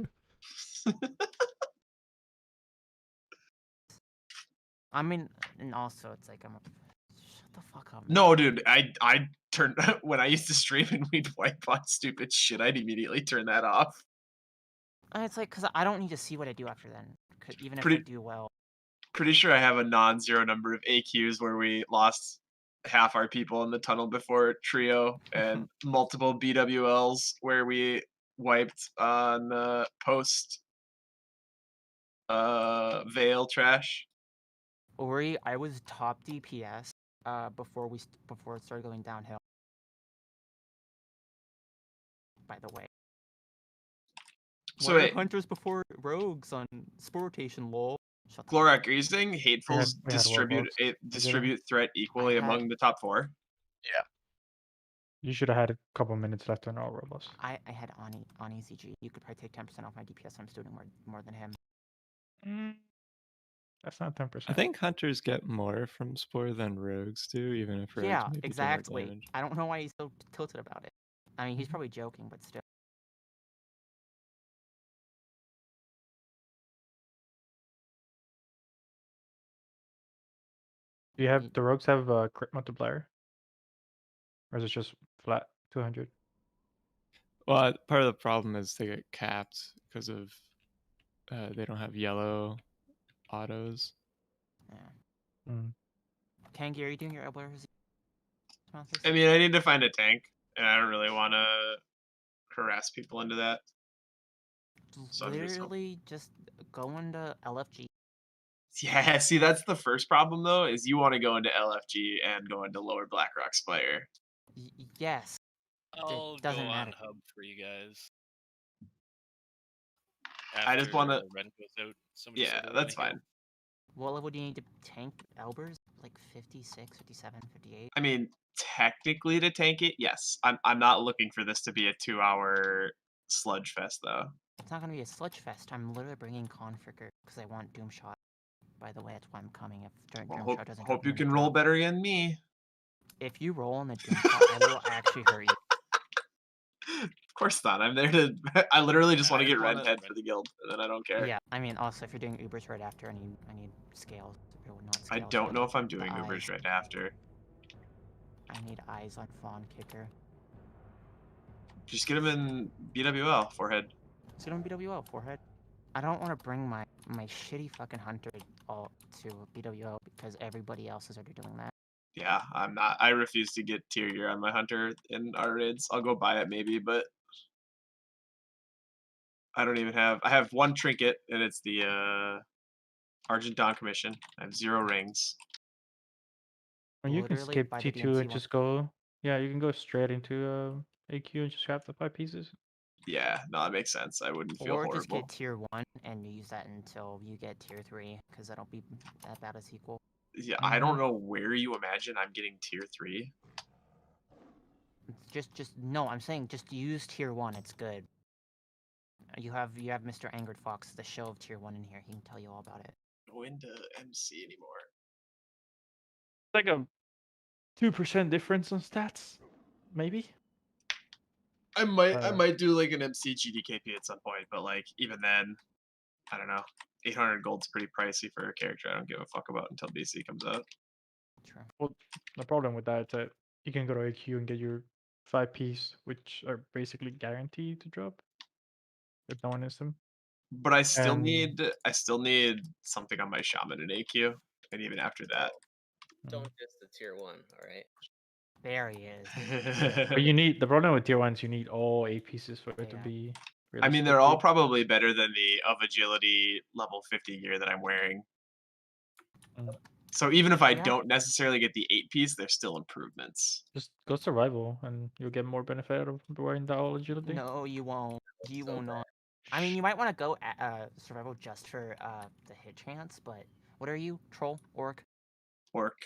I mean, and also it's like shut the fuck up. No, dude, I turned when I used to stream and we'd wipe on stupid shit. I'd immediately turn that off. It's like, because I don't need to see what I do after then, even if I Pretty do well. pretty sure I have a non-zero number of AQs where we lost half our people in the tunnel before trio, and multiple BWLs where we wiped on post Veil trash. Ori, I was top DPS before it started going downhill. By the way. So Why are wait, hunters before rogues on spore rotation, lol? Glorak, are you saying hatefuls we had distribute warlords. distribute threat equally among the top four? Yeah. You should have had a couple minutes left on all robots. I had Ani ZG. You could probably take 10% off my DPS. I'm still doing more than him. That's not 10%. I think hunters get more from Spore than rogues do, even if rogues Yeah, maybe do more exactly. damage. I don't know why he's so tilted about it. I mean, he's probably joking, but still. Do you have the rogues have a crit multiplier? Or is it just flat 200? Well, part of the problem is they get capped because of they don't have yellow autos. Yeah. Kangi, are you doing your elbow? I mean, I need to find a tank, and I don't really want to harass people into that. So Literally just go into LFG. Yeah, see, that's the first problem though, is you want to go into LFG and go into Lower Blackrock Spire. Yes. I'll It doesn't go matter. on hub for you guys. I just want to. Ren goes out. Somebody Yeah, said they were that's gonna heal. fine. What level do you need to tank Elbers? Like 56, 57, 58? I mean, technically to tank it, yes. I'm not looking for this to be a 2-hour sludge fest though. It's not going to be a sludge fest. I'm literally bringing Configure because I want Doomshot. By the way, that's why I'm coming. If Doomshot doesn't Hope come you in the can roll drop. better than me. If you roll on the Doomshot, I will actually hurt you. Of course not. I'm there to. I literally just want to I get wanna- redhead for the guild, and then I don't care. Yeah, I mean, also if you're doing Ubers right after, I need scales. Or not I scales, don't but know if I'm the doing Ubers eyes. right after. I need eyes on Fawn Kicker. Just get him in BWL forehead. Let's get on BWL forehead. I don't want to bring my shitty fucking hunter all to BWL because everybody else is already doing that. Yeah, I'm not. I refuse to get tier gear on my hunter in our raids. I'll go buy it maybe, but I don't even have. I have one trinket, and it's the Argent Dawn Commission. I have 0 rings. Or you can Literally, skip by the T2 DMC and just go. Yeah, you can go straight into AQ and just grab the 5 pieces. Yeah, no, that makes sense. I wouldn't feel or horrible. just get tier 1 and use that until you get tier 3, because that'll be about as equal. Yeah, I don't know where you imagine I'm getting tier 3. Just no, I'm saying just use tier 1, it's good. You have Mr. Angered Fox, the show of tier 1 in here, he can tell you all about it. Go into MC anymore. It's like a 2% difference on stats, maybe. I might do like an MC GDKP at some point, but like even then, I don't know. 800 gold's pretty pricey for a character I don't give a fuck about until BC comes out. True. Well, the problem with that is that you can go to AQ and get your 5 piece, which are basically guaranteed to drop if no one is them. But I still need something on my shaman in AQ, and even after that. Don't diss the tier 1, alright? There he is. But you need the problem with tier 1s, you need all 8 pieces for it to Yeah. be I mean, they're all realistically. probably better than the of agility level 50 gear that I'm wearing. So even if I Yeah. don't necessarily get the 8-piece, they're still improvements. Just go survival, and you'll get more benefit out of wearing the all agility. No, you won't. You will not. I mean, you might want to go survival just for the hit chance, but what are you? Troll? Orc? Orc.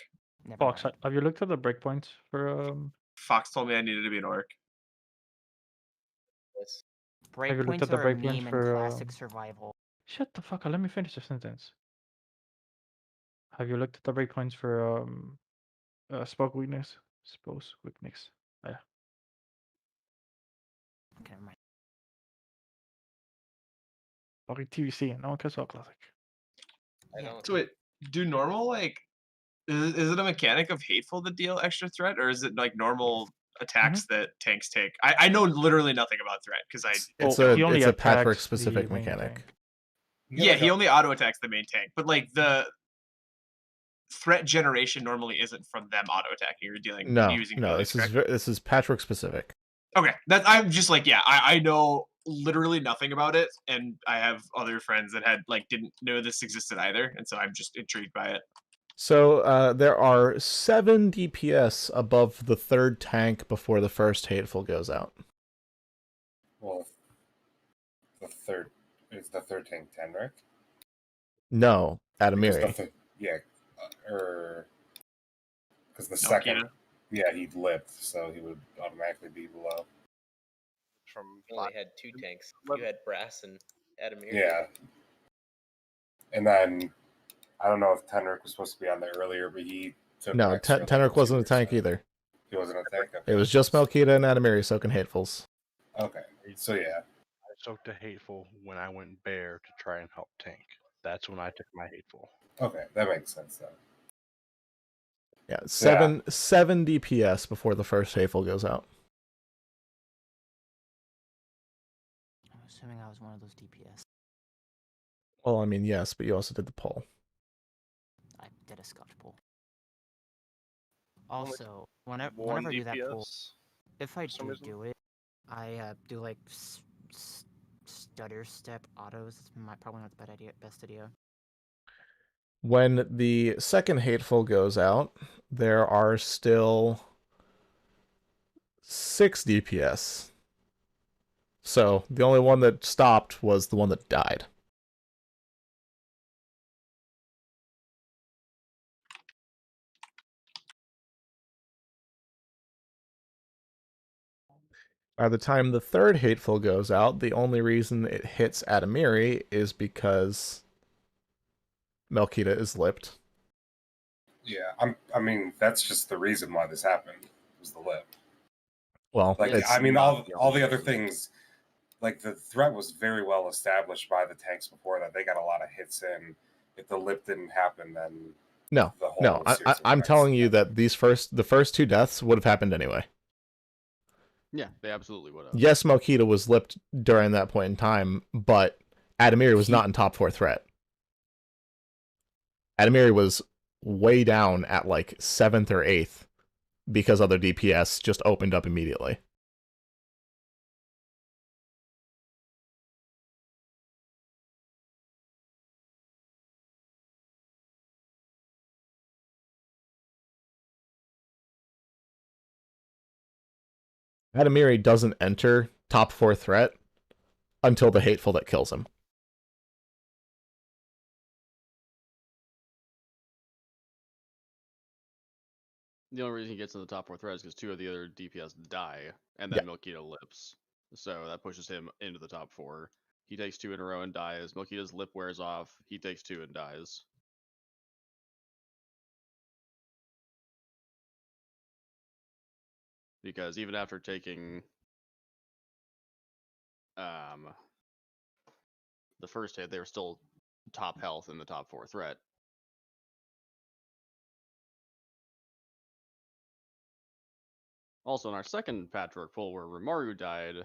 Never Fox, mind. have you looked at the breakpoints for Fox told me I needed to be an orc. Have you looked at Breakpoints the are a breakpoints meme in for classic survival. Shut the fuck up, let me finish the sentence. Have you looked at the breakpoints for spoke weakness? Suppose weakness. Yeah. Okay, never mind. Fucking TVC, no one cares about classic. So wait, do normal like is it a mechanic of hateful to deal extra threat, or is it like normal attacks that tanks take? I know literally nothing about threat because I It's a Patrick specific mechanic. Yeah, he only auto attacks the main tank, but like the threat generation normally isn't from them auto attacking. You're dealing No, using no, abilities, correct? this is Patrick specific. Okay, that I'm just like, yeah, I know literally nothing about it, and I have other friends that had like didn't know this existed either, and so I'm just intrigued by it. So there are 7 DPS above the 3rd tank before the first hateful goes out. Well, the third is the third tank Tenric. No, Adamiri. Because the second, he lipped, so he would automatically be below. From You only had 2 tanks. You had Brass and Adamir. Yeah. And then I don't know if Tenric was supposed to be on there earlier, but he took No, an extra Tenric wasn't a tank either. He wasn't a tank. Okay. It was just Melkita and Adamiri soaking hatefuls. Okay, so yeah. I soaked a hateful when I went bear to try and help tank. That's when I took my hateful. Okay, that makes sense then. Yeah, 7 DPS before the first hateful goes out. I'm assuming I was one of those DPS. Well, I mean, yes, but you also did the poll. I did a scuffed pull. Also, whenever I do that pull, if I do it, I do like stutter step autos. It's probably not the best idea. When the second hateful goes out, there are still 6 DPS. So the only one that stopped was the one that died. By the time the third hateful goes out, the only reason it hits Adamiri is because Melkita is lipped. Yeah, I mean, that's just the reason why this happened, was the lip. Well, like, I mean, all the other things, like the threat was very well established by the tanks before that. They got a lot of hits in. If the lip didn't happen, then No, the whole no, I'm telling you that the first 2 deaths would have happened anyway. Yeah, they absolutely would have. Yes, Melkita was lipped during that point in time, but Adamiri was not in top 4 threat. Adamiri was way down at like 7th or 8th because other DPS just opened up immediately. Adamiri doesn't enter top 4 threat until the hateful that kills him. The only reason he gets in the top 4 threat is because 2 of the other DPS die, and then Melkita lips. So that pushes him into the top 4. He takes 2 in a row and dies. Melkita's lip wears off. He takes 2 and dies. Because even after taking the first hit, they were still top health in the top 4 threat. Also, in our second patchwork pull where Rimaru died,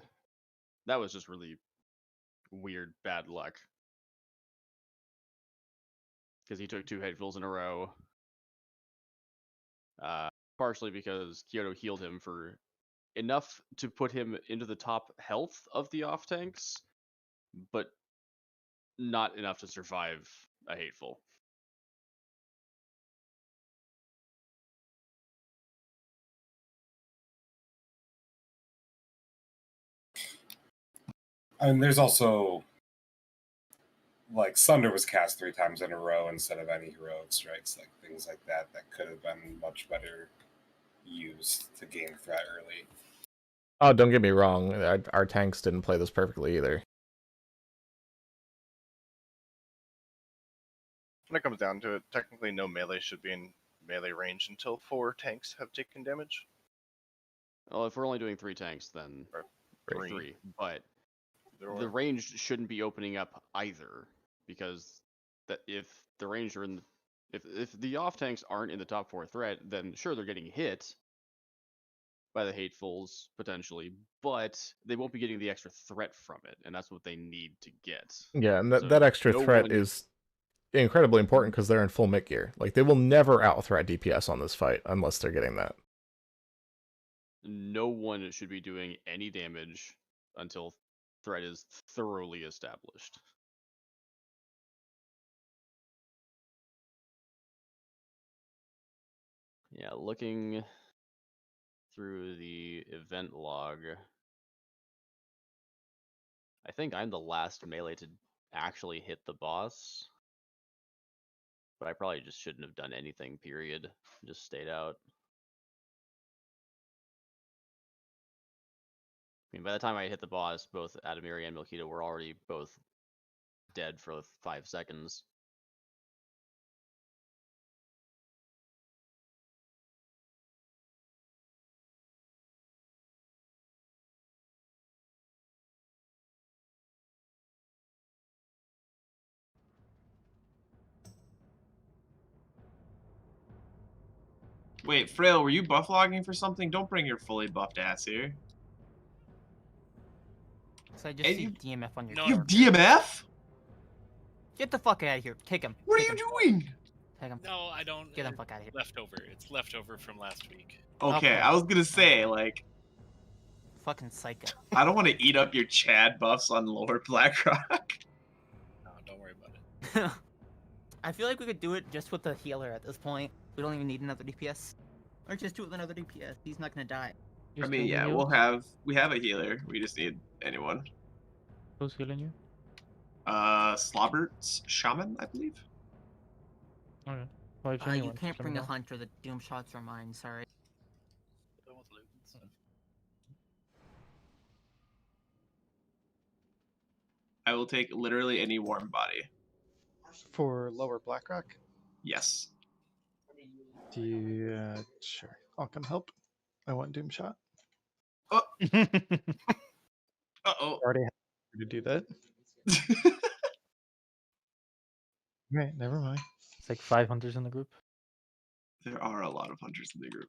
that was just really weird bad luck. Because he took 2 hatefuls in a row. Partially because Kyoto healed him for enough to put him into the top health of the off tanks, but not enough to survive a hateful. I mean, there's also like Sunder was cast 3 times in a row instead of any heroic strikes, like things like that could have been much better used to gain threat early. Oh, don't get me wrong. Our tanks didn't play this perfectly either. When it comes down to it, technically no melee should be in melee range until 4 tanks have taken damage. Well, if we're only doing 3 tanks, then or 3. But Either the or. range shouldn't be opening up either, because that if the range are in, if the off tanks aren't in the top 4 threat, then sure they're getting hit by the hatefuls potentially, but they won't be getting the extra threat from it, and that's what they need to get. Yeah, and So that extra no threat one- is incredibly important because they're in full mid gear. Like, they will never out-threat DPS on this fight unless they're getting that. No one should be doing any damage until threat is thoroughly established. Yeah, looking through the event log, I think I'm the last melee to actually hit the boss. But I probably just shouldn't have done anything, period. Just stayed out. I mean, by the time I hit the boss, both Adamiri and Milkita were already both dead for 5 seconds. Wait, Frail, were you buff logging for something? Don't bring your fully buffed ass here. So I just see DMF on your You have character. DMF? Get the fuck out of here. Take him. What Take are you him. doing? Take him. No, I don't. Get the fuck out of here. Leftover. It's leftover from last week. Okay, I was gonna say, like, Fucking psycho. I don't want to eat up your Chad buffs on Lord Blackrock. No, don't worry about it. I feel like we could do it just with the healer at this point. We don't even need another DPS. Or just do it with another DPS. He's not gonna die. I mean, yeah, we have a healer. We just need anyone. Who's healing you? Slobbert's Shaman, I believe. Okay. Well, if You anyone, can't just let me bring a know. hunter. The doom shots are mine. Sorry. I will take literally any warm body. For lower Blackrock? Yes. Do you, sure. I'll come help. I want Doom Shot. Oh. Uh-oh. Already have to do that. Right, never mind. It's like 5 hunters in the group. There are a lot of hunters in the group.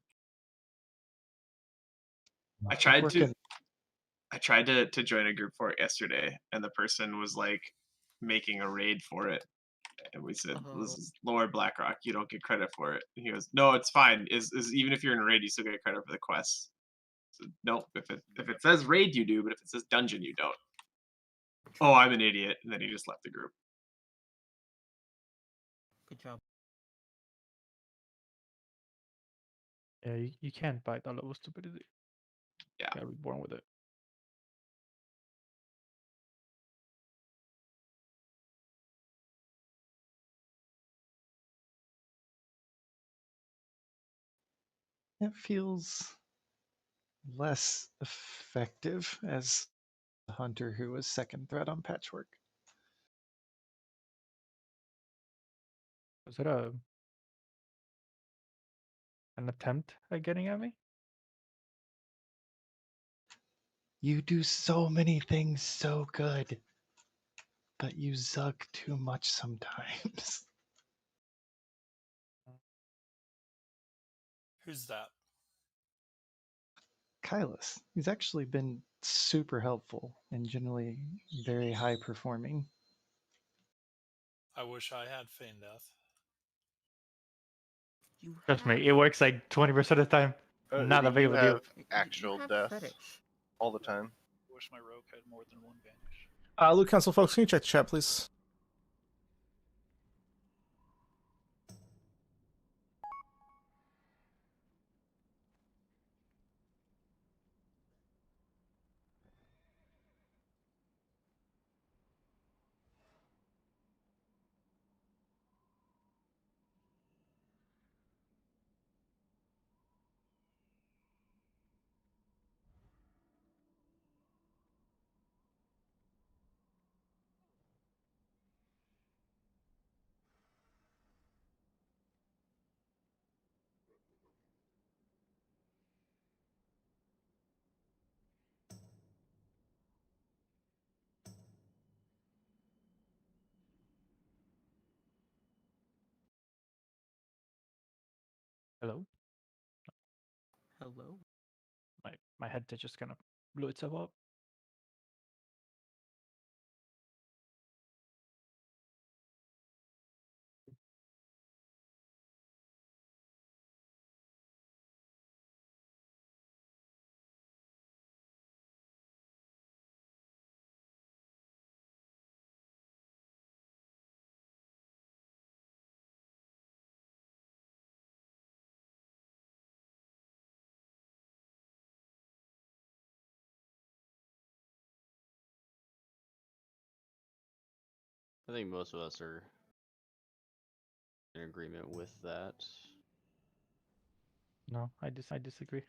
I Keep tried working. to join a group for it yesterday, and the person was like making a raid for it, and we said, "This is Lord Blackrock. You don't get credit for it." And he goes, "No, it's fine. Is even if you're in a raid, you still get credit for the quests." So, no, if it says raid, you do, but if it says dungeon, you don't. Oh, I'm an idiot, and then he just left the group. Good job. Yeah, you can't bite that level of stupidity. Yeah. You gotta be born with it. It feels less effective as a hunter who was second threat on Patchwork. Was it an attempt at getting at me? You do so many things so good, but you zug too much sometimes. Who's that? Kylus, he's actually been super helpful and generally very high performing. I wish I had Feign Death. Trust me, it works like 20% of the time. Not that big of a deal. Actual death all the time. I wish my rogue had more than one vanish. Loot Council folks, can you check the chat, please? Hello? Hello? My headset just kind of blew itself up. I think most of us are in agreement with that. No, I disagree.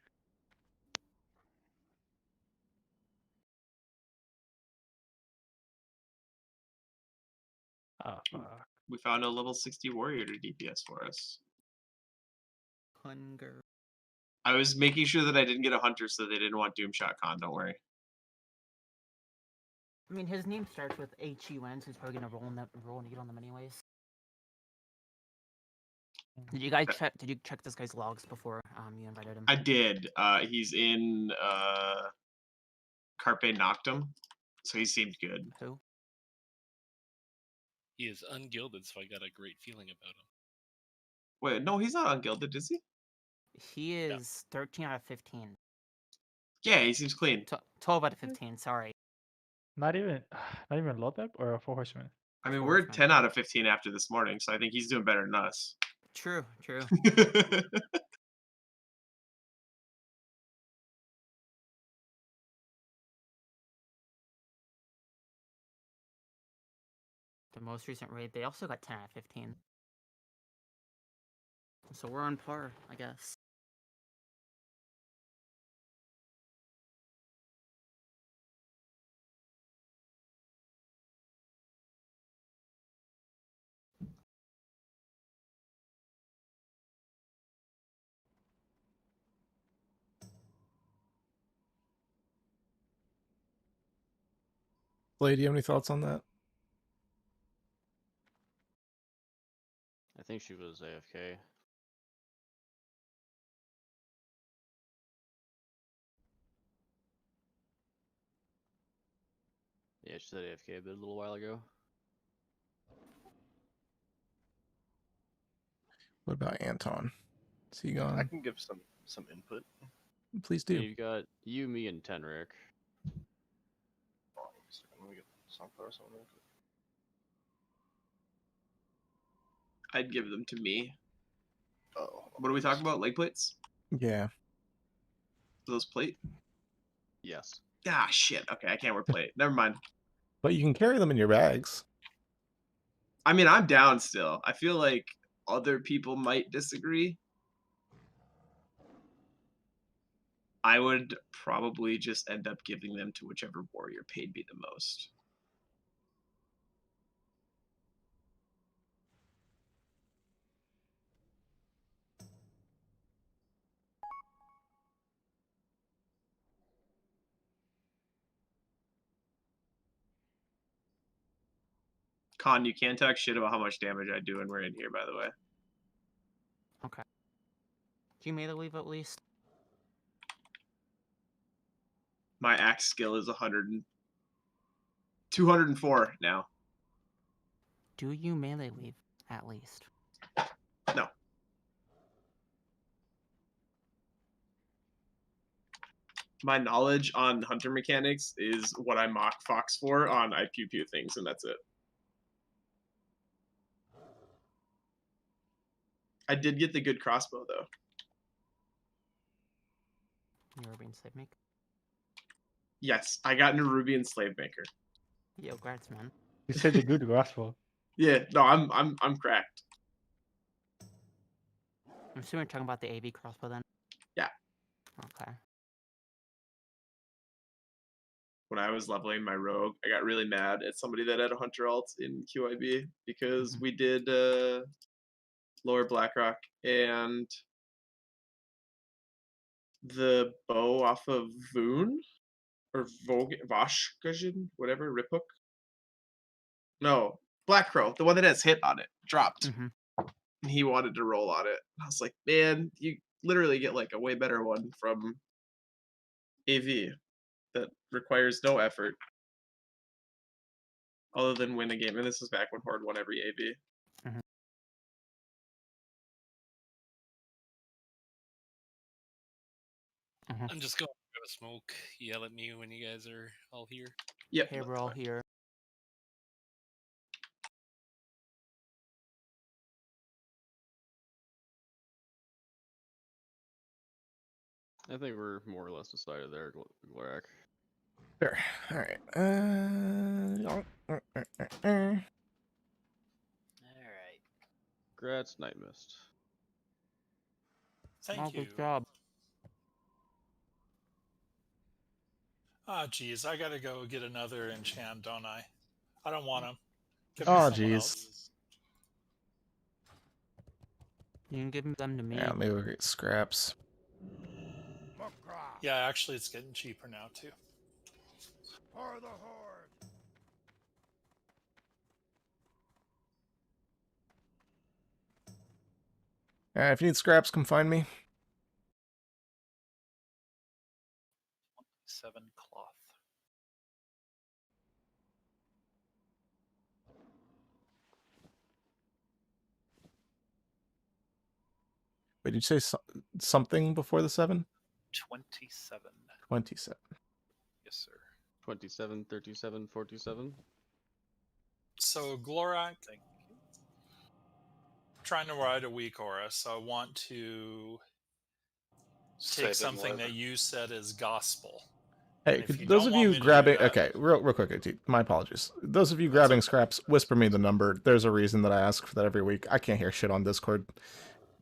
Oh, fuck. We found a level 60 warrior to DPS for us. Hunger. I was making sure that I didn't get a hunter so they didn't want Doomshot Con, don't worry. I mean, his name starts with HUN, so he's probably gonna roll need on them anyways. Did you guys check? Did you check this guy's logs before you invited him? I did. He's in Carpe Noctem, so he seemed good. Who? He is ungilded, so I got a great feeling about him. Wait, no, he's not ungilded, is he? He is 13 out of 15. Yeah, he seems clean. 12 out of 15. Sorry. Not even Lotep or a 4 Horseman? I mean, we're 10 out of 15 after this morning, so I think he's doing better than us. True. True. The most recent raid, they also got 10 out of 15. So we're on par, I guess. Blade, do you have any thoughts on that? I think she was AFK. Yeah, she said AFK a little while ago. What about Anton? Is he I gone? can give some input. Please do. You've got you, me, and Tenric. Let me get Sunflower Summon real quick. I'd give them to me. Oh, what are we talking about? Leg plates? Yeah. Those plate? Yes. Ah, shit. Okay, I can't wear plate. Never mind. But you can carry them in your bags. I mean, I'm down still. I feel like other people might disagree. I would probably just end up giving them to whichever warrior paid me the most. Con, you can't talk shit about how much damage I do when we're in here, by the way. Okay. Do you melee leave at least? My axe skill is 204 now. Do you melee leave at least? No. my knowledge on hunter mechanics is what I mock Fox for on I pew pew things, and that's it. I did get the good crossbow though. Nerubian Slave Maker. Yes, I got Nerubian Slave Maker. Yo, congrats, man. You said the good gospel. Yeah, no, I'm cracked. I'm assuming you're talking about the AV crossbow then. Yeah. Okay. When I was leveling my rogue, I got really mad at somebody that had a hunter alt in QIB because we did lower Blackrock and the bow off of Voon or Voshkajin, whatever, Riphook. No, Black Crow, the one that has hit on it, dropped. And he wanted to roll on it. I was like, man, you literally get like a way better one from AV that requires no effort other than win a game. And this is back when Horde won every AV. I'm just going to grab a smoke. Yell at me when you guys are all here. Yep. Hey, we're all here. I think we're more or less decided there, Glorak. Sure. All right. Alright. Congrats, Night Mist. Thank you. Good job. Ah, geez, I gotta go get another enchant, don't I? I don't want them. Give Oh, me someone jeez. else. You can give them to me. Yeah, maybe we'll get scraps. Yeah, actually, it's getting cheaper now too. For the Horde. If you need scraps, come find me. 7 cloth. Wait, did you say something before the 7? 27. 27. Yes, sir. 27, 37, 47. So, Glorak, trying to ride a weak aura, so I want to Say take a bit something more. that you said is gospel. Hey, And if could you those don't of want you me to do grabbing... that- Okay, real quick, AT, my apologies. Those of you grabbing scraps, whisper me the number. There's a reason that I ask for that every week. I can't hear shit on Discord.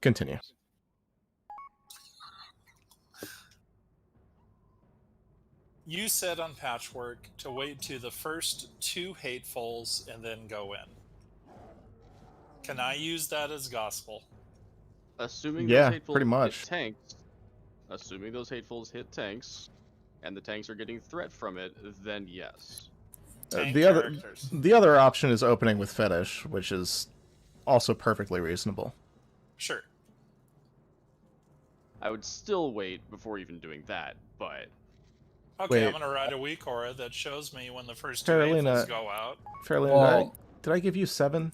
Continue. You said on Patchwork to wait to the first 2 hatefuls and then go in. Can I use that as gospel? Assuming Yeah, those hatefuls pretty much. hit tanks, assuming those hatefuls hit tanks, and the tanks are getting threat from it, then yes. The other option is opening with Fetish, which is also perfectly reasonable. Sure. I would still wait before even doing that, but... Okay, Wait. I'm gonna ride a weak aura that shows me when the first 2 Faralina, hatefuls go out. Faralina, Well- did I give you 7?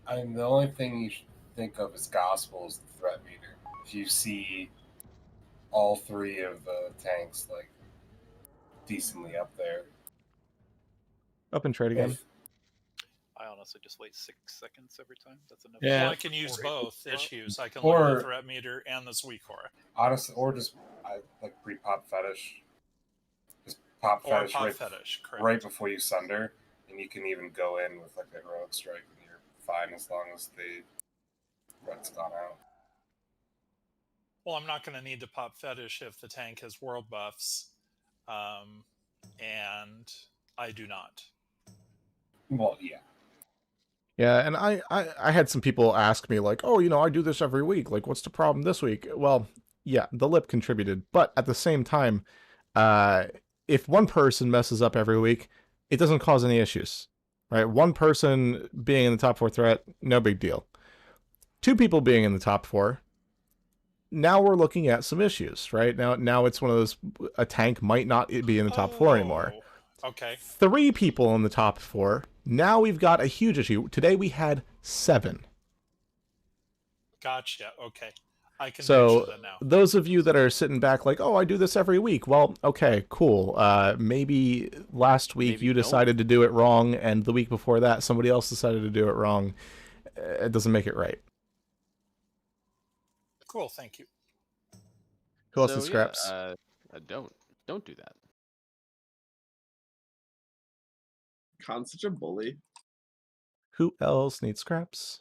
I mean, the only thing you should think of as gospel is the threat meter. If you see all 3 of the tanks like decently up there, Up and trade again. If- I honestly just wait 6 seconds every time. That's enough. Well, I can use both issues. I can look at the threat meter and this weak aura. honestly, or just I like pre-pop fetish. Just pop Or fetish, pop right, fetish, correct. right before you sunder, and you can even go in with like a heroic strike, and you're fine as long as the threat's gone out. Well, I'm not going to need to pop fetish if the tank has world buffs, and I do not. Well, yeah. Yeah, and I had some people ask me, like, oh, I do this every week. Like, what's the problem this week? Well, yeah, the lip contributed. But at the same time, if one person messes up every week, it doesn't cause any issues, right? One person being in the top 4 threat, no big deal. 2 people being in the top 4, now we're looking at some issues, right? Now it's one of those, a tank might not be in the top 4 anymore. Okay. 3 people in the top 4. Now we've got a huge issue. Today we had 7. Gotcha. Okay. I can picture So that now. those of you that are sitting back like, oh, I do this every week. Well, okay, cool. Maybe last week Maybe you don't. decided to do it wrong, and the week before that somebody else decided to do it wrong. It doesn't make it right. Cool, thank you. Who else So needs yeah, scraps? don't do that. Khan's such a bully. Who else needs scraps?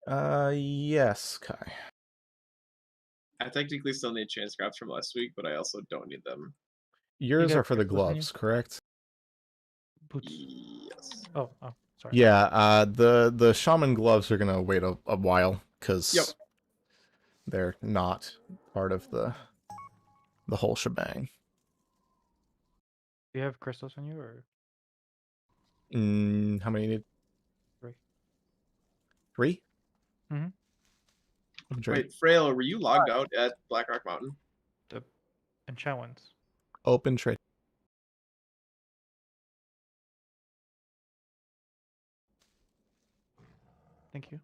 Yes, Kai. I technically still need chain scraps from last week, but I also don't need them. Yours got are for the crystals on you? gloves, correct? Boots. Yes. Oh, sorry. Yeah, the shaman gloves are gonna wait a while because Yep. they're not part of the whole shebang. Do you have crystals on you or How many you need? 3? 3? Mm-hmm. Wait, Frail, were you logged out at Blackrock Mountain? The enchant ones. Open trade. Thank you.